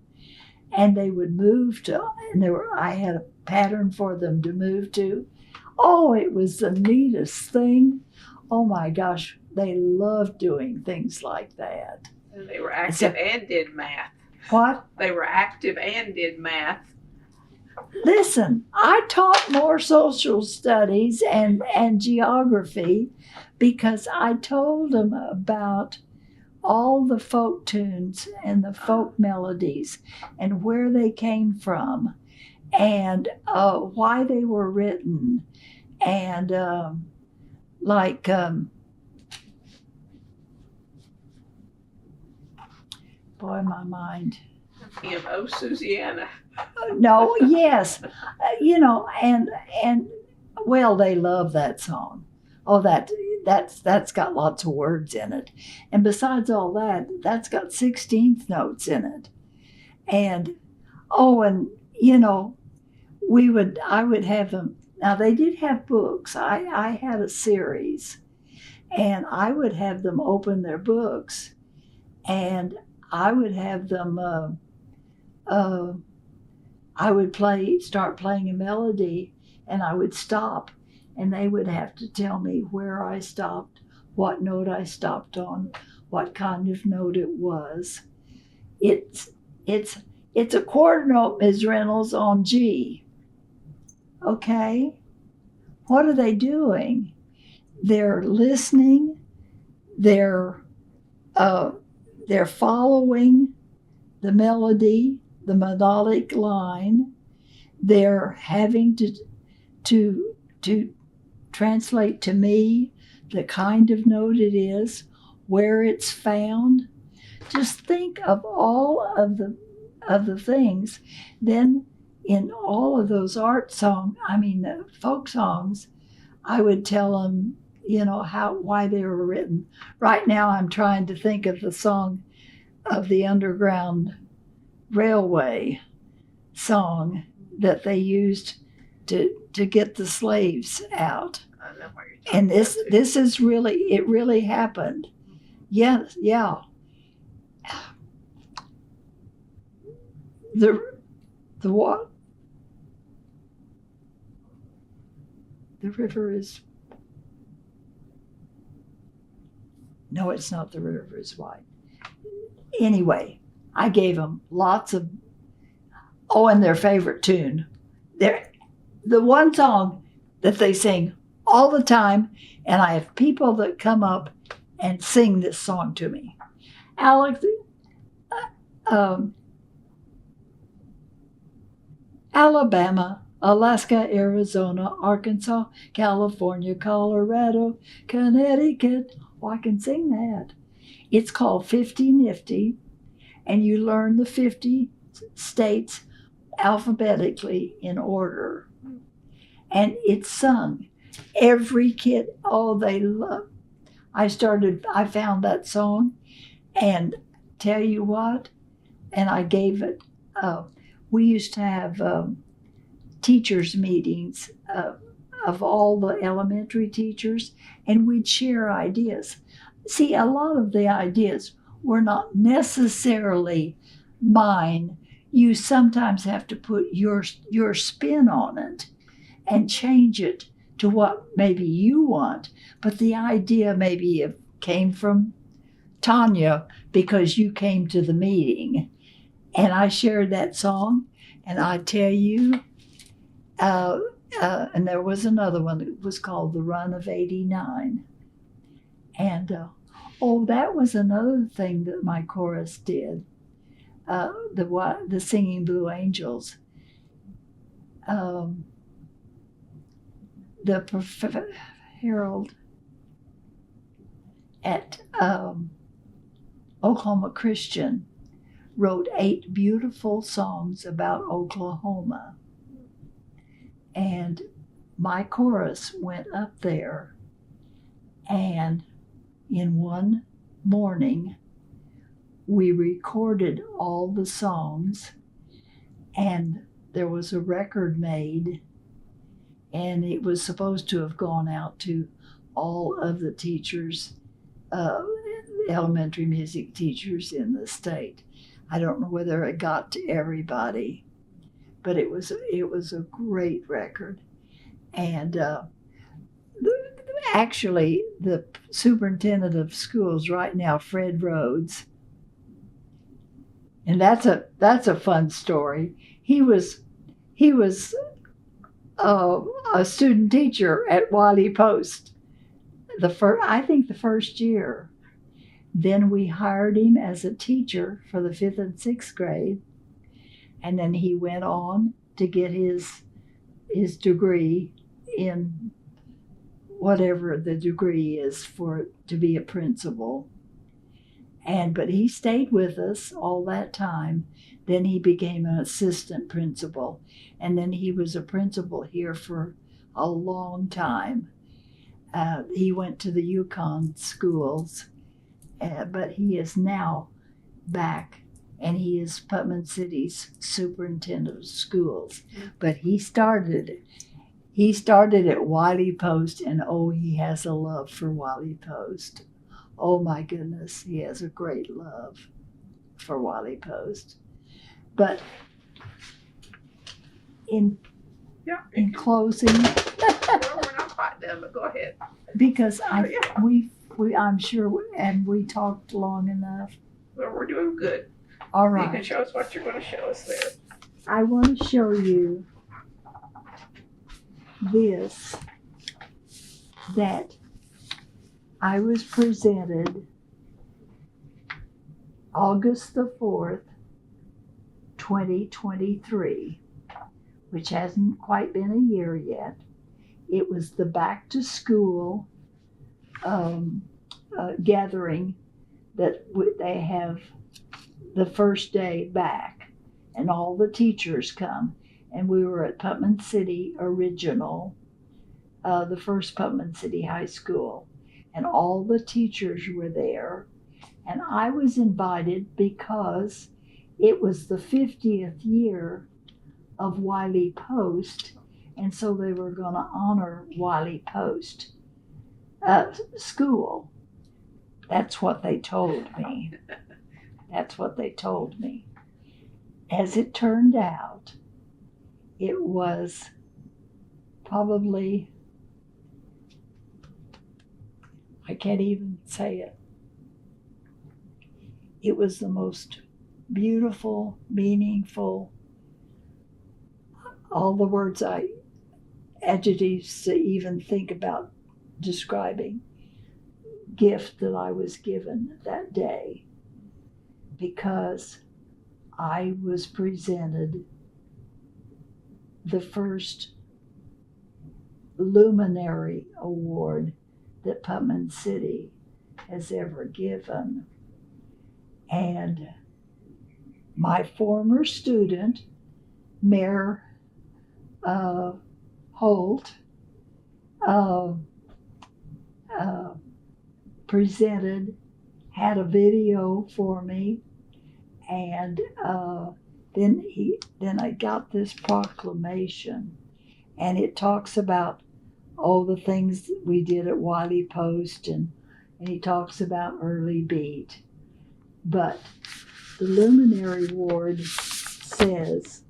And they would move to, and I had a pattern for them to move to. Oh, it was the neatest thing. Oh my gosh, they loved doing things like that. And they were active and did math. What? They were active and did math. Listen, I taught more social studies and geography because I told them about all the folk tunes and the folk melodies and where they came from and why they were written. And boy, my mind. Oh, Susanna. No, yes. And well, they love that song. Oh, that's got lots of words in it. And besides all that, that's got 16th notes in it. And I would have them. Now they did have books. I had a series, and I would have them open their books, and I would have them. I would start playing a melody, and I would stop, and they would have to tell me where I stopped, what note I stopped on, what kind of note it was. It's a quarter note, Ms. Reynolds, on G. Okay? What are they doing? They're listening. They're following the melody, the melodic line. They're having to translate to me the kind of note it is, where it's found. Just think of all of the things. Then in all of those the folk songs, I would tell them, why they were written. Right now I'm trying to think of the song of the Underground Railway song that they used to get the slaves out. I know what you're talking And this is really, it really happened. Yes, yeah. the what? The river is. No, it's not the river is wide. Anyway, I gave them lots of. Oh, and their favorite tune. The one song that they sing all the time, and I have people that come up and sing this song to me. Alex, Alabama, Alaska, Arizona, Arkansas, California, Colorado, Connecticut. Oh, I can sing that. It's called 50 Nifty, and you learn the 50 states alphabetically in order. And it's sung. Every kid, oh, they love. I found that song, and tell you what, and I gave it, we used to have teachers' meetings of all the elementary teachers, and we'd share ideas. See, a lot of the ideas were not necessarily mine. You sometimes have to put your spin on it and change it to what maybe you want. But the idea maybe came from Tanya because you came to the meeting. And I shared that song, and I tell you, and there was another one that was called The Run of 89. And, that was another thing that my chorus did. The Singing Blue Angels. The Herald at Oklahoma Christian wrote 8 beautiful songs about Oklahoma. And my chorus went up there, and in one morning, we recorded all the songs, and there was a record made, and it was supposed to have gone out to all of the teachers, elementary music teachers in the state. I don't know whether it got to everybody, but it was a great record. And actually, the superintendent of schools right now, Fred Rhodes, and that's a fun story. He was a student teacher at Wiley Post I think the first year. Then we hired him as a teacher for the 5th and 6th grade, and then he went on to get his degree in whatever the degree is to be a principal. But he stayed with us all that time. Then he became an assistant principal, and then he was a principal here for a long time. He went to the Yukon schools, but he is now back, and he is Putnam City's superintendent of schools. But he started at Wiley Post, and he has a love for Wiley Post. Oh my goodness, he has a great love for Wiley Post. But in closing, Well, we're not quite done, but go ahead. because I'm sure, and we talked long enough. Well, we're doing good. All You can right, show us what you're going to show us there. I want to show you this, that I was presented August the 4th, 2023, which hasn't quite been a year yet. It was the back to school gathering that they have the first day back, and all the teachers come. And we were at Putnam City Original, the first Putnam City High School, and all the teachers were there. And I was invited because it was the 50th year of Wiley Post, and so they were going to honor Wiley Post school. That's what they told me. That's what they told me. As it turned out, it was probably, I can't even say it. It was the most beautiful, meaningful, all the words adjectives to even think about describing, gift that I was given that day, because I was presented the first luminary award that Putnam City has ever given. And my former student, Mayor Holt, presented, had a video for me, and then I got this proclamation, and it talks about all the things that we did at Wiley Post, and he talks about early beat. But the Luminary Award says,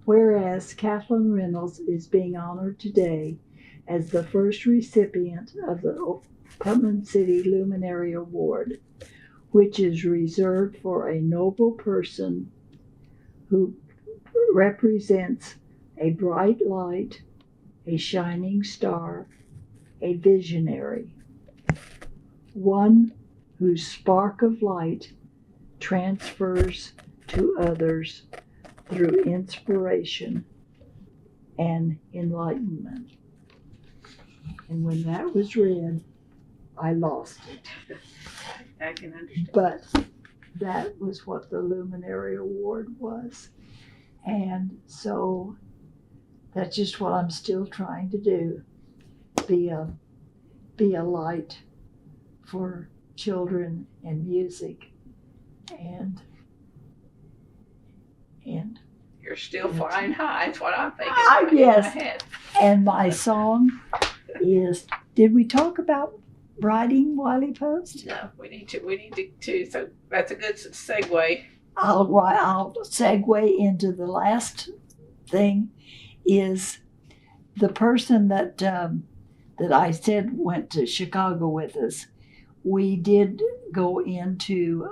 whereas Kathlyn Reynolds is being honored today as the first recipient of the Putnam City Luminary Award, which is reserved for a noble person who represents a bright light, a shining star, a visionary, one whose spark of light transfers to others through inspiration and enlightenment. And when that was read, I lost it. I can understand. But that was what the Luminary Award was. And so that's just what I'm still trying to do. Be a light for children and music. And You're still flying high. That's what I'm thinking. yes. In my head. And my song is, did we talk about writing Wiley Post? No, we need to. So that's a good segue. I'll segue into the last thing. Is the person that I said went to Chicago with us. We did go into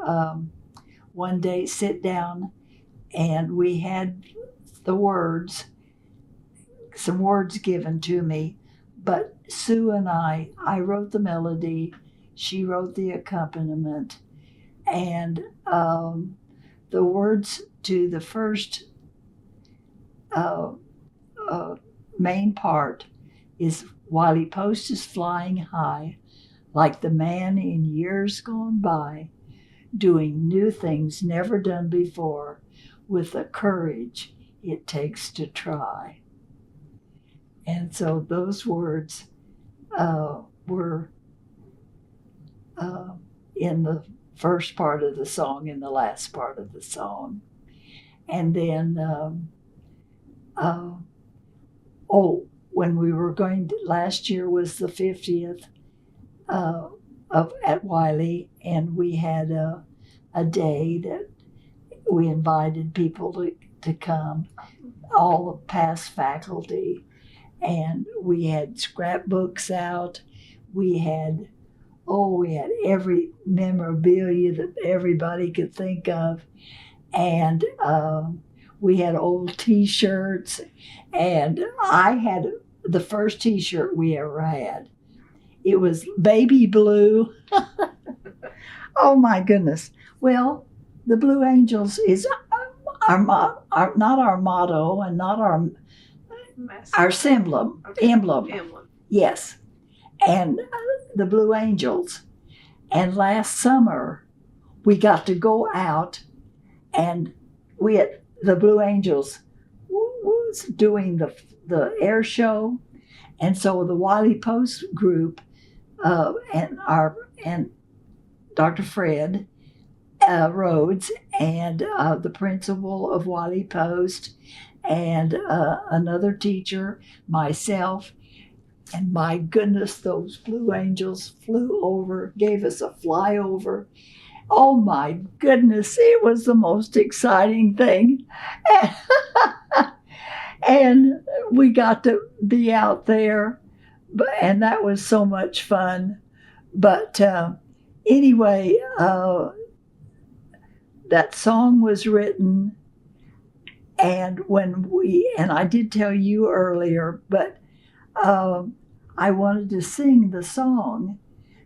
one day, sit down, and we had some words given to me. But Sue and I wrote the melody, she wrote the accompaniment, and the words to the first main part is, Wiley Post is flying high, like the man in years gone by, doing new things never done before, with the courage it takes to try. And so those words were in the first part of the song, in the last part of the song. And then, when we were going to, last year was the 50th at Wiley, and we had a day that we invited people to come, all the past faculty, and we had scrapbooks out. We had every memorabilia that everybody could think of, and we had old T-shirts, and I had the first T-shirt we ever had. It was baby blue. Oh my goodness. Well, the Blue Angels is not our motto and not our emblem. Okay. Emblem. Yes. And the Blue Angels. And last summer, we got to go out, and the Blue Angels was doing the air show. And so the Wiley Post group and Dr. Fred Rhodes and the principal of Wiley Post and another teacher, myself, and my goodness, those Blue Angels flew over, gave us a flyover, Oh my goodness, it was the most exciting thing. And we got to be out there, and that was so much fun. But anyway, that song was written, and and I did tell you earlier, but I wanted to sing the song,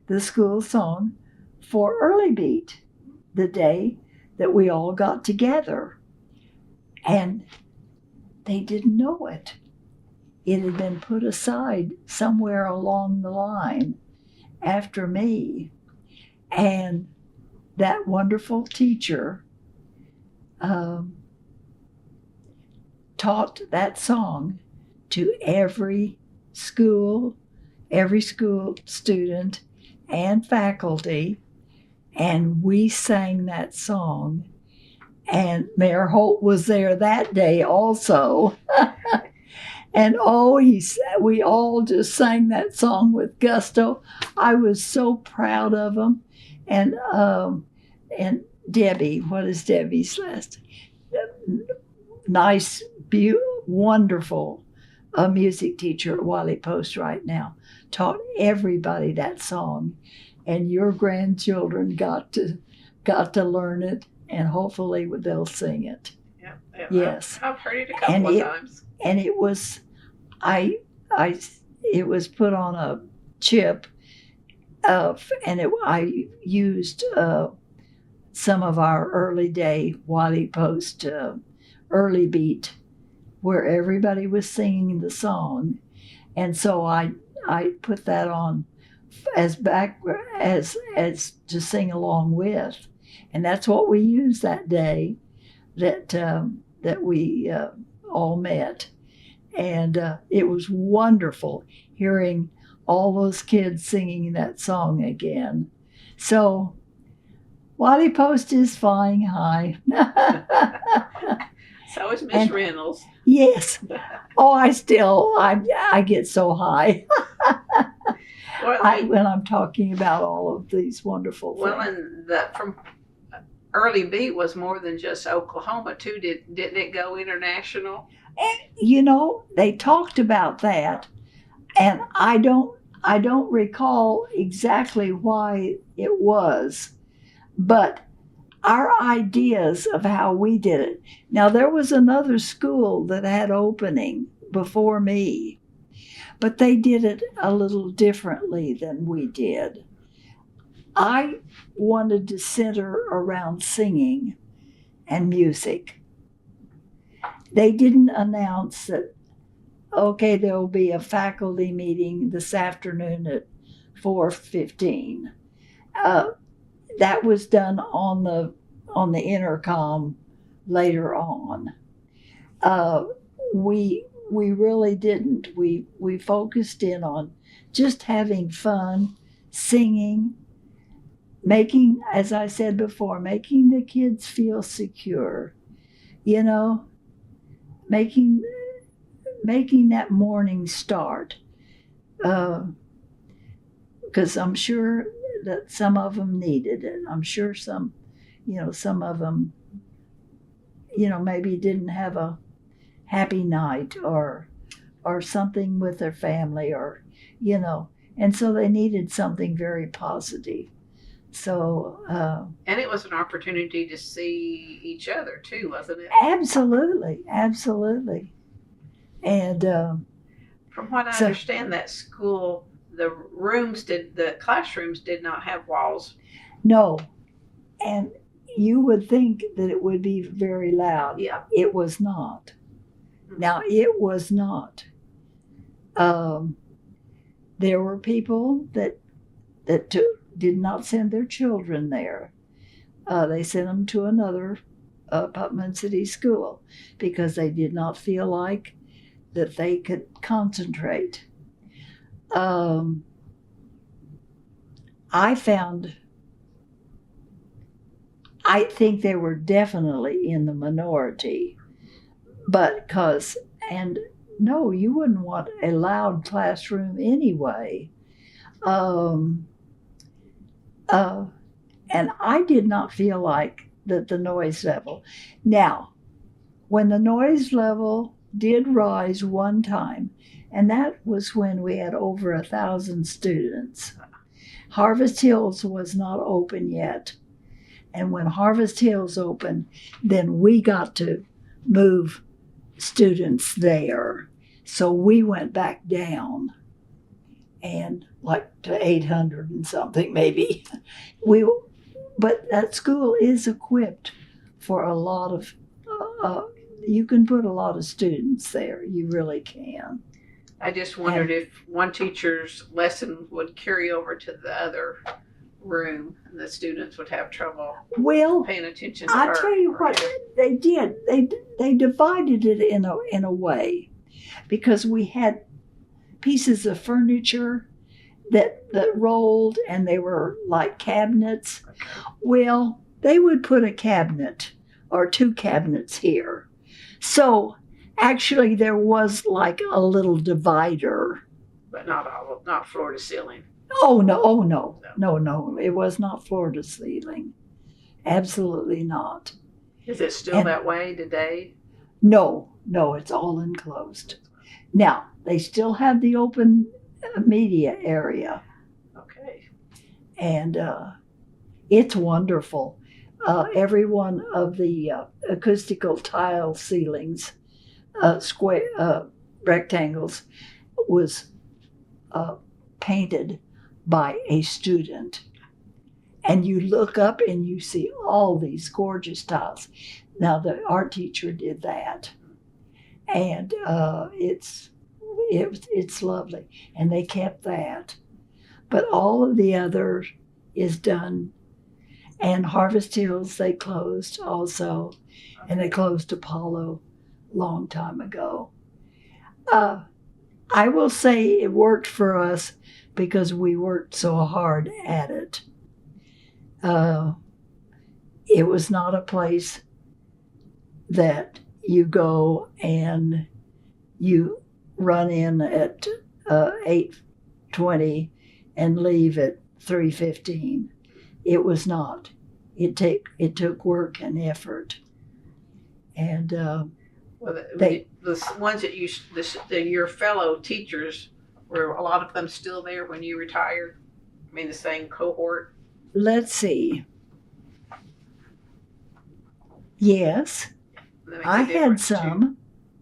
the school song, for Early Beat, the day that we all got together. And they didn't know it. It had been put aside somewhere along the line after me. And that wonderful teacher taught that song to every school student and faculty, and we sang that song. And Mayor Holt was there that day also. And we all just sang that song with gusto. I was so proud of them. And Debbie, what is Debbie's last? Nice, wonderful music teacher at Wiley Post right now, taught everybody that song. And your grandchildren got to learn it, and hopefully they'll sing it. Yeah, yes. I've heard it a couple of times. And it was, it was put on a chip, and I used some of our early day Wiley Post Early Beat, where everybody was singing the song, and so I put that on as to sing along with, and that's what we used that day that we all met, and it was wonderful hearing all those kids singing that song again. So Wiley Post is flying high. So is Miss Reynolds. Yes. Oh, I get so high when I'm talking about all of these wonderful things. Well, and from Early Beat was more than just Oklahoma too. Didn't it go international? And, they talked about that, and I don't recall exactly why it was, but our ideas of how we did it. Now, there was another school that had opening before me, but they did it a little differently than we did. I wanted to center around singing and music. They didn't announce that, okay, there'll be a faculty meeting this afternoon at 4:15. That was done on the intercom later on. We really didn't. We focused in on just having fun, singing, making, as I said before, making the kids feel secure. Making that morning start. Because I'm sure that some of them needed it. I'm sure some of them, maybe didn't have a happy night or something with their family and so they needed something very positive. So, and it was an opportunity to see each other too, wasn't it? Absolutely. And from what I understand, that school, the classrooms did not have walls. No, and you would think that it would be very loud. Yeah, it was not. Mm-hmm. Now it was not. There were people that did not send their children there. They sent them to another Putnam City school because they did not feel like that they could concentrate. I think they were definitely in the minority, and no, you wouldn't want a loud classroom anyway. And I did not feel like that the noise level. Now, when the noise level did rise one time, and that was when we had over 1,000 students. Harvest Hills was not open yet. And when Harvest Hills opened, then we got to move students there. So we went back down and like to 800 and something maybe. But that school is equipped for a lot of, you can put a lot of students there. You really can. I just wondered if one teacher's lesson would carry over to the other room and the students would have trouble paying attention to her. I'll tell you what they did. They divided it in a way, because we had pieces of furniture that rolled, and they were like cabinets. Okay. Well, they would put a cabinet or two cabinets here. So actually there was like a little divider. But not floor to ceiling. Oh no. It was not floor to ceiling. Absolutely not. Is it still that way today? No, it's all enclosed. Now, they still have the open media area. Okay. And it's wonderful. Every one of the acoustical tile ceilings, rectangles, was painted by a student. And you look up and you see all these gorgeous tiles. Now, the art teacher did that. And it's lovely. And they kept that. But all of the other is done. And Harvest Hills, they closed also. And they closed Apollo a long time ago. I will say it worked for us because we worked so hard at it. It was not a place that you go and you run in at 8:20 and leave at 3:15. It was not. It took work and effort. And the ones that your fellow teachers, were a lot of them still there when you retired? I mean, the same cohort? Let's see. Yes, I had some. Too.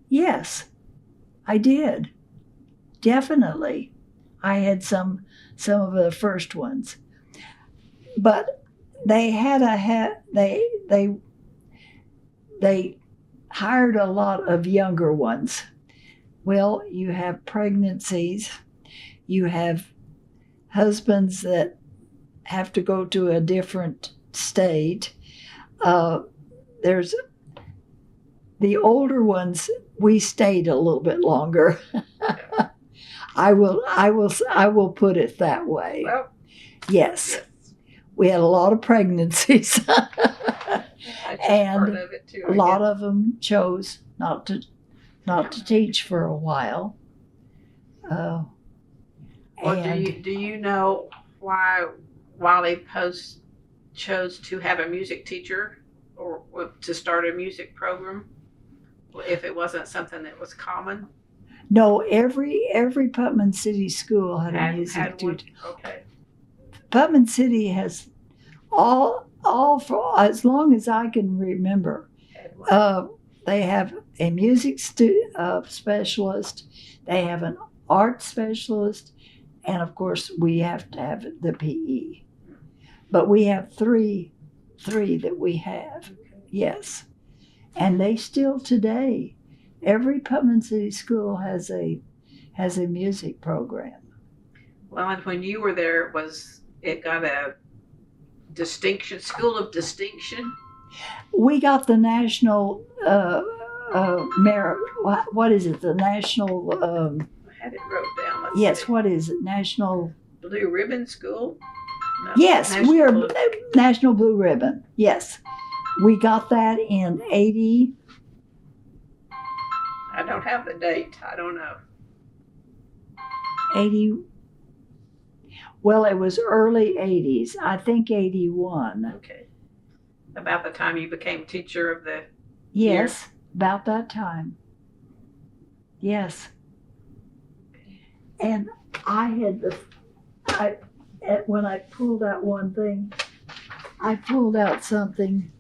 Yes, I did. Definitely. I had some of the first ones. But they had they hired a lot of younger ones. Well, you have pregnancies, you have husbands that have to go to a different state. There's the older ones. We stayed a little bit longer. I will put it that way. Well, yes. We had a lot of pregnancies, and a lot of them chose not to teach for a while. Well, do you know why Wiley Post chose to have a music teacher or to start a music program if it wasn't something that was common? No, every Putnam City school had a music teacher. Okay. Putnam City has all for as long as I can remember. They have a music specialist. They have an art specialist, and of course we have to have the PE. But we have three that we have. Yes, and they still today. Every Putnam City school has a music program. Well, and when you were there, it got a distinction, school of distinction? We got the national merit. What is it? The national. I had it wrote down. Yes. See. What is it? National Blue Ribbon School. No, yes, we are National Blue Ribbon. Yes, we got that in 80. I don't have the date. I don't know. 80. Well, it was early 80s. I think 81. Okay. About the time you became teacher of the Yes, year? about that time. Yes. And I had when I pulled out one thing, I pulled out something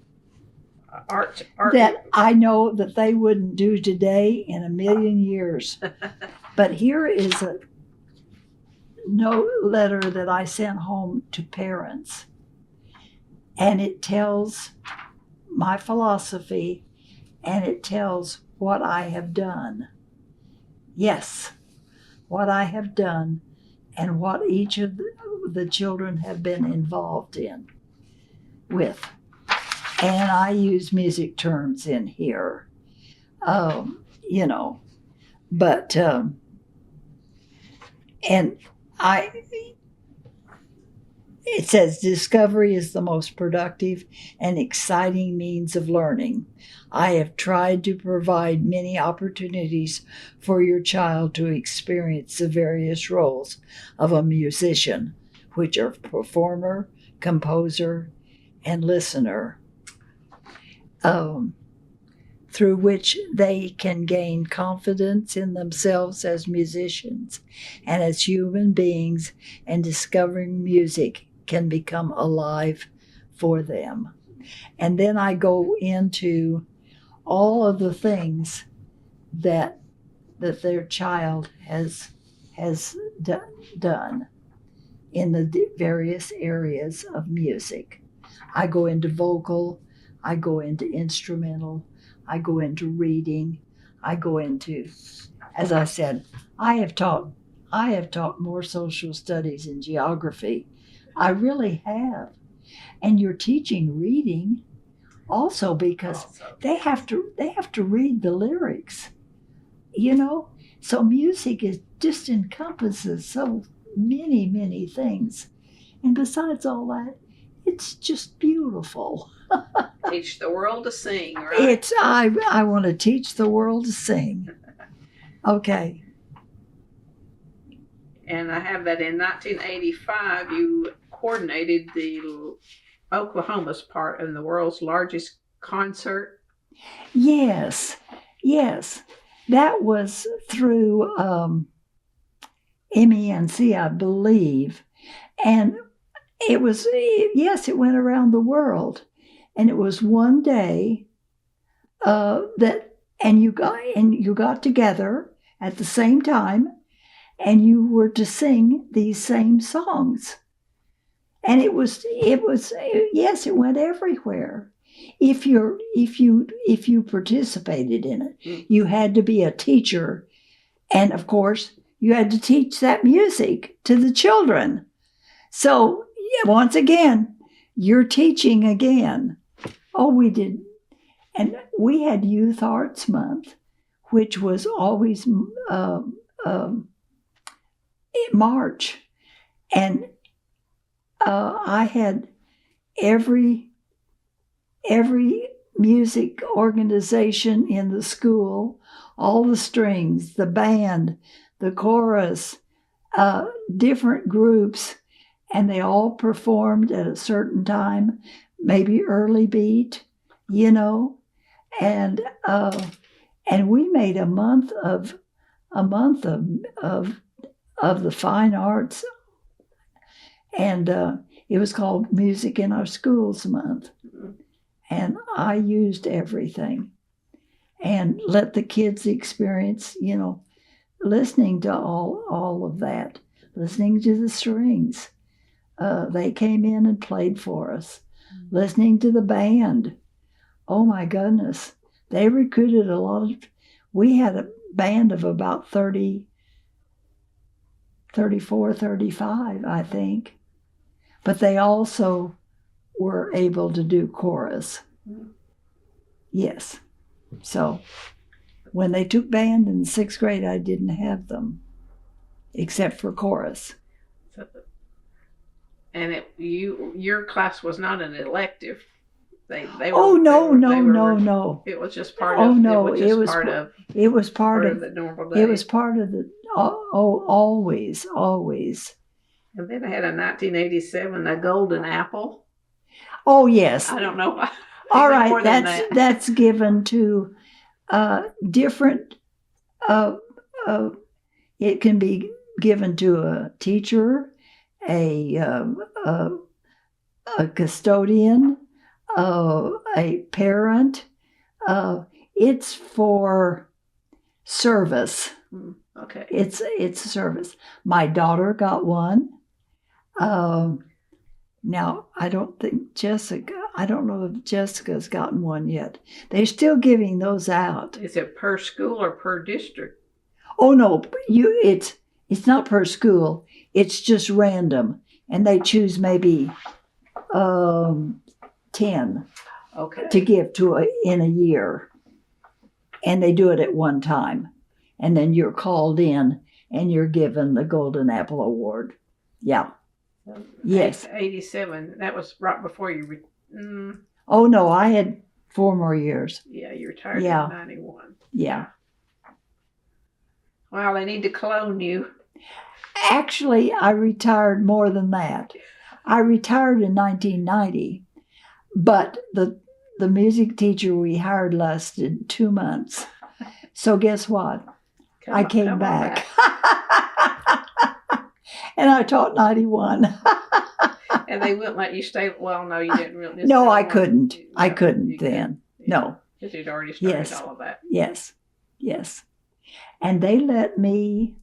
Art. that I know that they wouldn't do today in a million years. But here is a note letter that I sent home to parents. And it tells my philosophy, and it tells what I have done. Yes, what I have done and what each of the children have been involved with. And I use music terms in here, you know, but, and it says discovery is the most productive and exciting means of learning. I have tried to provide many opportunities for your child to experience the various roles of a musician, which are performer, composer, and listener, through which they can gain confidence in themselves as musicians and as human beings, and discovering music can become alive for them. And then I go into all of the things that their child has done in the various areas of music. I go into vocal, I go into instrumental, I go into reading, I go into, as I said, I have taught more social studies and geography. I really have. And you're teaching reading also because they have to read the lyrics, you know? So music just encompasses so many things. And besides all that, it's just beautiful. Teach the world to sing, right? I want to teach the world to sing. Okay. And I have that in 1985, you coordinated the Oklahoma's part in the world's largest concert. Yes. That was through MENC, I believe. And it was, yes, it went around the world. And it was one day and you got together at the same time, and you were to sing these same songs. And it went everywhere. If you participated in it, you had to be a teacher, and of course you had to teach that music to the children. So once again, you're teaching again. Oh, we did. And we had Youth Arts Month, which was always March. And I had every music organization in the school, all the strings, the band, the chorus, different groups, and they all performed at a certain time, maybe early beat, you know, and we made a month of the fine arts, and it was called Music in Our Schools Month, and I used everything and let the kids experience, you know, listening to all of that, listening to the strings. They came in and played for us, listening to the band. Oh my goodness. They recruited we had a band of about 30, 34, 35, I think. But they also were able to do chorus. Yes. So when they took band in the 6th grade, I didn't have them, except for chorus. And your class was not an elective. No. It was just part of. It was part of the normal day. It was part of the always. And then I had a 1987, a golden apple. Oh, yes. I don't know why. All right, that's given to different. It can be given to a teacher, a custodian, a parent. It's for service. Okay. It's service. My daughter got one. Now, I don't know if Jessica's gotten one yet. They're still giving those out. Is it per school or per district? Oh no, it's not per school. It's just random, and they choose maybe 10 to give to in a year, and they do it at one time, and then you're called in and you're given the Golden Apple Award. Yeah. Yes. 87. That was right before you. Oh no, I had 4 more years. Yeah, you retired in 91. Yeah. Well, they need to clone you. Actually, I retired more than that. I retired in 1990, but the music teacher we hired lasted 2 months. So guess what? I came back. And I taught 91. And they wouldn't let you stay. Well, no, you didn't really. No, I couldn't. I couldn't then. Yeah. No. Because you'd already started all of that. Yes. Yes. And they let me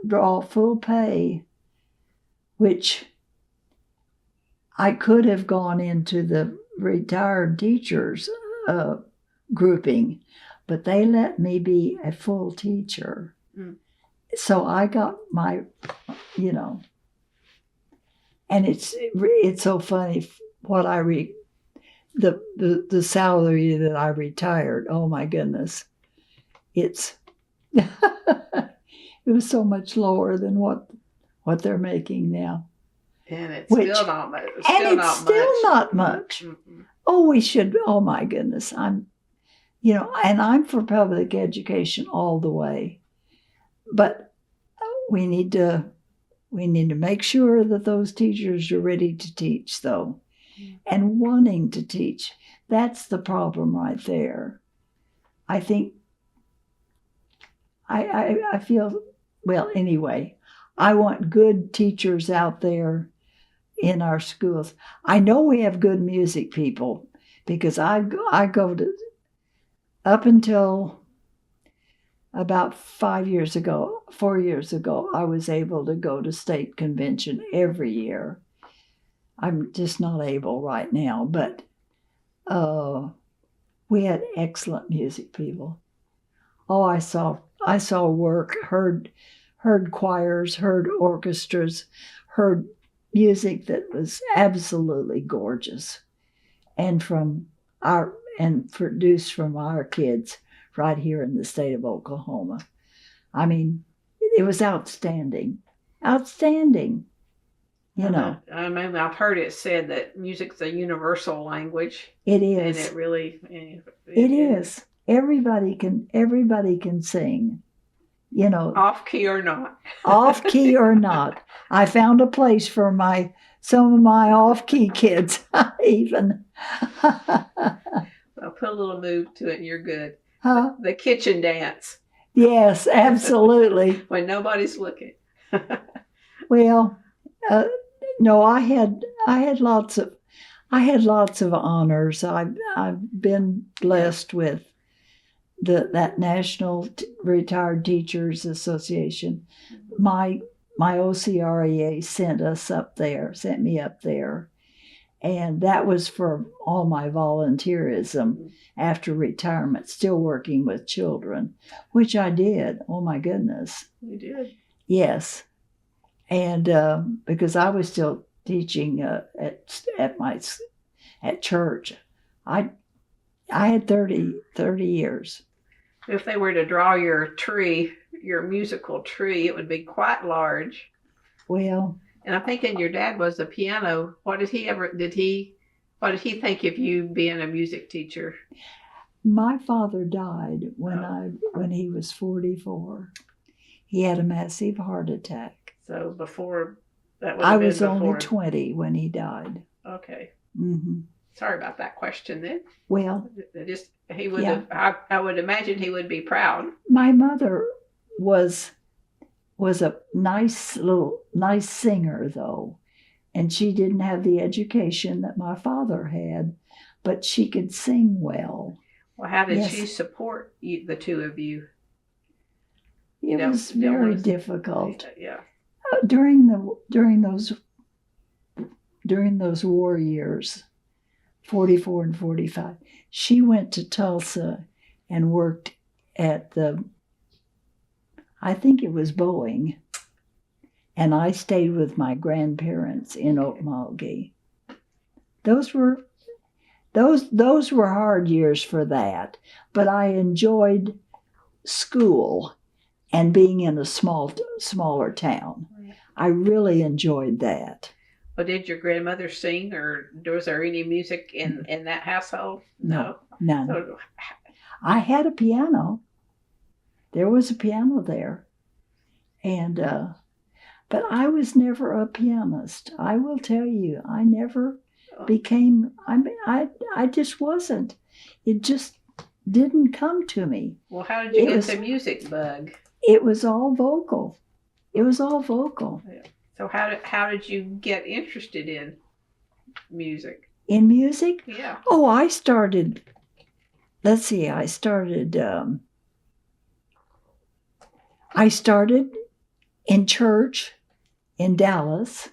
draw full pay, which I could have gone into the retired teachers grouping, but they let me be a full teacher. So I got my, and it's so funny what the salary that I retired. Oh my goodness, it was so much lower than what they're making now. And it's still not much. Not much. Mm-hmm. Oh, we should. Oh my goodness, and I'm for public education all the way, but we need to make sure that those teachers are ready to teach, though, and wanting to teach. That's the problem right there. I think. I feel well. Anyway, I want good teachers out there in our schools. I know we have good music people because I go to, up until about 4 years ago, I was able to go to state convention every year. I'm just not able right now, but we had excellent music people. Oh, I saw work, heard choirs, heard orchestras, heard music that was absolutely gorgeous, and produced from our kids right here in the state of Oklahoma. I mean, it was outstanding. Outstanding. I mean, I've heard it said that music's a universal language. It is. And it really it is. Everybody can sing. Off key or not. Off key or not. I found a place for some of my off key kids even. I'll put a little move to it and you're good. Huh? The kitchen dance. Yes, absolutely. When nobody's looking. Well, no, I had lots of honors. I've been blessed with that National Retired Teachers Association. My OCREA sent me up there, and that was for all my volunteerism after retirement, still working with children, which I did. Oh my goodness. You did? Yes. And because I was still teaching at church, I had 30 years. If they were to draw your musical tree, it would be quite large. Well, and I'm thinking your dad was a piano. What did he think of you being a music teacher? My father died when he was 44. He had a massive heart attack. So before that would I have been was before. only 20 when he died. Okay. Mm-hmm. Sorry about that question then. Well, he would have. I would imagine he would be proud. My mother was a nice singer though, and she didn't have the education that my father had, but she could sing well. Well, how did she support you, the two of you? It was very difficult. Yeah. During those war years, 44 and 45, she went to Tulsa and worked at I think it was Boeing, and I stayed with my grandparents in OOHRP. Those were hard years for that, but I enjoyed school and being in a smaller town. I really enjoyed that. Well, did your grandmother sing, or was there any music in that household? No, none. So, I had a piano. There was a piano there, and but I was never a pianist. I will tell you, I never became. I just wasn't. It just didn't come to me. Well, how did you get the music bug? It was all vocal. Yeah. So how did you get interested in music? In music? Yeah. Oh, I started. Let's see. I started in church in Dallas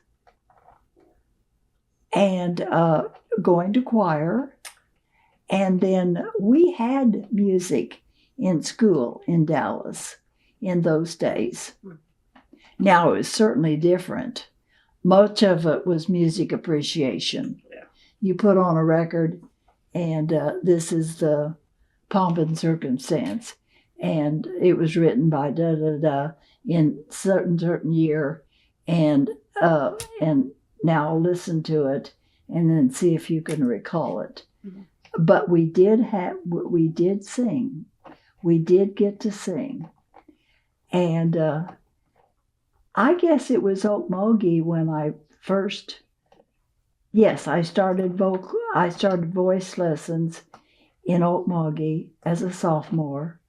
and going to choir. And then we had music in school in Dallas in those days. Now it was certainly different. Much of it was music appreciation. Yeah. You put on a record and this is the Pomp and Circumstance. And it was written by da-da-da in certain year. And now listen to it and then see if you can recall it. Mm-hmm. But we did sing. We did get to sing. And I guess it was OOHRP when I first, I started voice lessons in OOHRP as a sophomore.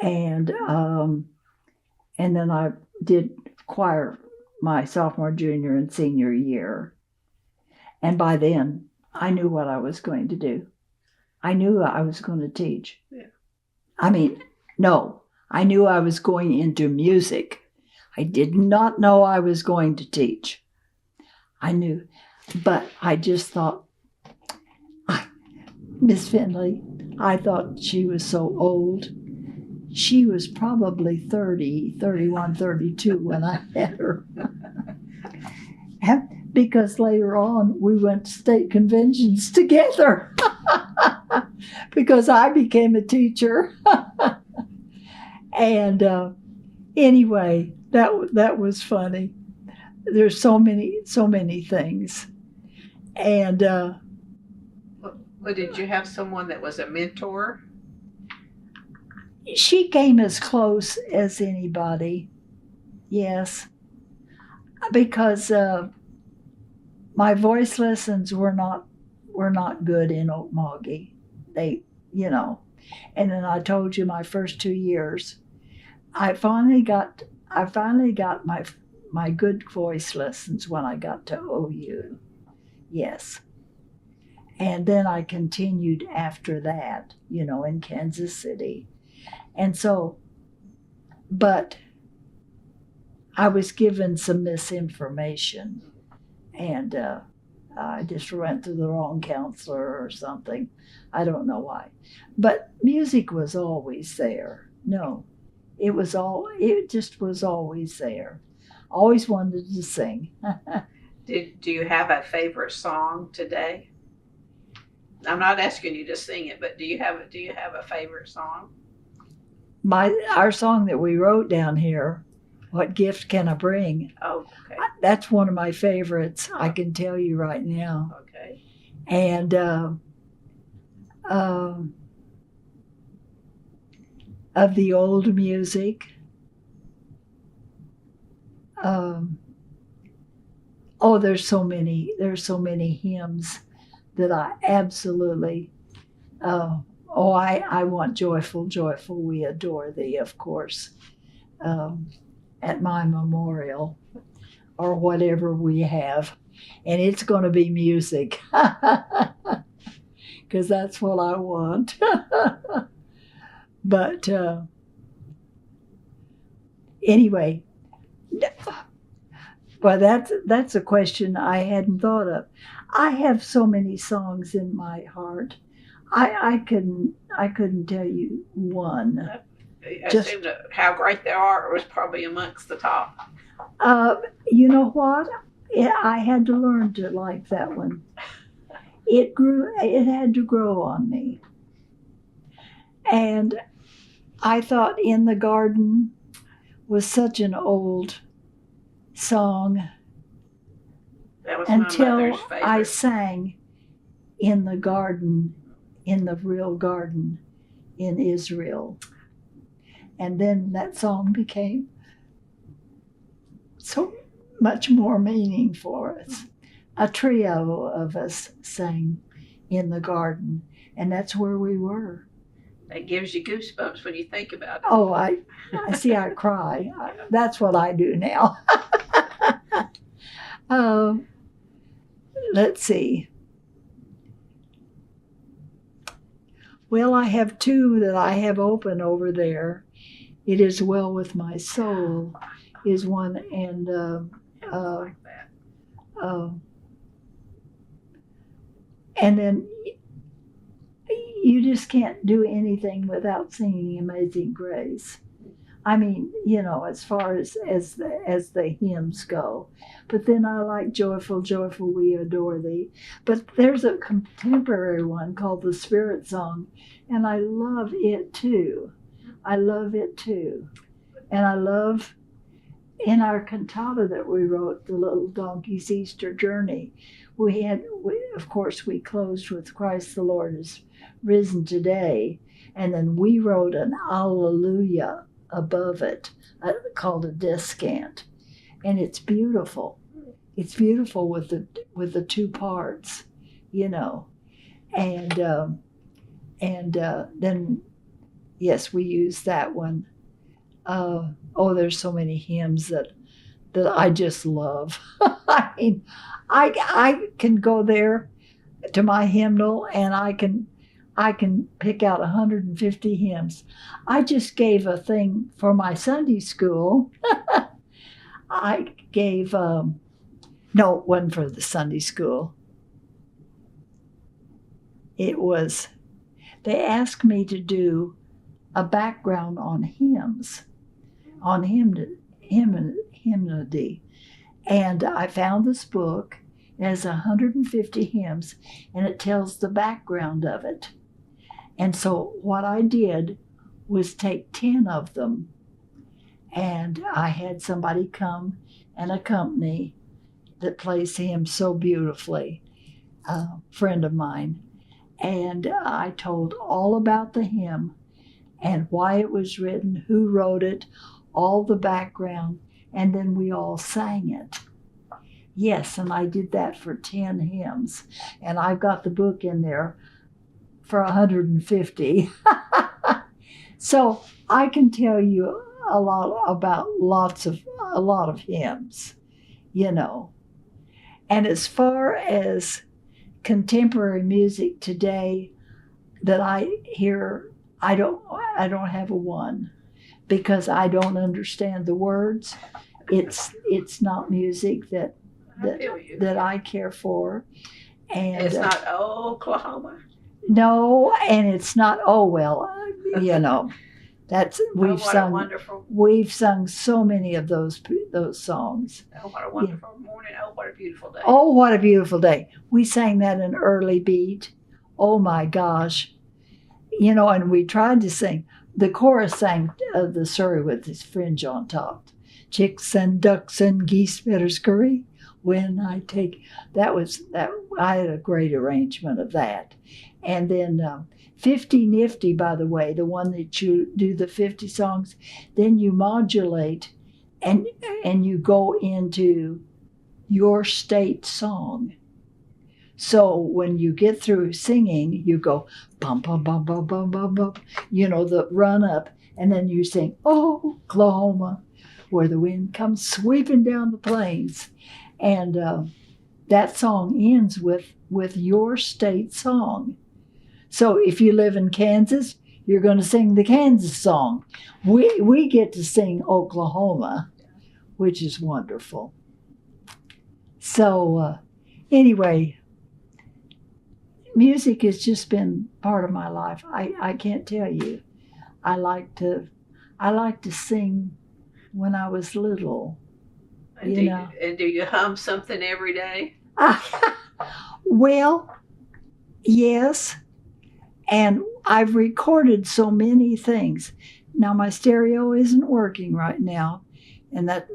And then I did choir my sophomore, junior, and senior year. And by then, I knew what I was going to do. I knew I was going to teach. Yeah. I knew I was going into music. I did not know I was going to teach. I knew, but I just thought, Miss Finley, I thought she was so old. She was probably 30, 31, 32 when I met her. Because later on, we went to state conventions together. Because I became a teacher. And anyway, that was funny. There's so many things. And well, did you have someone that was a mentor? She came as close as anybody. Yes. Because my voice lessons were not good in OOHRP. They, and then I told you my first 2 years, I finally got my good voice lessons when I got to OU. Yes. And then I continued after that, in Kansas City. And so, but I was given some misinformation, and I just went to the wrong counselor or something. I don't know why. But music was always there. No, it just was always there. Always wanted to sing. Do you have a favorite song today? I'm not asking you to sing it, but do you have a favorite song? Our song that we wrote down here, What Gift Can I Bring? Oh, okay. That's one of my favorites. I can tell you right now. Okay. And of the old music, Oh, there's so many hymns that I absolutely, I want joyful, joyful, we adore thee, of course, at my memorial or whatever we have. And it's going to be music because that's what I want. But anyway, well, that's a question I hadn't thought of. I have so many songs in my heart. I couldn't tell you one. I assume that how great they are was probably amongst the top. You know what? I had to learn to like that one. It had to grow on me. And I thought In the Garden was such an old song That was until my mother's favorite. I sang In the Garden, in the real garden in Israel. And then that song became so much more meaning for us. A trio of us sang In the Garden, and that's where we were. That gives you goosebumps when you think about it. Oh, I see, I cry. That's what I do now. Let's see. Well, I have two that I have open over there. It Is Well With My Soul is one, and Like that. And then you just can't do anything without singing Amazing Grace. I mean, as far as the hymns go. But then I like Joyful, Joyful, We Adore Thee. But there's a contemporary one called the Spirit Song, and I love it too. And I love, in our cantata that we wrote, The Little Donkey's Easter Journey, of course, we closed with Christ the Lord is risen today. And then we wrote an Alleluia above it called a descant. And it's beautiful. It's beautiful with the two parts, And then, yes, we use that one. There's so many hymns that I just love. I mean, I can go there to my hymnal and I can pick out 150 hymns. I just gave a thing for my Sunday school. I gave, no, it wasn't for the Sunday school. It was, they asked me to do a background on hymns, on hymnody. And I found this book. It has 150 hymns, and it tells the background of it. And so what I did was take 10 of them, and I had somebody come and accompany that plays hymns so beautifully, a friend of mine. And I told all about the hymn and why it was written, who wrote it, all the background, and then we all sang it. Yes, and I did that for 10 hymns, and I've got the book in there for 150. So I can tell you a lot about a lot of hymns, And as far as contemporary music today that I hear, I don't have a one, because I don't understand the words. It's not music that I care for. And it's not Oklahoma. No, and it's not that's we've sung so many of those songs. Oh, what a wonderful morning. Oh, what a beautiful day. Oh, what a beautiful day. We sang that in early beat. Oh my gosh. And we tried to sing. The chorus sang the Surrey with his fringe on top. Chicks and ducks and geese better scurry when I take. That. I had a great arrangement of that. And then 50 Nifty, by the way, the one that you do the 50 songs, then you modulate and you go into your state song. So when you get through singing, you go bum bum bum bum bum bum bum, the run up, and then you sing Oklahoma, where the wind comes sweeping down the plains, and that song ends with your state song. So if you live in Kansas, you're going to sing the Kansas song. We get to sing Oklahoma, which is wonderful. So anyway, music has just been part of my life. I can't tell you. I like to sing when I was little. And do you hum something every day? Well, yes. And I've recorded so many things. Now my stereo isn't working right now, and that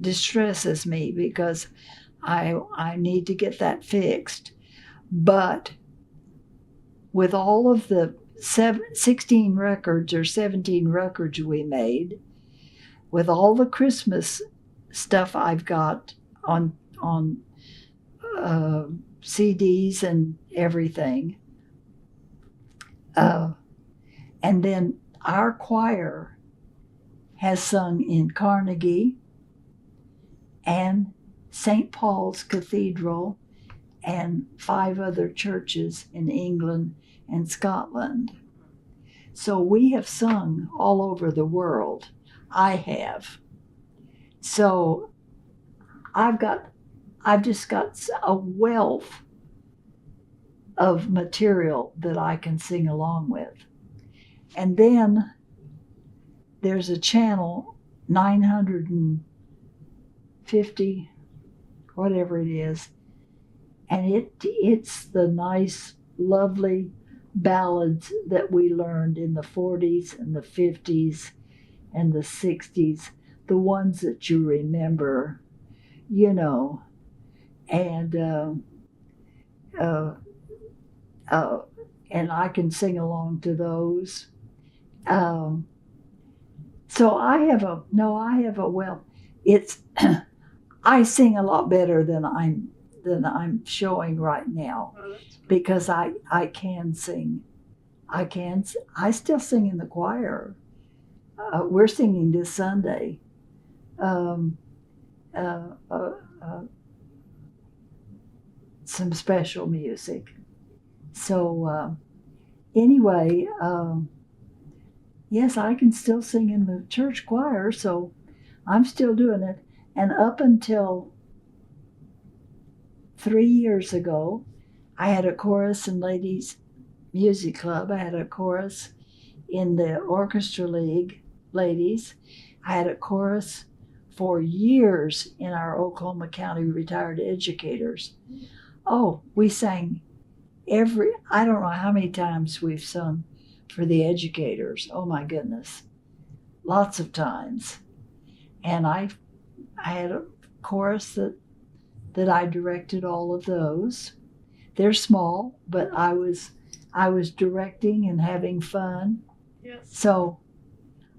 distresses me because I need to get that fixed. But with all of the 16 records or 17 records we made, with all the Christmas stuff I've got on CDs and everything, and then our choir has sung in Carnegie and St. Paul's Cathedral and 5 other churches in England and Scotland. So we have sung all over the world. I have. So I've just got a wealth of material that I can sing along with. And then there's a channel, 950, whatever it is, and it's the nice, lovely ballads that we learned in the 40s and the 50s and the 60s, the ones that you remember, and I can sing along to those. So I have a it's I sing a lot better than I'm showing right now, because I can sing. I still sing in the choir. We're singing this Sunday. Some special music. So anyway, yes, I can still sing in the church choir, so I'm still doing it. And up until 3 years ago, I had a chorus in Ladies Music Club. I had a chorus in the Orchestra League, Ladies. I had a chorus for years in our Oklahoma County Retired Educators. Oh, we sang I don't know how many times we've sung for the educators. Oh my goodness. Lots of times. And I had a chorus that I directed all of those. They're small, but I was directing and having fun. Yes. So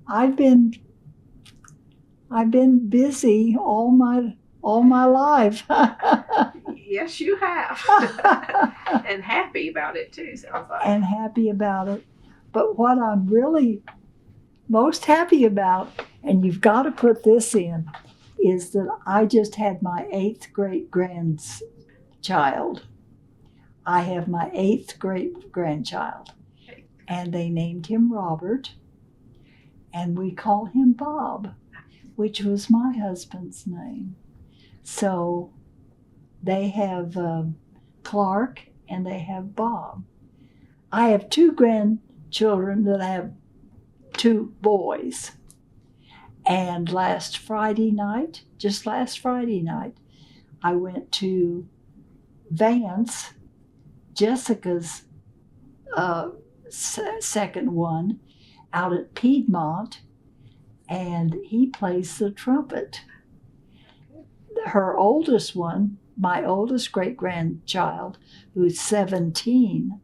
I've been busy all my life. Yes, you have. And happy about it too, sounds like. And happy about it. But what I'm really most happy about, and you've got to put this in, is that I just had my 8th great grandchild. I have my 8th great grandchild. And they named him Robert, and we call him Bob, which was my husband's name. So they have Clark and they have Bob. I have 2 grandchildren that have 2 boys. And just last Friday night, I went to Vance, Jessica's second one, out at Piedmont, and he plays the trumpet. Her oldest one, my oldest great-grandchild, who's 17,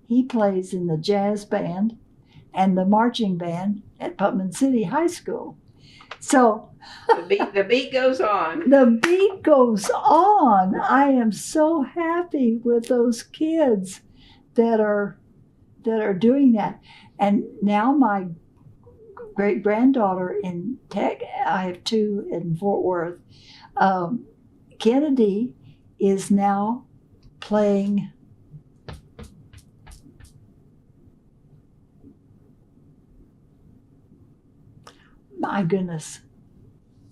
he plays in the jazz band and the marching band at Putnam City High School. So the beat goes on. the beat goes on. I am so happy with those kids that are doing that. And now my great granddaughter in Tech, I have two in Fort Worth. Kennedy is now playing. My goodness,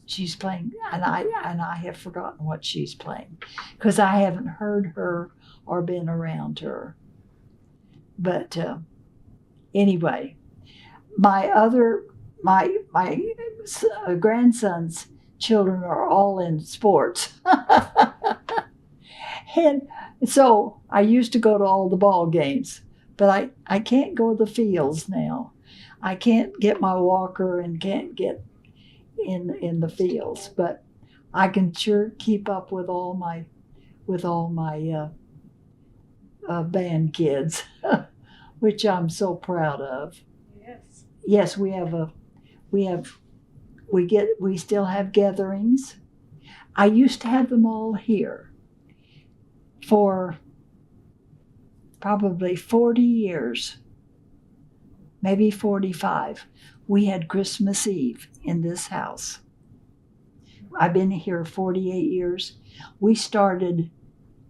she's playing, and I have forgotten what she's playing because I haven't heard her or been around her. But anyway, my grandson's children are all in sports. And so I used to go to all the ball games, but I can't go to the fields now. I can't get my walker and can't get in the fields, but I can sure keep up with all my band kids, which I'm so proud of. Yes. Yes, we still have gatherings. I used to have them all here for probably 40 years, maybe 45. We had Christmas Eve in this house. I've been here 48 years. We started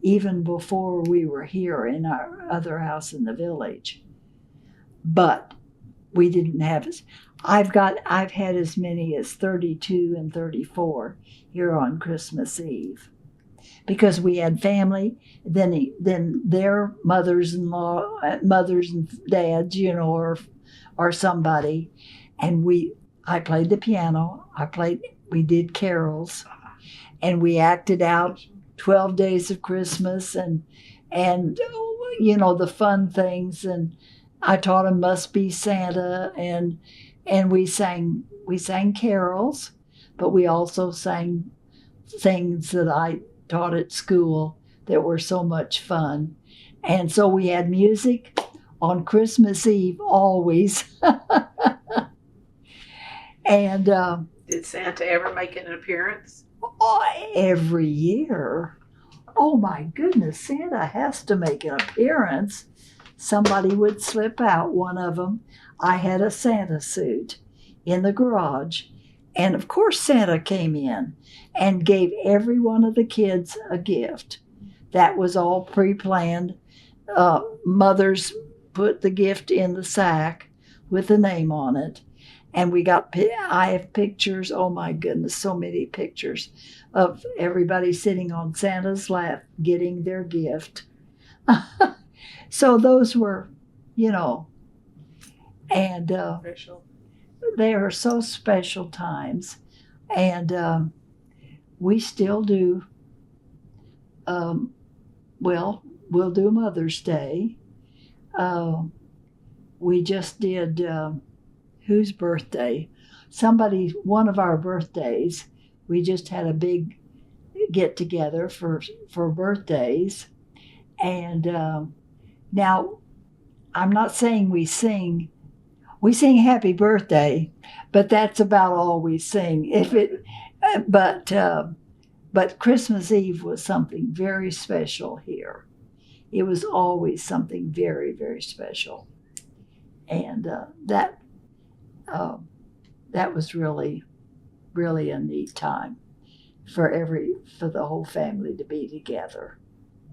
even before we were here in our other house in the village. But we didn't have as I've had as many as 32 and 34 here on Christmas Eve. Because we had family, then their mothers-in-law, mothers and dads, or somebody, and I played the piano. We did carols, and we acted out 12 Days of Christmas and the fun things, and I taught them Must Be Santa, and we sang carols, but we also sang things that I taught at school that were so much fun. And so we had music on Christmas Eve always. And did Santa ever make an appearance? Every year. Oh my goodness, Santa has to make an appearance. Somebody would slip out, one of them. I had a Santa suit in the garage. And of course, Santa came in and gave every one of the kids a gift. That was all pre-planned. Mothers put the gift in the sack with the name on it. And I have pictures, oh my goodness, so many pictures of everybody sitting on Santa's lap getting their gift. So those were, and Special. they are so special times. And we still do, we'll do Mother's Day. We just did, whose birthday? One of our birthdays. We just had a big get together for birthdays. And now, I'm not saying we sing Happy Birthday, but that's about all we sing. But Christmas Eve was something very special here. It was always something very, very special. And that was really, really a neat time for the whole family to be together.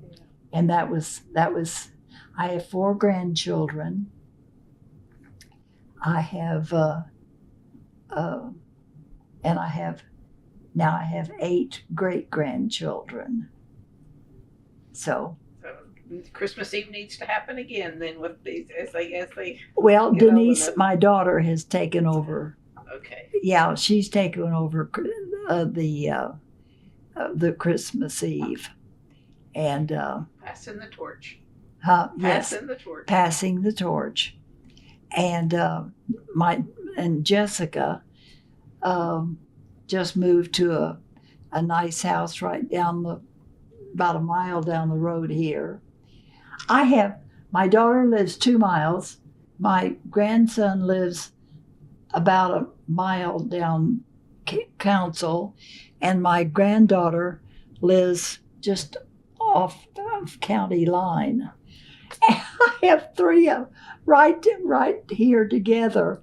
Yeah. And that was. I have 4 grandchildren. I have, and I have 8 great grandchildren. So Christmas Eve needs to happen again then with these as they. Well, Denise, my daughter, has taken over. Okay. Yeah, she's taken over the Christmas Eve, and Passing the torch. Yes, passing the torch, and Jessica just moved to a nice house right about a mile down the road here. My daughter lives 2 miles. My grandson lives about a mile down council, and my granddaughter lives just off of county line. And I have three of right here together,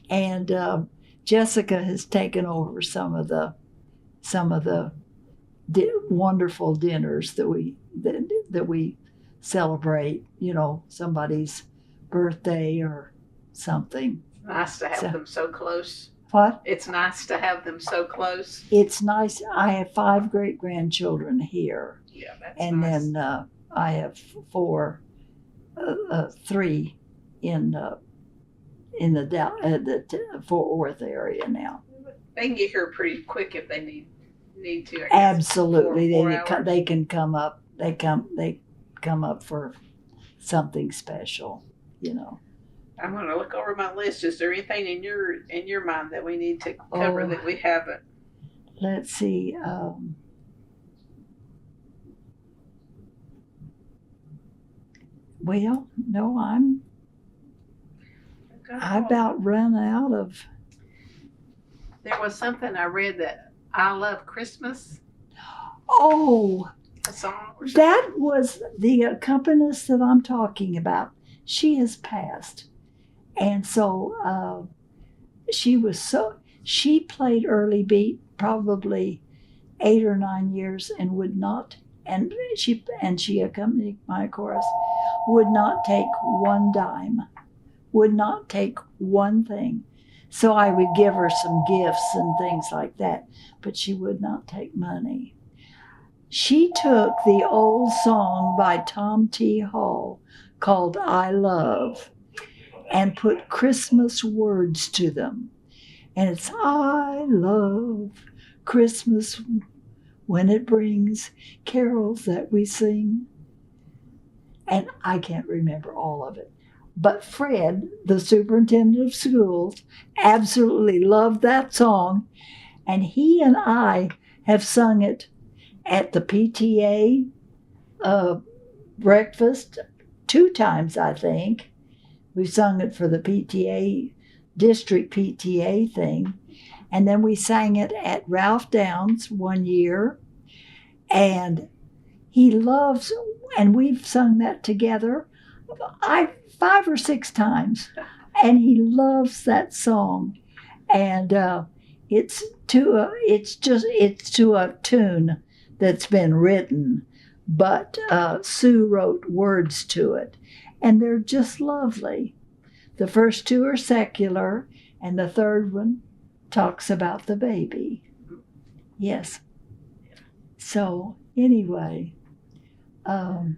and Jessica has taken over some of the wonderful dinners that we celebrate. Somebody's birthday or something. Nice to have them so close. What? It's nice to have them so close. It's nice. I have 5 great-grandchildren here. Yeah, that's and nice. And then I have 3 in the Fort Worth area now. They can get here pretty quick if they need to. I guess. Absolutely, 4 hours. they can come up. They come up for something special. I'm going to look over my list. Is there anything in your mind that we need to cover that we haven't? Let's see. Well, no, I about run out of. There was something I read that I Love Christmas. Oh, A song or something. that was the accompanist that I'm talking about. She has passed. And so she played early beat probably 8 or 9 years and would not, and she accompanied my chorus, would not take one dime, would not take one thing. So I would give her some gifts and things like that, but she would not take money. She took the old song by Tom T. Hall called I Love and put Christmas words to them. And it's, I love Christmas when it brings carols that we sing. And I can't remember all of it. But Fred, the superintendent of schools, absolutely loved that song. And he and I have sung it at the PTA breakfast 2 times, I think. We sung it for the PTA, district PTA thing. And then we sang it at Ralph Downs one year. And he loves, and we've sung that together 5 or 6 times. And he loves that song. And it's to a tune that's been written, but Sue wrote words to it. And they're just lovely. The first 2 are secular, and the third one talks about the baby. Yes. So, anyway. I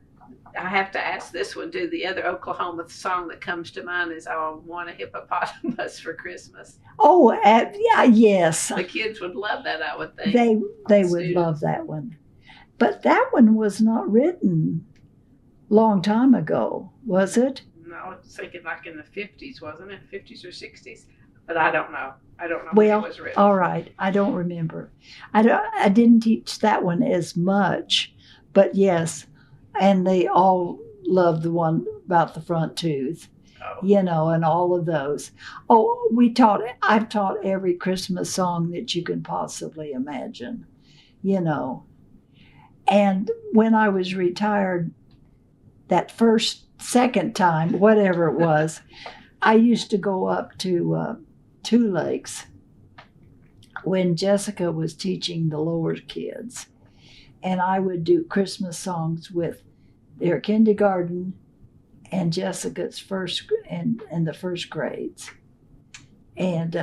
have to ask this one, too. The other Oklahoma song that comes to mind is I Want a Hippopotamus for Christmas. Oh, yeah, yes. The kids would love that, I would think. They would love that one. But that one was not written long time ago, was it? No, I was thinking like in the 50s, wasn't it? 50s or 60s? But I don't know. I don't know Well, when it was written. All right. I don't remember. I didn't teach that one as much, but yes. And they all loved the one about the front tooth, and all of those. Oh, I've taught every Christmas song that you can possibly imagine, And when I was retired, that second time, whatever it was, I used to go up to 2 Lakes when Jessica was teaching the lower kids. And I would do Christmas songs with their kindergarten and Jessica's first and the first grades. And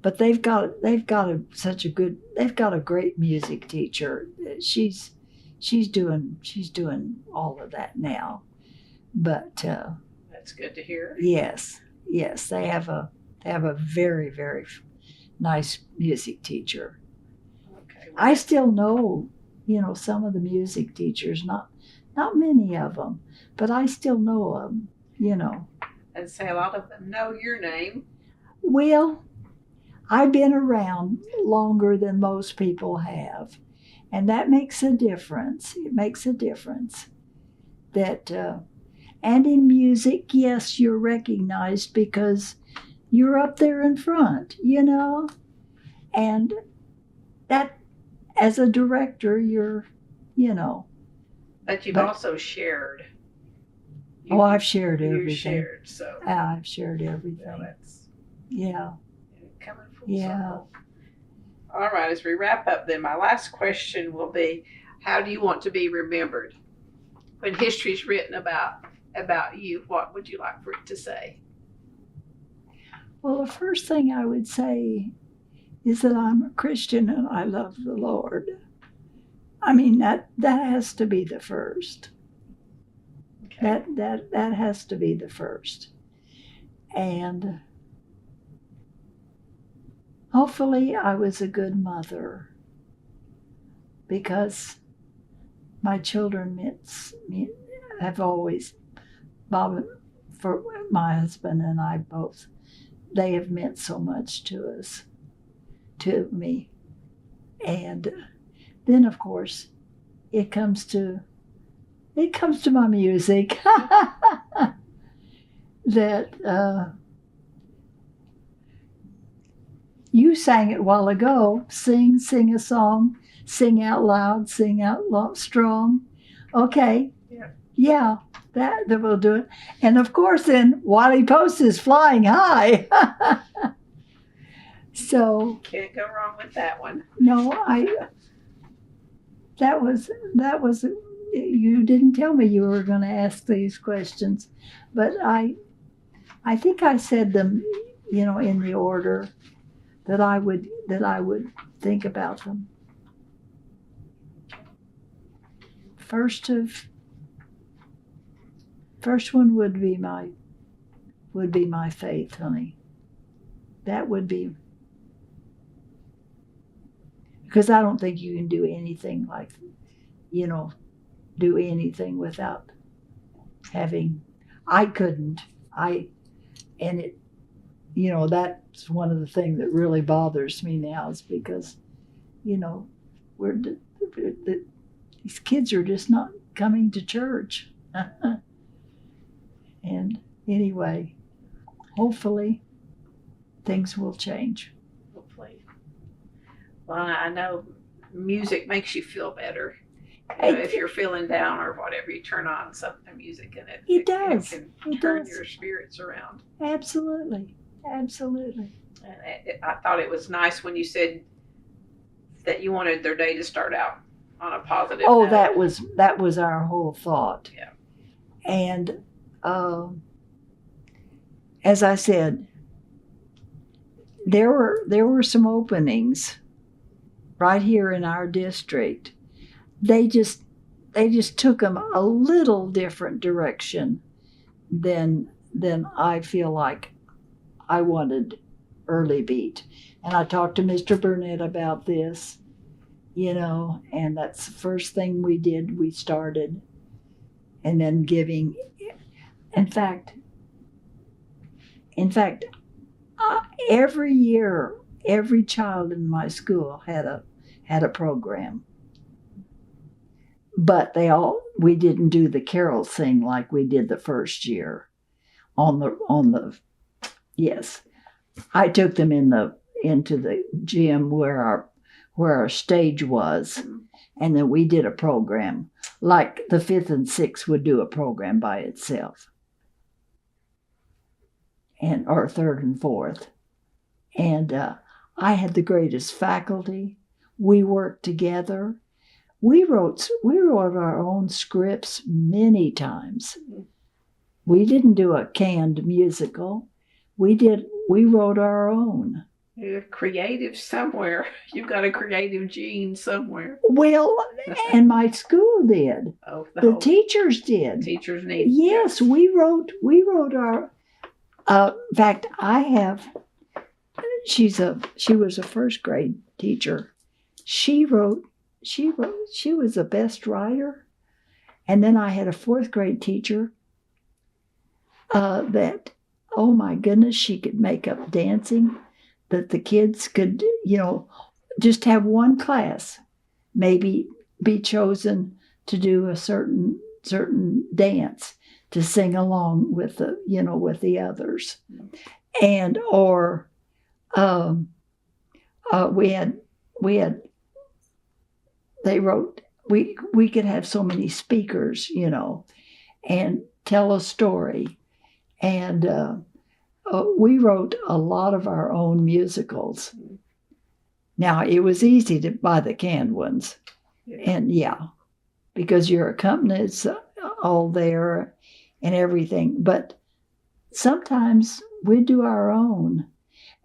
but they've got a great music teacher. She's doing all of that now. But that's good to hear. Yes, they have a very, very nice music teacher. Okay. I still know, some of the music teachers, not many of them, but I still know them, And say a lot of them know your name. Well, I've been around longer than most people have, and that makes a difference. It makes a difference. That, and in music, yes, you're recognized because you're up there in front, And that, as a director, you're, you know. But you've also shared. I've shared everything. You shared, so. I've shared everything. Well, that's coming full circle. All right, as we wrap up then, my last question will be, how do you want to be remembered? When history is written about you, what would you like for it to say? Well, the first thing I would say is that I'm a Christian and I love the Lord. I mean, that has to be the first. Okay. That has to be the first. And hopefully I was a good mother, because my children have always, Bob, for my husband and I both, they have meant so much to us, to me. And then, of course, it comes to my music. That you sang it a while ago. Sing a song, sing out loud, strong. Okay. Yeah, that will do it. And of course, then Wiley Post is flying high. So can't go wrong with that one. No, that was. You didn't tell me you were going to ask these questions, but I think I said them, in the order that I would think about them. First one would be my faith, honey. That would be, because I don't think you can do anything like, do anything without having. I couldn't. That's one of the things that really bothers me now, is because, these kids are just not coming to church. And anyway, hopefully things will change. Hopefully. Well, I know music makes you feel better. If you're feeling down or whatever, you turn on some music and it does. It can turn your spirits around. Absolutely. And I thought it was nice when you said that you wanted their day to start out on a positive note. That was our whole thought. Yeah. And as I said, there were some openings right here in our district. They just took them a little different direction than I feel like I wanted early beat. And I talked to Mr. Burnett about this, and that's the first thing we did. We started, and then giving. In fact, every year, every child in my school had a program. But we didn't do the carol thing like we did the first year. Yes, I took them into the gym where our stage was, and then we did a program like the 5th and 6th would do a program by itself, or 3rd and 4th, and I had the greatest faculty. We worked together. We wrote our own scripts many times. We didn't do a canned musical. We wrote our own. You're creative somewhere. You've got a creative gene somewhere. Well, and my school did. Oh, the teachers did. Teachers need. Yes, we wrote our. In fact, I have. She was a first grade teacher. She was the best writer. And then I had a 4th grade teacher that, oh my goodness, she could make up dancing, that the kids could, just have one class, maybe be chosen to do a certain dance to sing along with the others. And, or we had they wrote, we could have so many speakers, and tell a story. And we wrote a lot of our own musicals. Now, it was easy to buy the canned ones. And because your accompanist's all there and everything. But sometimes we'd do our own.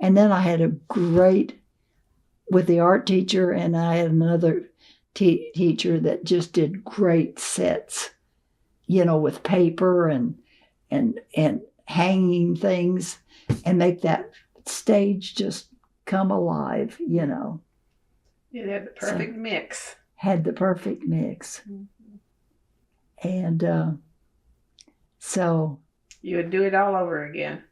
And then I had a great, with the art teacher, and I had another teacher that just did great sets, with paper and hanging things and make that stage just come alive, It had the perfect mix. Had the perfect mix. Mm-hmm. And so you would do it all over again.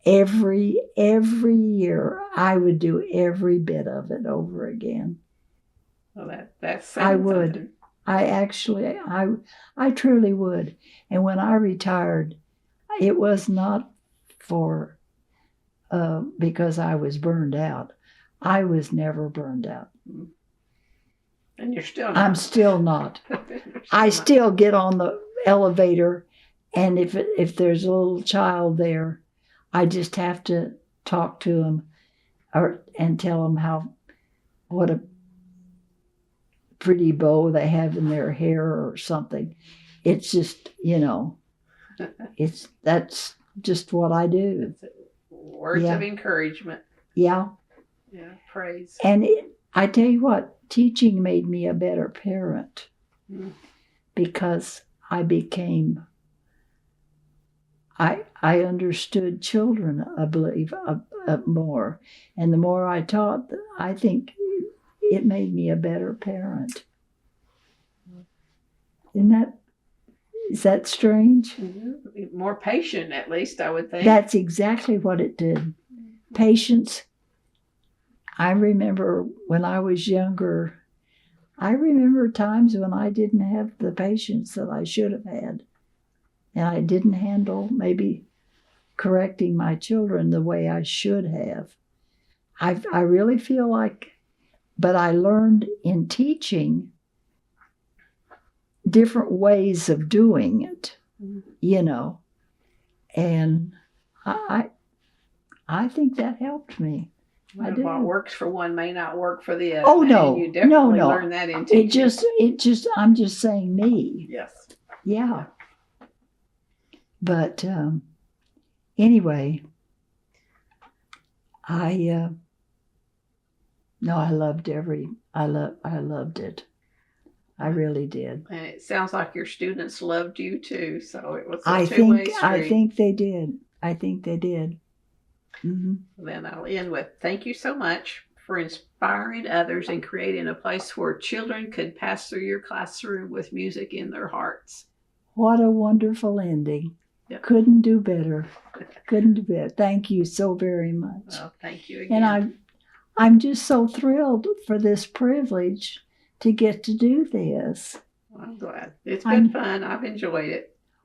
Every year I would do every bit of it over again. Well, that's I would. Something. I truly would. And when I retired, it was not for because I was burned out. I was never burned out. And you're still not. I'm still not. I still get on the elevator, and if there's a little child there, I just have to talk to them and tell them what a pretty bow they have in their hair or something. It's just, that's just what I do. Words of encouragement. Yeah. Yeah, praise. And I tell you what, teaching made me a better parent because I became, I understood children, I believe, more. And the more I taught, I think it made me a better parent. Is that strange? Mm-hmm. More patient, at least, I would think. That's exactly what it did. Patience. I remember when I was younger, I remember times when I didn't have the patience that I should have had. And I didn't handle maybe correcting my children the way I should have. I really feel like, but I learned in teaching different ways of doing it, and I think that helped me. Well, what works for one may not work for the other. Oh no, you definitely no. learn that in teaching. It just. I'm just saying me. Yes. Yeah. But anyway, I loved it. I really did. And it sounds like your students loved you too. So it was a two-way street. I think they did. Mm-hmm. Then I'll end with thank you so much for inspiring others and creating a place where children could pass through your classroom with music in their hearts. What a wonderful ending. Yep. Couldn't do better. Thank you so very much. Well, thank you again. And I'm just so thrilled for this privilege to get to do this. Well, I'm glad. It's been fun. I've enjoyed it.